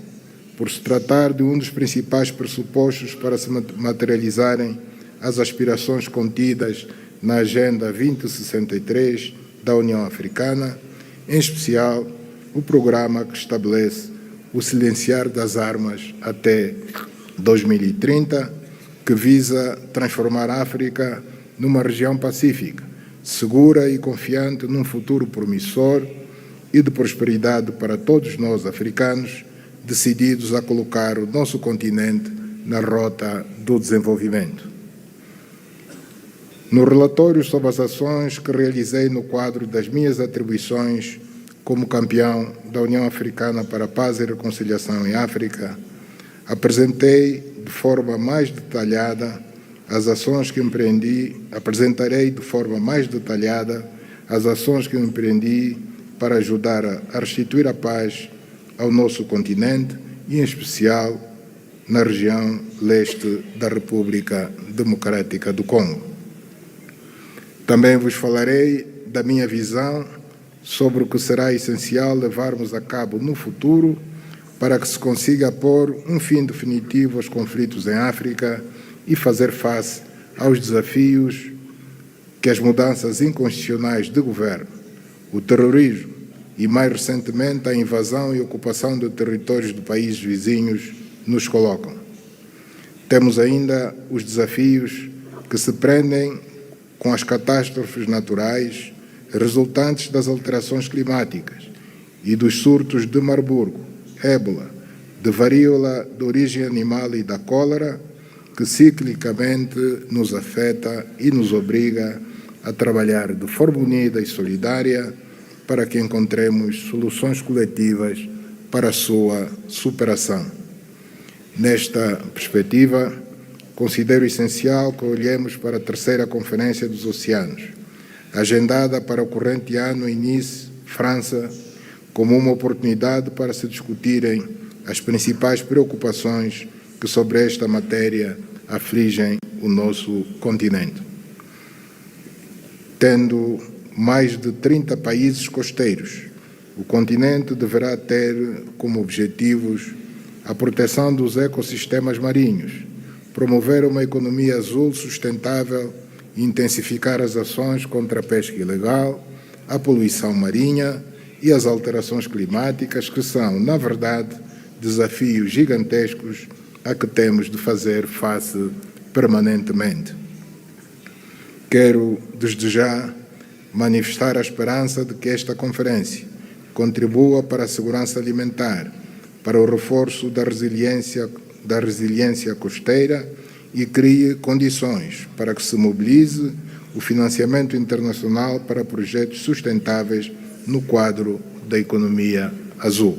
por se tratar de um dos principais pressupostos para se materializarem as aspirações contidas na Agenda 2063 da União Africana, em especial o programa que estabelece o silenciar das armas até 2030, que visa transformar a África numa região pacífica, segura e confiante num futuro promissor e de prosperidade para todos nós africanos, decididos a colocar o nosso continente na rota do desenvolvimento. No relatório sobre as ações que realizei no quadro das minhas atribuições como campeão da União Africana para a Paz e Reconciliação em África, apresentarei de forma mais detalhada as ações que empreendi para ajudar a restituir a paz ao nosso continente e, em especial, na região leste da República Democrática do Congo. Também vos falarei da minha visão sobre o que será essencial levarmos a cabo no futuro para que se consiga pôr um fim definitivo aos conflitos em África e fazer face aos desafios que as mudanças inconstitucionais de governo, o terrorismo e, mais recentemente, a invasão e ocupação de territórios de países vizinhos nos colocam. Temos ainda os desafios que se prendem com as catástrofes naturais resultantes das alterações climáticas e dos surtos de Marburgo, ébola, de varíola de origem animal e da cólera, que ciclicamente nos afeta e nos obriga a trabalhar de forma unida e solidária para que encontremos soluções coletivas para a sua superação. Nesta perspectiva, considero essencial que olhemos para a terceira Conferência dos Oceanos, agendada para o corrente ano em Nice, França, como uma oportunidade para se discutirem as principais preocupações que sobre esta matéria afligem o nosso continente. Tendo mais de 30 países costeiros, o continente deverá ter como objetivos a proteção dos ecossistemas marinhos, promover uma economia azul sustentável e intensificar as ações contra a pesca ilegal, a poluição marinha e as alterações climáticas, que são, na verdade, desafios gigantescos a que temos de fazer face permanentemente. Quero, desde já, manifestar a esperança de que esta conferência contribua para a segurança alimentar, para o reforço da resiliência costeira e crie condições para que se mobilize o financiamento internacional para projetos sustentáveis no quadro da economia azul.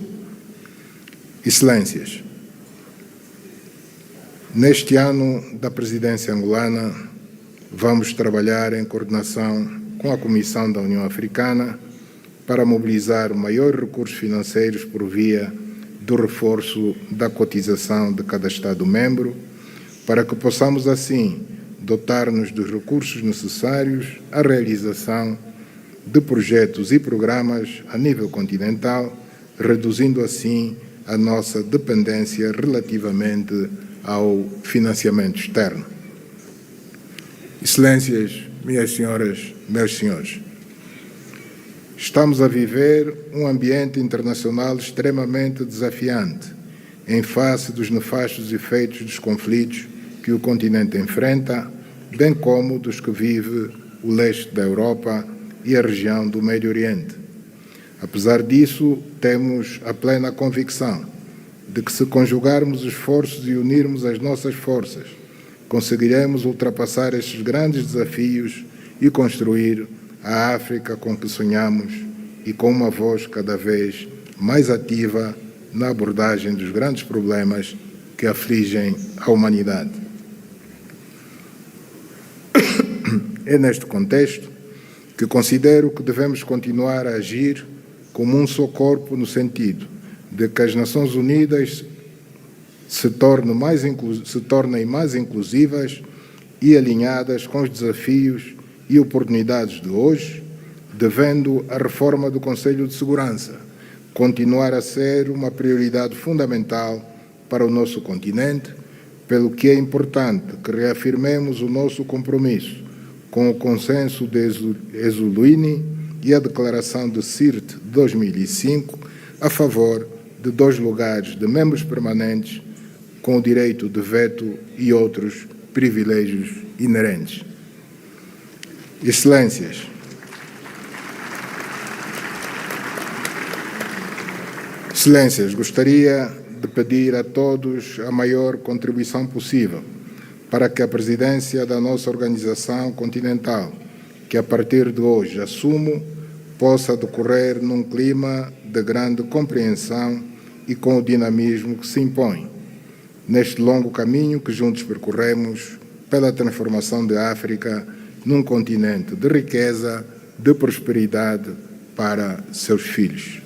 Excelências, neste ano da presidência angolana, vamos trabalhar em coordenação com a Comissão da União Africana para mobilizar maiores recursos financeiros por via do reforço da cotização de cada Estado-membro, para que possamos, assim, dotar-nos dos recursos necessários à realização de projetos e programas a nível continental, reduzindo, assim, a nossa dependência relativamente ao financiamento externo. Excelências, minhas senhoras, meus senhores, estamos a viver um ambiente internacional extremamente desafiante em face dos nefastos efeitos dos conflitos que o continente enfrenta, bem como dos que vive o leste da Europa e a região do Médio Oriente. Apesar disso, temos a plena convicção de que, se conjugarmos esforços e unirmos as nossas forças, conseguiremos ultrapassar estes grandes desafios e construir a África com que sonhamos, e com uma voz cada vez mais ativa na abordagem dos grandes problemas que afligem a humanidade. É neste contexto que considero que devemos continuar a agir como um só corpo, no sentido de que as Nações Unidas se tornem mais inclusivas e alinhadas com os desafios e oportunidades de hoje, devendo a reforma do Conselho de Segurança continuar a ser uma prioridade fundamental para o nosso continente, pelo que é importante que reafirmemos o nosso compromisso com o consenso de Esulwini e a declaração de Sirte de 2005 a favor de 2 lugares de membros permanentes com o direito de veto e outros privilégios inerentes. Excelências, gostaria de pedir a todos a maior contribuição possível para que a presidência da nossa organização continental, que a partir de hoje assumo, possa decorrer num clima de grande compreensão e com o dinamismo que se impõe neste longo caminho que juntos percorremos pela transformação da África num continente de riqueza, de prosperidade para seus filhos.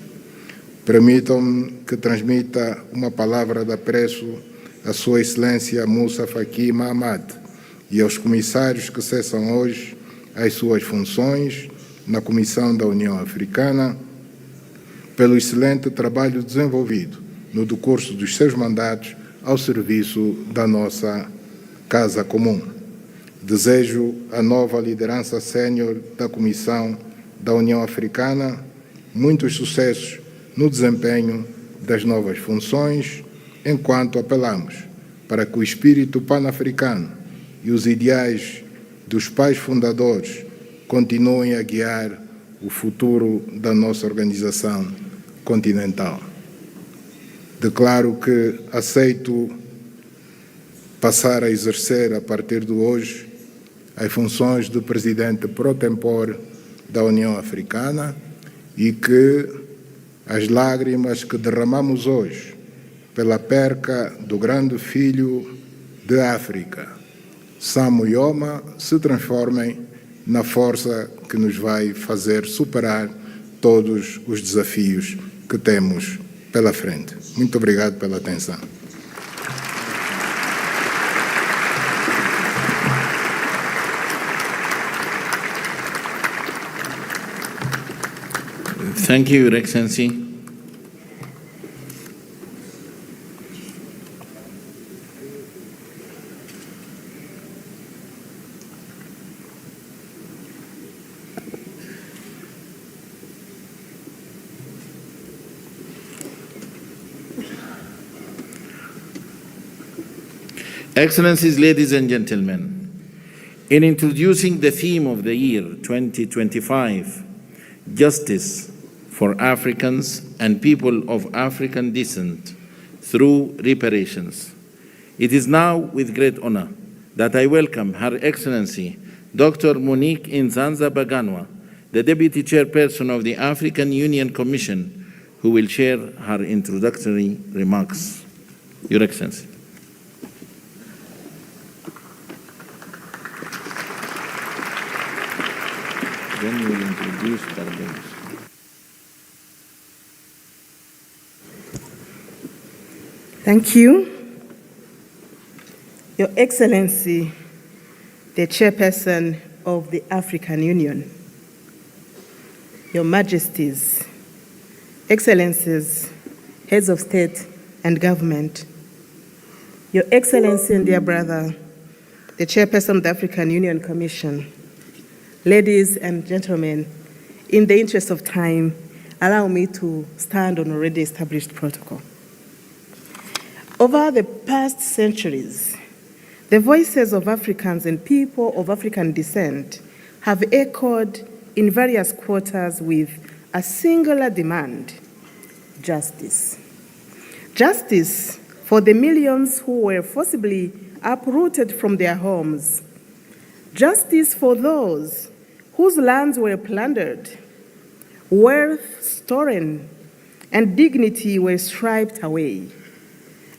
Permitam-me que transmita uma palavra de apreço à Sua Excelência Moussa Faki Mahamat e aos comissários que cessam hoje as suas funções na Comissão da União Africana pelo excelente trabalho desenvolvido no decurso dos seus mandatos ao serviço da nossa Casa Comum. Desejo à nova liderança sénior da Comissão da União Africana muitos sucessos no desempenho das novas funções, enquanto apelamos para que o espírito pan-africano e os ideais dos pais fundadores continuem a guiar o futuro da nossa organização continental. Declaro que aceito passar a exercer, a partir de hoje, as funções de presidente pro tempore da União Africana e que as lágrimas que derramamos hoje pela perca do grande filho de África, Samu Yoma, se transformem na força que nos vai fazer superar todos os desafios que temos pela frente. Muito obrigado pela atenção. Thank you, Your Excellency. Excellencies, ladies and gentlemen, in introducing the theme of the year 2025, Justice for Africans and People of African Descent through Reparations, it is now with great honor that I welcome Her Excellency Dr. Monique Nzanza Baganwa, the Deputy Chairperson of the African Union Commission, who will share her introductory remarks. Your Excellency. Then we will introduce Barbados. Thank you. Your Excellency, the Chairperson of the African Union, Your Majesties, Excellencies, Heads of State and Government, Your Excellency and dear brother, the Chairperson of the African Union Commission, ladies and gentlemen, in the interest of time, allow me to stand on already established protocol. Over the past centuries, the voices of Africans and people of African descent have echoed in various quarters with a singular demand: justice. Justice for the millions who were forcibly uprooted from their homes. Justice for those whose lands were plundered, wealth stolen, and dignity were stripped away.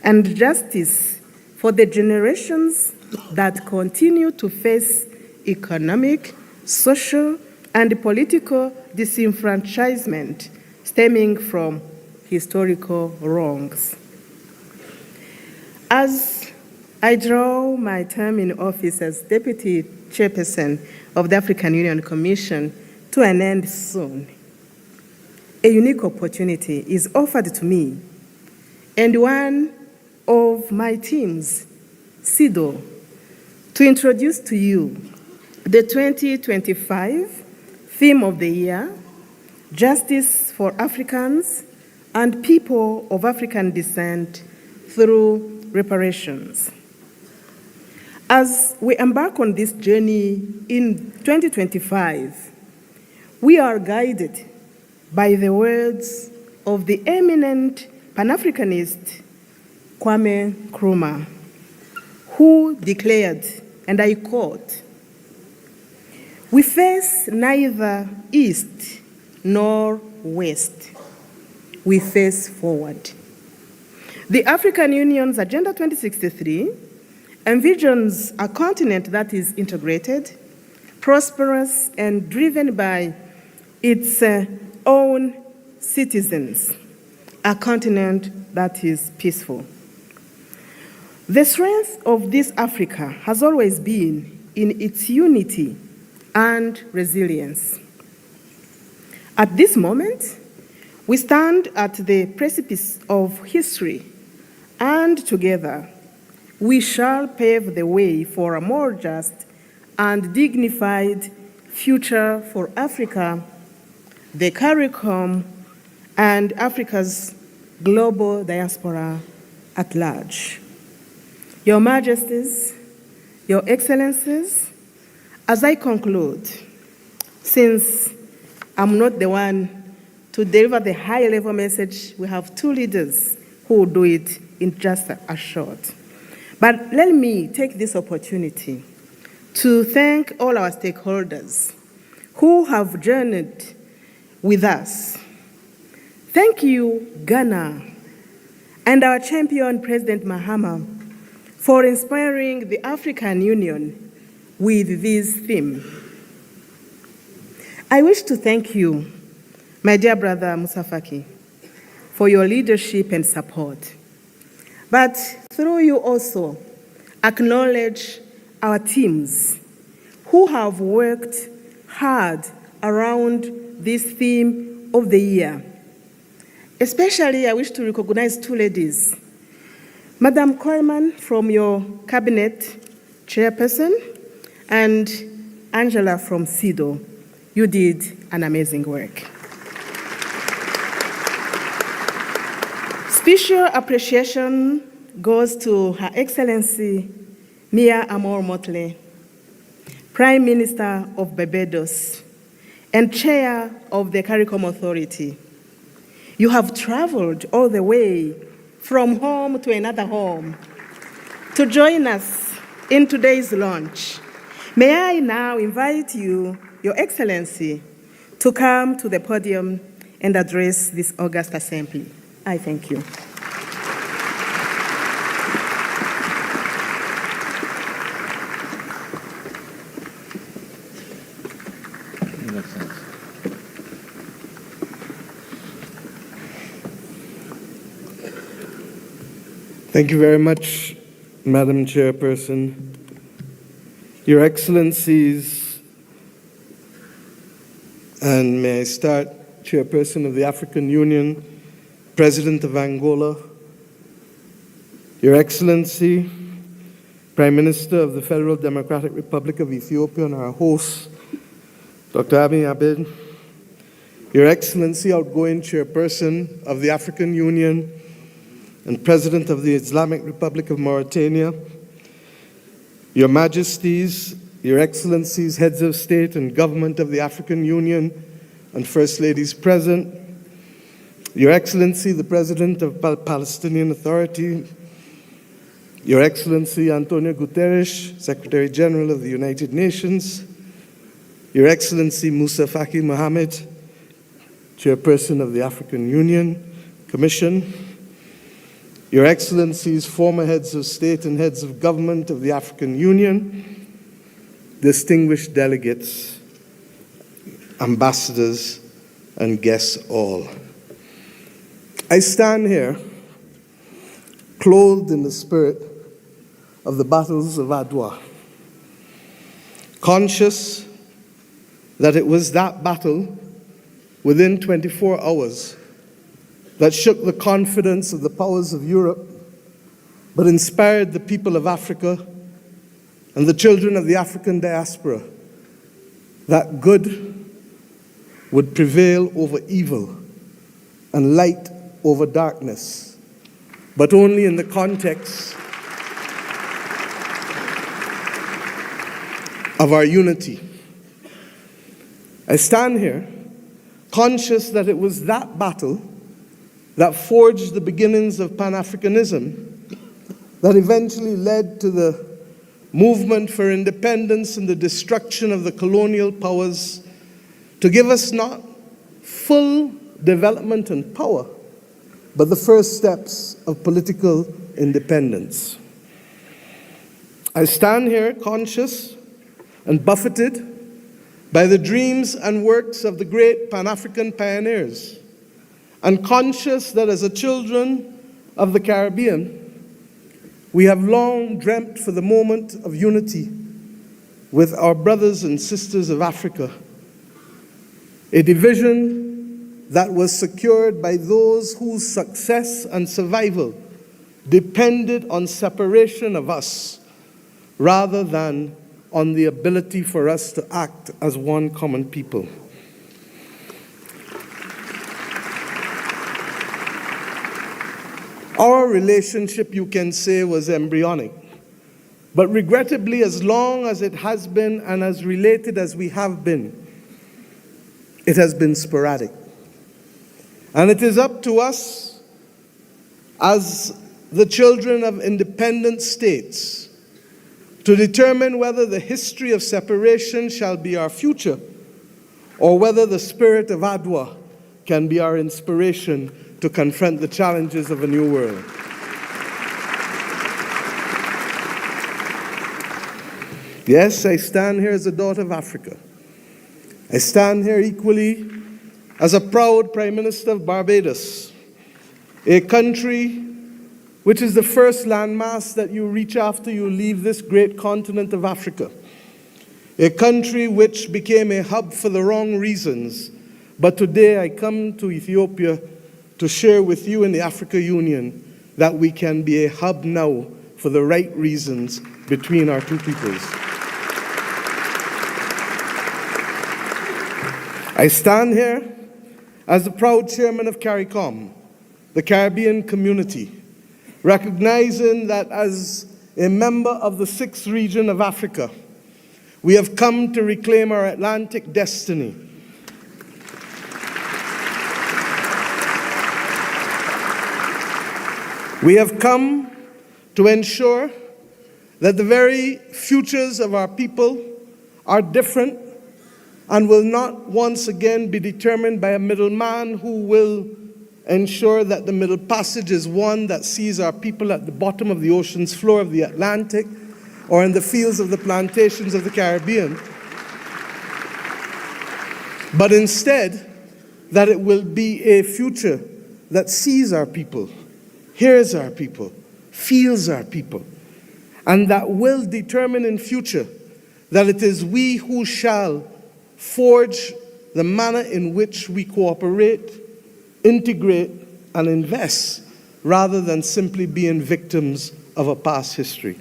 And justice for the generations that continue to face economic, social, and political disenfranchisement stemming from historical wrongs. As I draw my term in office as Deputy Chairperson of the African Union Commission to an end soon, a unique opportunity is offered to me and one of my teams, SIDO, to introduce to you the 2025 theme of the year, Justice for Africans and People of African Descent through Reparations. As we embark on this journey in 2025, we are guided by the words of the eminent Pan-Africanist Kwame Nkrumah, who declared, and I quote, "We face neither east nor west. We face forward." The African Union's Agenda 2063 envisions a continent that is integrated, prosperous, and driven by its own citizens, a continent that is peaceful. The strength of this Africa has always been in its unity and resilience. At this moment, we stand at the precipice of history, and together we shall pave the way for a more just and dignified future for Africa, the CARICOM, and Africa's global diaspora at large. Your Majesties, Your Excellencies, as I conclude, since I'm not the one to deliver the high-level message, we have two leaders who will do it in just a short. But let me take this opportunity to thank all our stakeholders who have journeyed with us. Thank you, Ghana, and our champion, President Mahama, for inspiring the African Union with this theme. I wish to thank you, my dear brother Musa Faki, for your leadership and support. But through you also, acknowledge our teams who have worked hard around this theme of the year. Especially, I wish to recognize two ladies. Madam Coleman from your cabinet chairperson and Angela from SIDO. You did an amazing work. Special appreciation goes to Her Excellency Mia Amor Motley, Prime Minister of Barbados and Chair of the CARICOM Authority. You have traveled all the way from home to another home to join us in today's launch. May I now invite you, Your Excellency, to come to the podium and address this august assembly. I thank you. Thank you very much, Madam Chairperson. Your Excellencies, and may I start, Chairperson of the African Union, President of Angola, Your Excellency, Prime Minister of the Federal Democratic Republic of Ethiopia and our host, Dr. Abiy Ahmed, Your Excellency, outgoing Chairperson of the African Union and President of the Islamic Republic of Mauritania, Your Majesties, Your Excellencies, Heads of State and Government of the African Union, and First Ladies present, Your Excellency, the President of Palestinian Authority, Your Excellency António Guterres, Secretary General of the United Nations, Your Excellency Musa Faki Mohammed, Chairperson of the African Union Commission, Your Excellencies, former heads of state and heads of government of the African Union, distinguished delegates, ambassadors, and guests all. I stand here clothed in the spirit of the battles of Adwa, conscious that it was that battle within 24 hours that shook the confidence of the powers of Europe, but inspired the people of Africa and the children of the African diaspora that good would prevail over evil and light over darkness, but only in the context of our unity. I stand here conscious that it was that battle that forged the beginnings of Pan-Africanism that eventually led to the movement for independence and the destruction of the colonial powers to give us not full development and power, but the first steps of political independence. I stand here conscious and buffeted by the dreams and works of the great Pan-African pioneers, and conscious that as a children of the Caribbean, we have long dreamt for the moment of unity with our brothers and sisters of Africa, a division that was secured by those whose success and survival depended on separation of us rather than on the ability for us to act as one common people. Our relationship, you can say, was embryonic, but regrettably, as long as it has been and as related as we have been, it has been sporadic. And it is up to us as the children of independent states to determine whether the history of separation shall be our future or whether the spirit of Adwa can be our inspiration to confront the challenges of a new world. Yes, I stand here as a daughter of Africa. I stand here equally as a proud Prime Minister of Barbados, a country which is the first landmass that you reach after you leave this great continent of Africa, a country which became a hub for the wrong reasons. But today I come to Ethiopia to share with you in the African Union that we can be a hub now for the right reasons between our two peoples. I stand here as the proud chairman of CARICOM, the Caribbean community, recognizing that as a member of the 6th region of Africa, we have come to reclaim our Atlantic destiny. We have come to ensure that the very futures of our people are different and will not once again be determined by a middleman who will ensure that the Middle Passage is one that sees our people at the bottom of the ocean's floor of the Atlantic or in the fields of the plantations of the Caribbean, but instead that it will be a future that sees our people, hears our people, feels our people, and that will determine in future that it is we who shall forge the manner in which we cooperate, integrate, and invest, rather than simply being victims of a past history.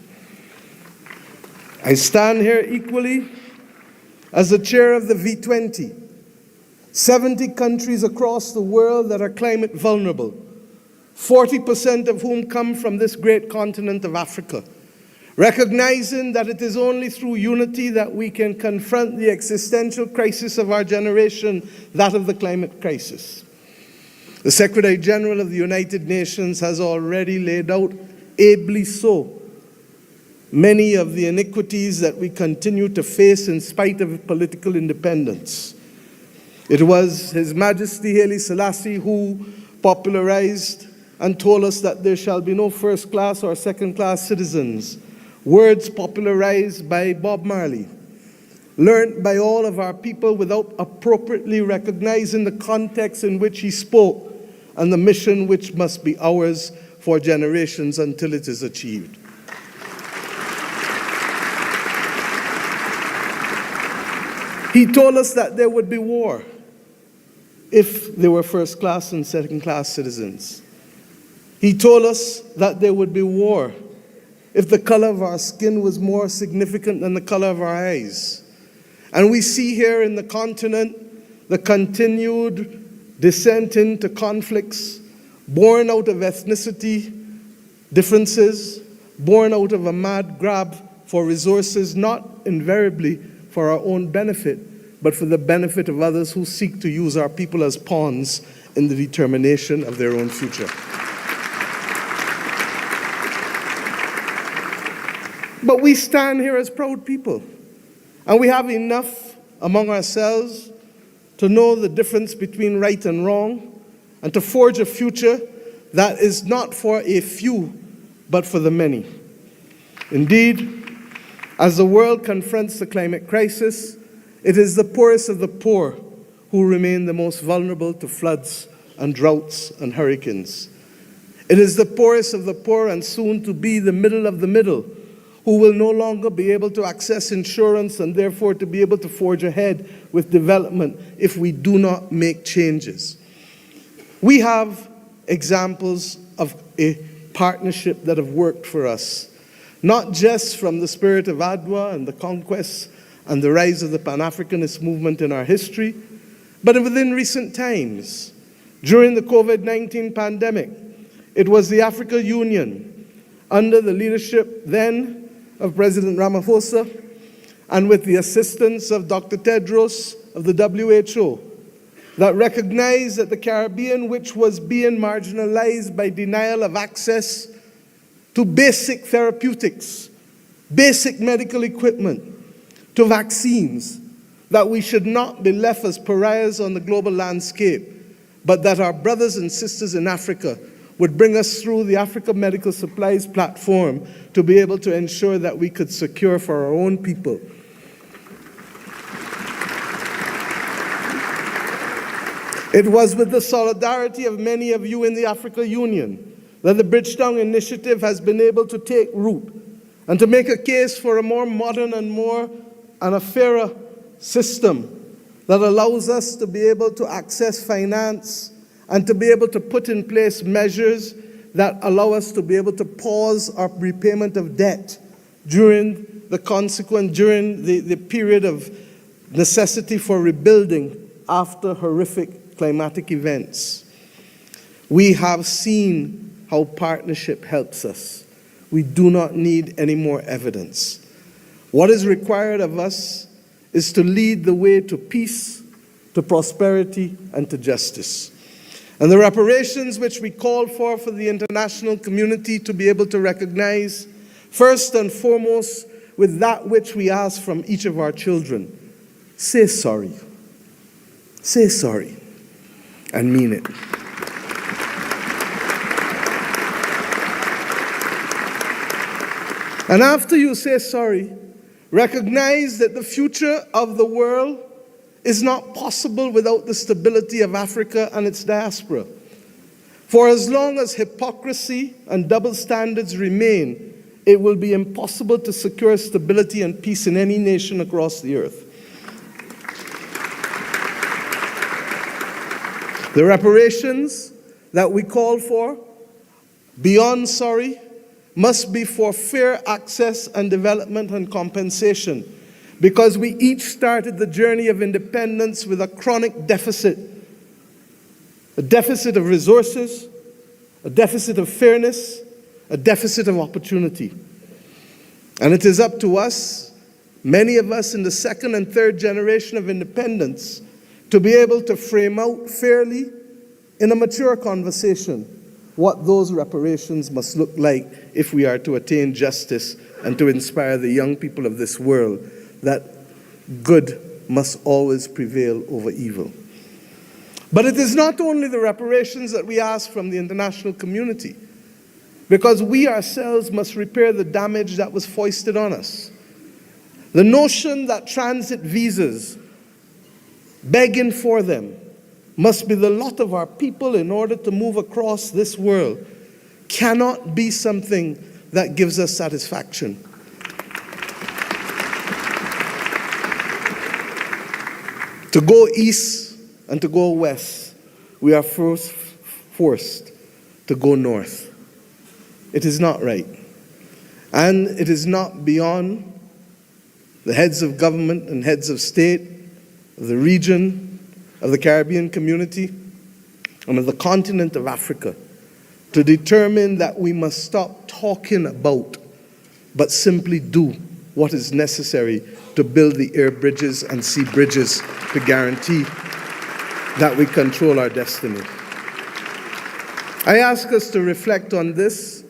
I stand here equally as the chair of the V20, 70 countries across the world that are climate vulnerable, 40% of whom come from this great continent of Africa, recognizing that it is only through unity that we can confront the existential crisis of our generation, that of the climate crisis. The Secretary General of the United Nations has already laid out, ably so, many of the iniquities that we continue to face in spite of political independence. It was His Majesty Haile Selassie who popularized and told us that there shall be no first-class or second-class citizens, words popularized by Bob Marley, learned by all of our people without appropriately recognizing the context in which he spoke and the mission which must be ours for generations until it is achieved. He told us that there would be war if there were first-class and second-class citizens. He told us that there would be war if the color of our skin was more significant than the color of our eyes. And we see here in the continent the continued descent into conflicts born out of ethnicity differences, born out of a mad grab for resources, not invariably for our own benefit, but for the benefit of others who seek to use our people as pawns in the determination of their own future. But we stand here as proud people, and we have enough among ourselves to know the difference between right and wrong, and to forge a future that is not for a few, but for the many. Indeed, as the world confronts the climate crisis, it is the poorest of the poor who remain the most vulnerable to floods and droughts and hurricanes. It is the poorest of the poor, and soon to be the middle of the middle, who will no longer be able to access insurance and therefore to be able to forge ahead with development if we do not make changes. We have examples of a partnership that have worked for us, not just from the spirit of Adwa and the conquest and the rise of the Pan-Africanist movement in our history, but within recent times. During the COVID-19 pandemic, it was the African Union, under the leadership then of President Ramaphosa, and with the assistance of Dr. Tedros of the WHO, that recognized that the Caribbean, which was being marginalized by denial of access to basic therapeutics, basic medical equipment, to vaccines, that we should not be left as pariahs on the global landscape, but that our brothers and sisters in Africa would bring us through the Africa Medical Supplies platform to be able to ensure that we could secure for our own people It was with the solidarity of many of you in the African Union that the Bridgetown Initiative has been able to take root and to make a case for a more modern and a fairer system that allows us to be able to access finance and to be able to put in place measures that allow us to be able to pause our repayment of debt during the period of necessity for rebuilding after horrific climatic events. We have seen how partnership helps us. We do not need any more evidence. What is required of us is to lead the way to peace, to prosperity, and to justice. And the reparations which we call for the international community to be able to recognize, first and foremost, with that which we ask from each of our children. Say sorry. Say sorry. And mean it. And after you say sorry, recognize that the future of the world is not possible without the stability of Africa and its diaspora. For as long as hypocrisy and double standards remain, it will be impossible to secure stability and peace in any nation across the earth. The reparations that we call for, beyond sorry, must be for fair access and development and compensation, because we each started the journey of independence with a chronic deficit. A deficit of resources, a deficit of fairness, a deficit of opportunity. And it is up to us, many of us in the second and third generation of independence, to be able to frame out fairly in a mature conversation what those reparations must look like if we are to attain justice and to inspire the young people of this world that good must always prevail over evil. But it is not only the reparations that we ask from the international community, because we ourselves must repair the damage that was foisted on us. The notion that transit visas, begging for them, must be the lot of our people in order to move across this world cannot be something that gives us satisfaction. To go east and to go west, we are first forced to go north. It is not right. And it is not beyond the heads of government and heads of state, of the region, of the Caribbean community, and of the continent of Africa to determine that we must stop talking about, but simply do what is necessary to build the air bridges and sea bridges to guarantee that we control our destiny. I ask us to reflect on this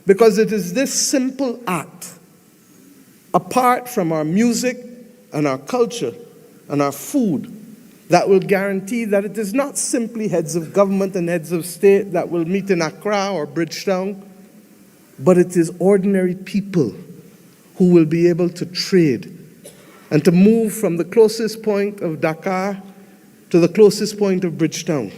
because it is this simple act, apart from our music and our culture and our food, that will guarantee that it is not simply heads of government and heads of state that will meet in Accra or Bridgetown, but it is ordinary people who will be able to trade and to move from the closest point of Dakar to the closest point of Bridgetown,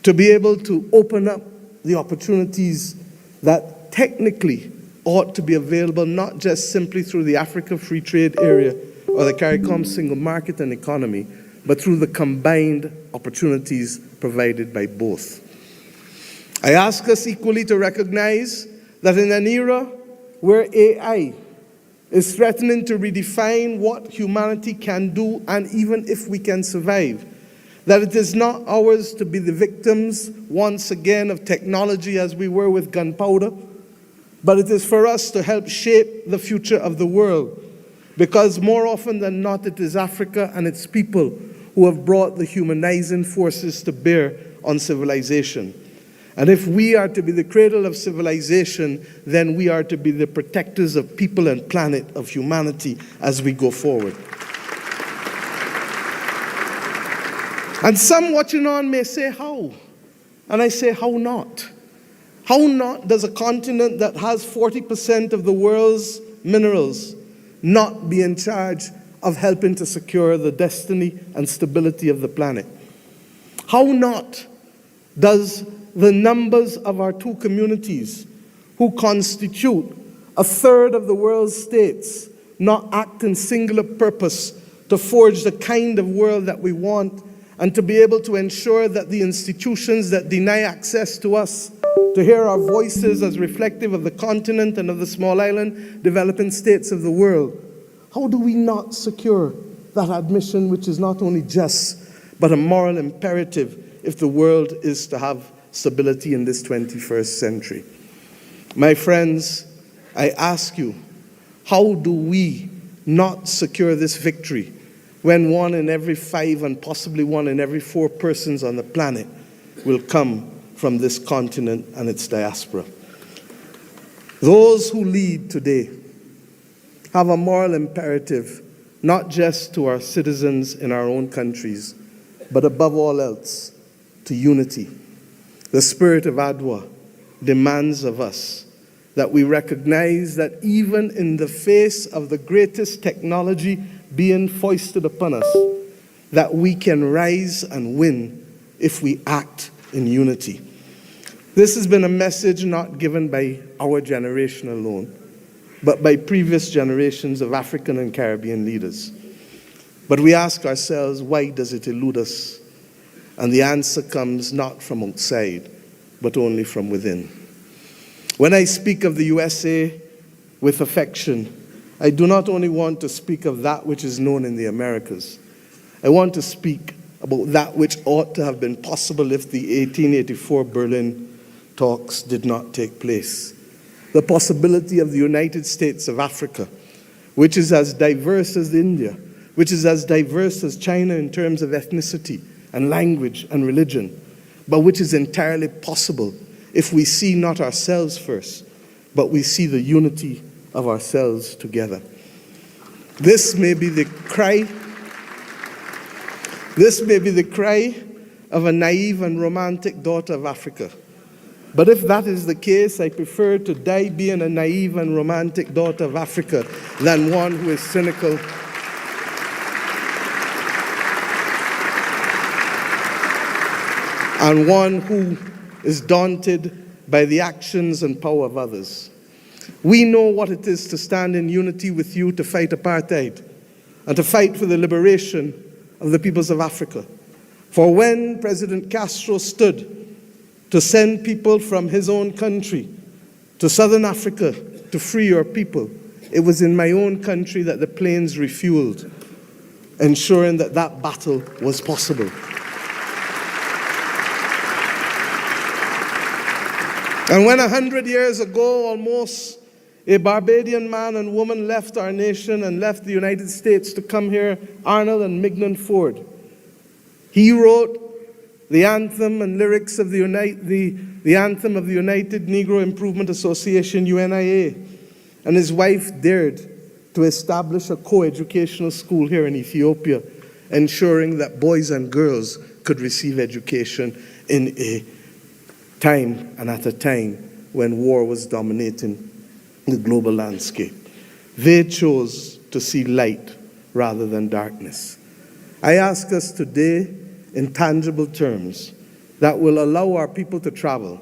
to be able to open up the opportunities that technically ought to be available not just simply through the Africa Free Trade Area or the CARICOM single market and economy, but through the combined opportunities provided by both. I ask us equally to recognize that in an era where AI is threatening to redefine what humanity can do and even if we can survive, that it is not ours to be the victims once again of technology as we were with gunpowder, but it is for us to help shape the future of the world, because more often than not it is Africa and its people who have brought the humanizing forces to bear on civilization. And if we are to be the cradle of civilization, then we are to be the protectors of people and planet, of humanity as we go forward. And some watching on may say, how? And I say, how not? How not does a continent that has 40% of the world's minerals not be in charge of helping to secure the destiny and stability of the planet? How not does the numbers of our two communities, who constitute a third of the world's states, not act in singular purpose to forge the kind of world that we want and to be able to ensure that the institutions that deny access to us, to hear our voices as reflective of the continent and of the small island developing states of the world, how do we not secure that admission, which is not only just, but a moral imperative if the world is to have stability in this 21st century? My friends, I ask you, how do we not secure this victory when 1 in every 5 and possibly 1 in every 4 persons on the planet will come from this continent and its diaspora? Those who lead today have a moral imperative, not just to our citizens in our own countries, but above all else, to unity. The spirit of Adwa demands of us that we recognize that even in the face of the greatest technology being foisted upon us, that we can rise and win if we act in unity. This has been a message not given by our generation alone, but by previous generations of African and Caribbean leaders. But we ask ourselves, why does it elude us? And the answer comes not from outside, but only from within. When I speak of the USA with affection, I do not only want to speak of that which is known in the Americas. I want to speak about that which ought to have been possible if the 1884 Berlin talks did not take place. the possibility of the United States of Africa, which is as diverse as India, which is as diverse as China in terms of ethnicity and language and religion, but which is entirely possible if we see not ourselves first, but we see the unity of ourselves together. This may be the cry of a naive and romantic daughter of Africa. But if that is the case, I prefer to die being a naive and romantic daughter of Africa than one who is cynical and one who is daunted by the actions and power of others. We know what it is to stand in unity with you to fight apartheid and to fight for the liberation of the peoples of Africa. For when President Castro stood to send people from his own country to southern Africa to free your people, it was in my own country that the planes refueled, ensuring that that battle was possible. And when 100 years ago, almost, a Barbadian man and woman left our nation and left the United States to come here, Arnold and Mignon Ford, he wrote the anthem and lyrics of the anthem of the United Negro Improvement Association, UNIA, and his wife dared to establish a co-educational school here in Ethiopia, ensuring that boys and girls could receive education in a time and at a time when war was dominating the global landscape. They chose to see light rather than darkness. I ask us today, in tangible terms, that will allow our people to travel,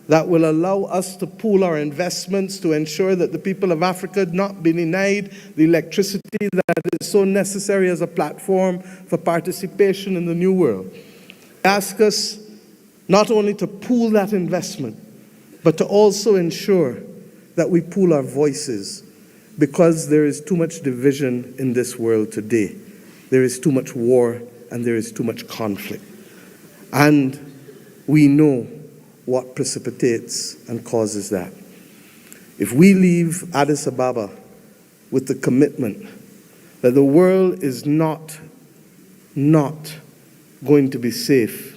that will allow us to pool our investments to ensure that the people of Africa not be denied the electricity that is so necessary as a platform for participation in the new world. I ask us not only to pool that investment, but to also ensure that we pool our voices, because there is too much division in this world today. There is too much war and there is too much conflict. And we know what precipitates and causes that. If we leave Addis Ababa with the commitment that the world is not going to be safe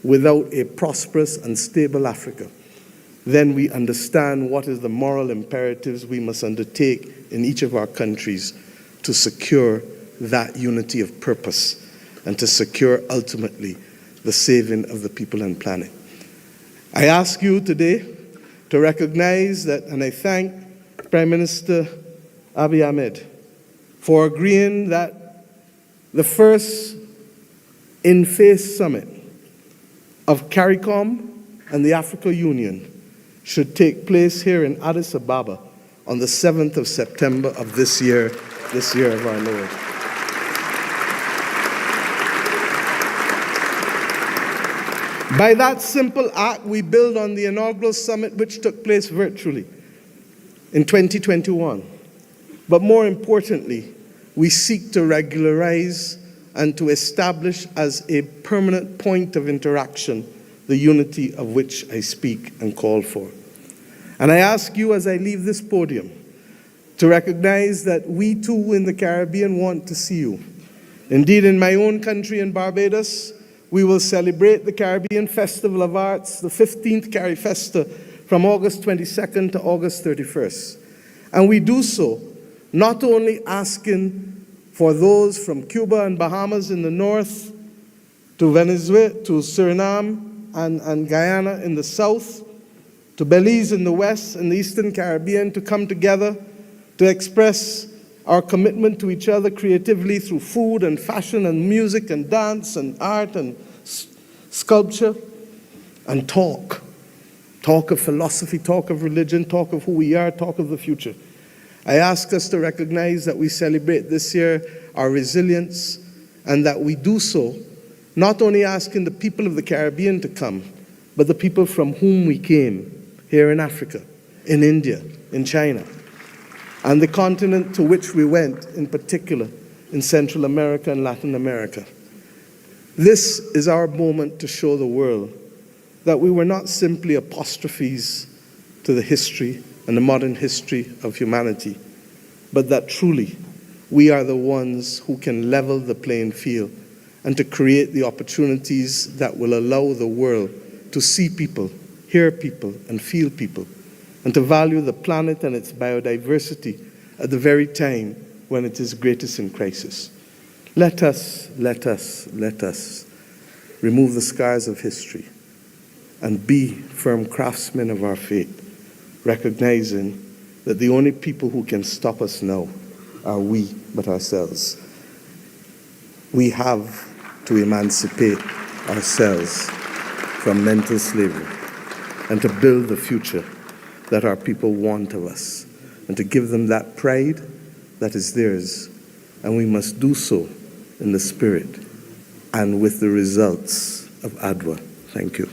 without a prosperous and stable Africa, then we understand what is the moral imperatives we must undertake in each of our countries to secure that unity of purpose and to secure ultimately the saving of the people and planet. I ask you today to recognize that, and I thank Prime Minister Abiy Ahmed for agreeing that the first in-face summit of CARICOM and the African Union should take place here in Addis Ababa on the 7th of September of this year of our Lord. By that simple act, we build on the inaugural summit which took place virtually in 2021. But more importantly, we seek to regularize and to establish as a permanent point of interaction the unity of which I speak and call for. And I ask you as I leave this podium to recognize that we too in the Caribbean want to see you. Indeed, in my own country in Barbados, we will celebrate the Caribbean Festival of Arts, the 15th CariFesta, from August 22nd to August 31st. And we do so not only asking for those from Cuba and Bahamas in the north, to Venezuela, to Suriname and Guyana in the south, to Belize in the west and the Eastern Caribbean to come together to express our commitment to each other creatively through food and fashion and music and dance and art and sculpture, and talk of philosophy, talk of religion, talk of who we are, talk of the future. I ask us to recognize that we celebrate this year our resilience, and that we do so not only asking the people of the Caribbean to come, but the people from whom we came here in Africa, in India, in China, and the continent to which we went, in particular in Central America and Latin America. This is our moment to show the world that we were not simply apostrophes to the history and the modern history of humanity, but that truly we are the ones who can level the playing field and to create the opportunities that will allow the world to see people, hear people, and feel people, and to value the planet and its biodiversity at the very time when it is greatest in crisis. Let us remove the scars of history and be firm craftsmen of our fate, recognizing that the only people who can stop us now are we but ourselves. We have to emancipate ourselves from mental slavery and to build the future that our people want of us and to give them that pride that is theirs. And we must do so in the spirit and with the results of ADWA. Thank you.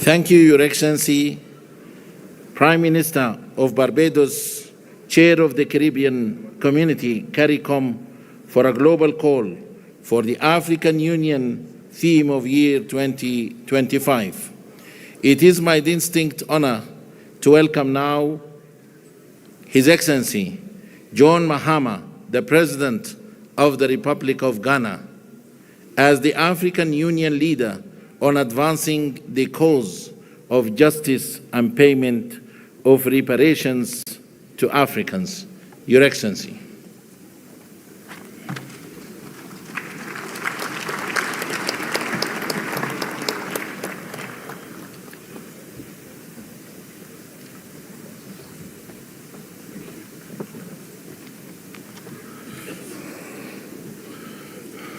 Thank you, Your Excellency, Prime Minister of Barbados, Chair of the Caribbean Community, CARICOM, for a global call for the African Union theme of year 2025. It is my distinct honor to welcome now His Excellency John Mahama, the President of the Republic of Ghana, as the African Union leader on advancing the cause of justice and payment of reparations to Africans. Your Excellency.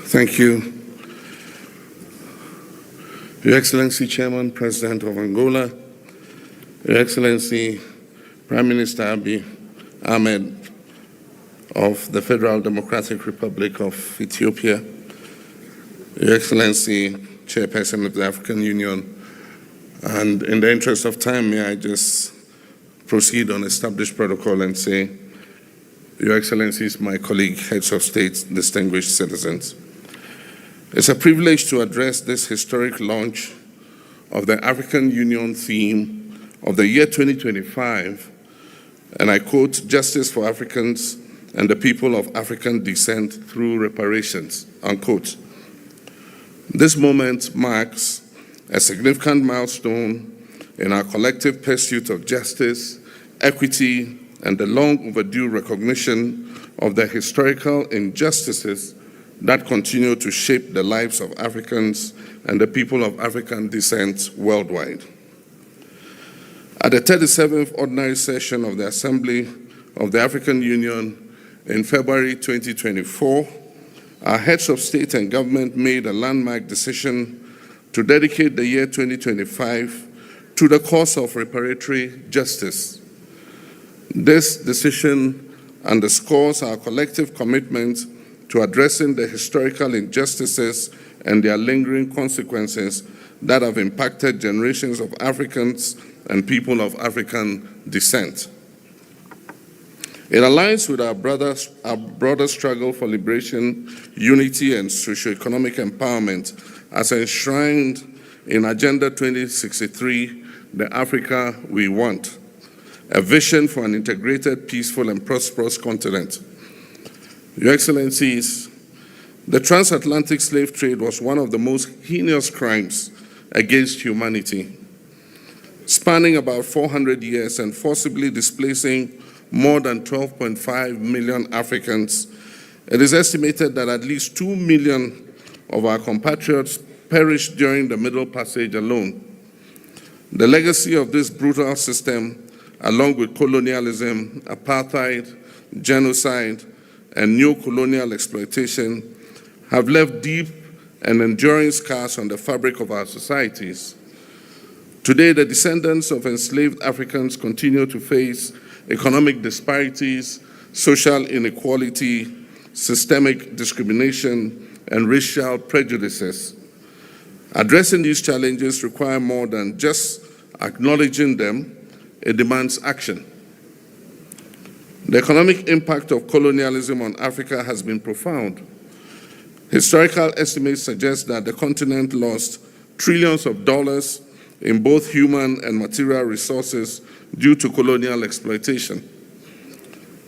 Thank you. Your Excellency, Chairman, President of Angola, Your Excellency, Prime Minister Abiy Ahmed of the Federal Democratic Republic of Ethiopia, Your Excellency, Chairperson of the African Union, and in the interest of time, may I just proceed on established protocol and say, Your Excellencies, my colleague, heads of state, distinguished citizens. It's a privilege to address this historic launch of the African Union theme of the year 2025, and I quote, "Justice for Africans and the people of African descent through reparations," unquote. This moment marks a significant milestone in our collective pursuit of justice, equity, and the long overdue recognition of the historical injustices that continue to shape the lives of Africans and the people of African descent worldwide. At the 37th Ordinary Session of the Assembly of the African Union in February 2024, our heads of state and government made a landmark decision to dedicate the year 2025 to the cause of reparatory justice. This decision underscores our collective commitment to addressing the historical injustices and their lingering consequences that have impacted generations of Africans and people of African descent. It aligns with our broader struggle for liberation, unity, and socioeconomic empowerment as enshrined in Agenda 2063, the Africa we want, a vision for an integrated, peaceful, and prosperous continent. Your Excellencies, the transatlantic slave trade was one of the most heinous crimes against humanity, spanning about 400 years and forcibly displacing more than 12.5 million Africans. It is estimated that at least 2 million of our compatriots perished during the Middle Passage alone. The legacy of this brutal system, along with colonialism, apartheid, genocide, and neo-colonial exploitation, have left deep and enduring scars on the fabric of our societies. Today, the descendants of enslaved Africans continue to face economic disparities, social inequality, systemic discrimination, and racial prejudices. Addressing these challenges require more than just acknowledging them. It demands action. The economic impact of colonialism on Africa has been profound. Historical estimates suggest that the continent lost trillions of dollars in both human and material resources due to colonial exploitation.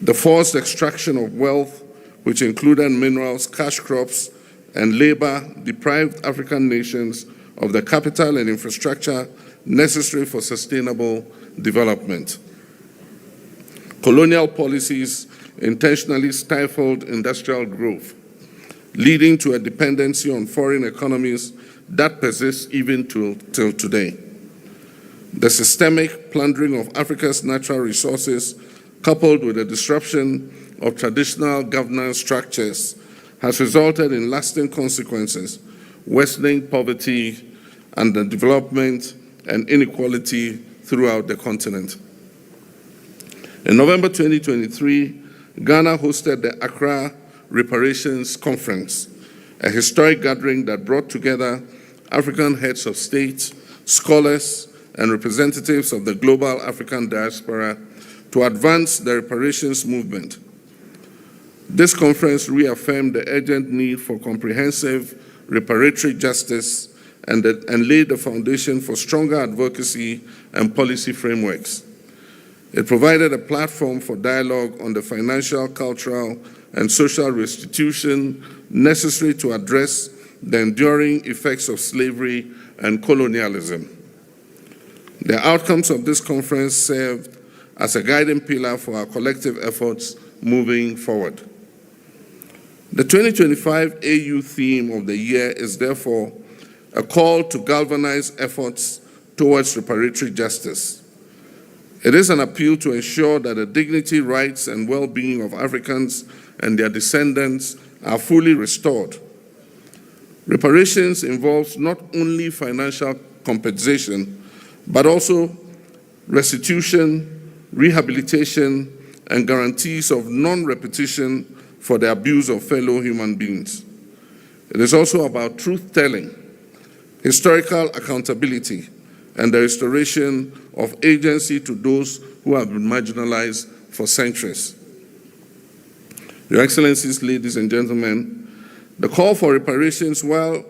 The forced extraction of wealth, which included minerals, cash crops, and labor, deprived African nations of the capital and infrastructure necessary for sustainable development. Colonial policies intentionally stifled industrial growth, leading to a dependency on foreign economies that persists even till today. The systemic plundering of Africa's natural resources, coupled with the disruption of traditional governance structures, has resulted in lasting consequences, worsening poverty and the development and inequality throughout the continent. In November 2023, Ghana hosted the Accra Reparations Conference, a historic gathering that brought together African heads of state, scholars, and representatives of the global African diaspora to advance the reparations movement. This conference reaffirmed the urgent need for comprehensive reparatory justice and laid the foundation for stronger advocacy and policy frameworks. It provided a platform for dialogue on the financial, cultural, and social restitution necessary to address the enduring effects of slavery and colonialism. The outcomes of this conference served as a guiding pillar for our collective efforts moving forward. The 2025 AU theme of the year is therefore a call to galvanize efforts towards reparatory justice. It is an appeal to ensure that the dignity, rights, and well-being of Africans and their descendants are fully restored. Reparations involves not only financial compensation, but also restitution, rehabilitation, and guarantees of non-repetition for the abuse of fellow human beings. It is also about truth-telling, historical accountability, and the restoration of agency to those who have been marginalized for centuries. Your Excellencies, ladies and gentlemen, the call for reparations, while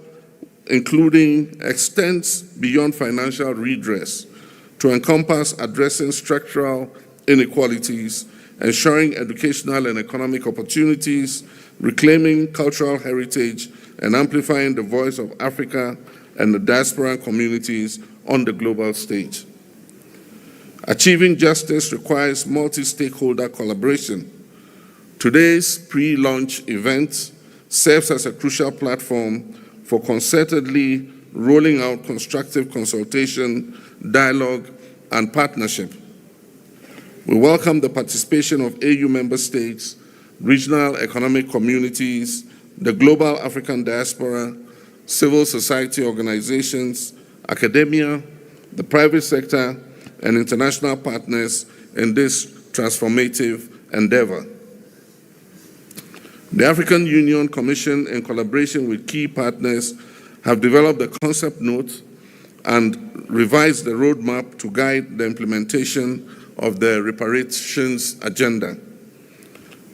including, extends beyond financial redress to encompass addressing structural inequalities, ensuring educational and economic opportunities, reclaiming cultural heritage, and amplifying the voice of Africa and the diaspora communities on the global stage. Achieving justice requires multi-stakeholder collaboration. Today's pre-launch event serves as a crucial platform for concertedly rolling out constructive consultation, dialogue, and partnership. We welcome the participation of AU member states, regional economic communities, the global African diaspora, civil society organizations, academia, the private sector, and international partners in this transformative endeavor. The African Union Commission, in collaboration with key partners, have developed a concept note and revised the roadmap to guide the implementation of the reparations agenda.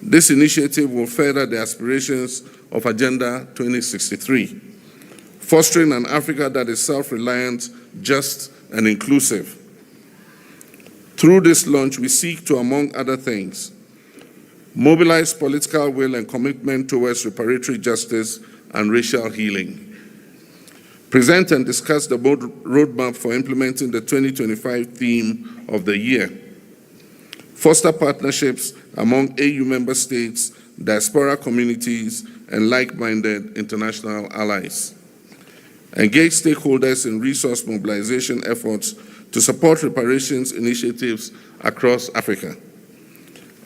This initiative will further the aspirations of Agenda 2063, fostering an Africa that is self-reliant, just, and inclusive. Through this launch, we seek to, among other things, mobilize political will and commitment towards reparatory justice and racial healing, present and discuss the roadmap for implementing the 2025 theme of the year, foster partnerships among AU member states, diaspora communities, and like-minded international allies, engage stakeholders in resource mobilization efforts to support reparations initiatives across Africa,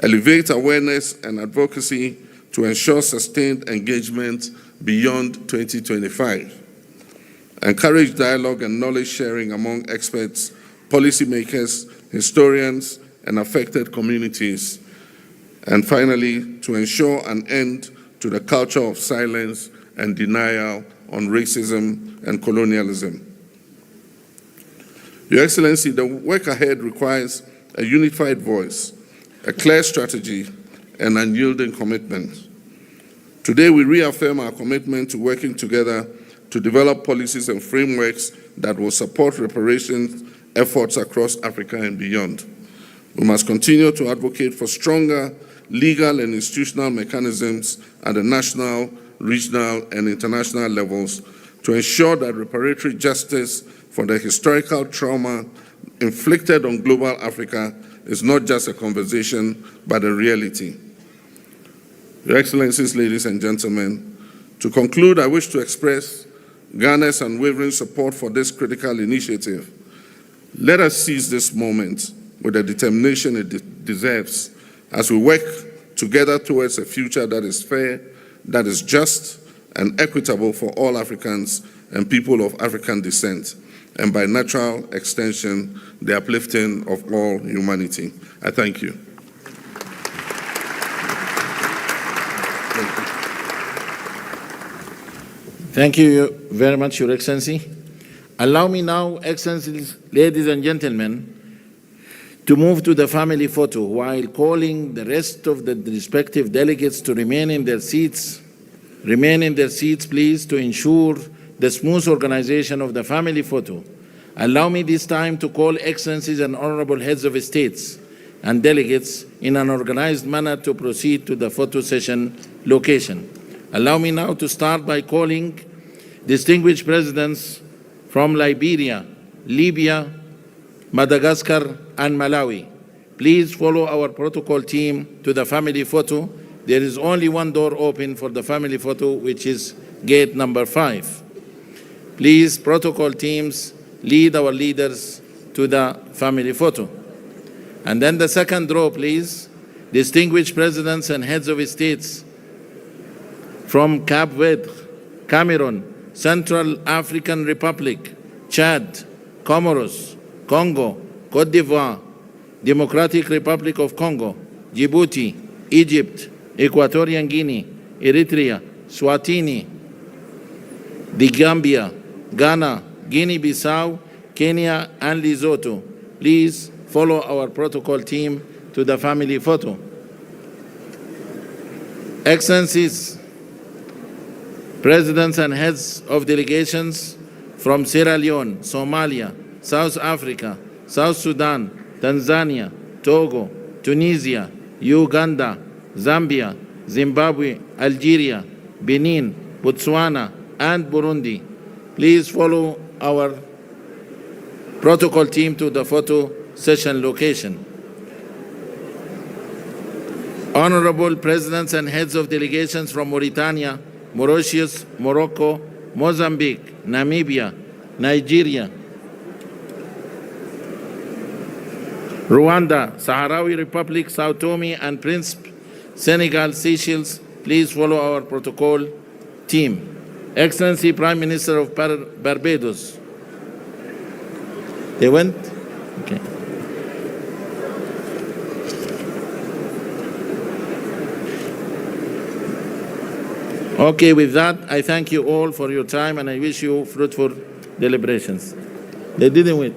elevate awareness and advocacy to ensure sustained engagement beyond 2025, encourage dialogue and knowledge sharing among experts, policymakers, historians, and affected communities. And finally, to ensure an end to the culture of silence and denial on racism and colonialism. Your Excellency, the work ahead requires a unified voice, a clear strategy, and unyielding commitment. Today, we reaffirm our commitment to working together to develop policies and frameworks that will support reparations efforts across Africa and beyond. We must continue to advocate for stronger legal and institutional mechanisms at the national, regional, and international levels to ensure that reparatory justice for the historical trauma inflicted on global Africa is not just a conversation, but a reality. Your Excellencies, ladies and gentlemen, to conclude, I wish to express Ghana's unwavering support for this critical initiative. Let us seize this moment with the determination it deserves as we work together towards a future that is fair, that is just and equitable for all Africans and people of African descent, and by natural extension, the uplifting of all humanity. I thank you. Thank you very much, Your Excellency. Allow me now, Excellencies, ladies and gentlemen, to move to the family photo while calling the rest of the respective delegates to remain in their seats. Remain in their seats, please, to ensure the smooth organization of the family photo. Allow me this time to call Excellencies and Honorable Heads of States and delegates in an organized manner to proceed to the photo session location. Allow me now to start by calling distinguished presidents from Liberia, Libya, Madagascar, and Malawi. Please follow our protocol team to the family photo. There is only one door open for the family photo, which is gate number 5. Please, protocol teams, lead our leaders to the family photo. And then the second row, please. Distinguished presidents and heads of states from Cape Verde, Cameroon, Central African Republic, Chad, Comoros, Congo, Cote d'Ivoire, Democratic Republic of Congo, Djibouti, Egypt, Equatorial Guinea, Eritrea, Swatini, the Gambia, Ghana, Guinea-Bissau, Kenya, and Lesotho. Please follow our protocol team to the family photo. Excellencies, presidents and heads of delegations from Sierra Leone, Somalia, South Africa, South Sudan, Tanzania, Togo, Tunisia, Uganda, Zambia, Zimbabwe, Algeria, Benin, Botswana, and Burundi. Please follow our protocol team to the photo session location. Honorable presidents and heads of delegations from Mauritania, Mauritius, Morocco, Mozambique, Namibia, Nigeria, Rwanda, Sahrawi Republic, Sao Tome and Principe, Senegal, Seychelles, please follow our protocol team. Excellency Prime Minister of Barbados. They went? Okay. Okay, with that, I thank you all for your time and I wish you fruitful deliberations. They didn't win.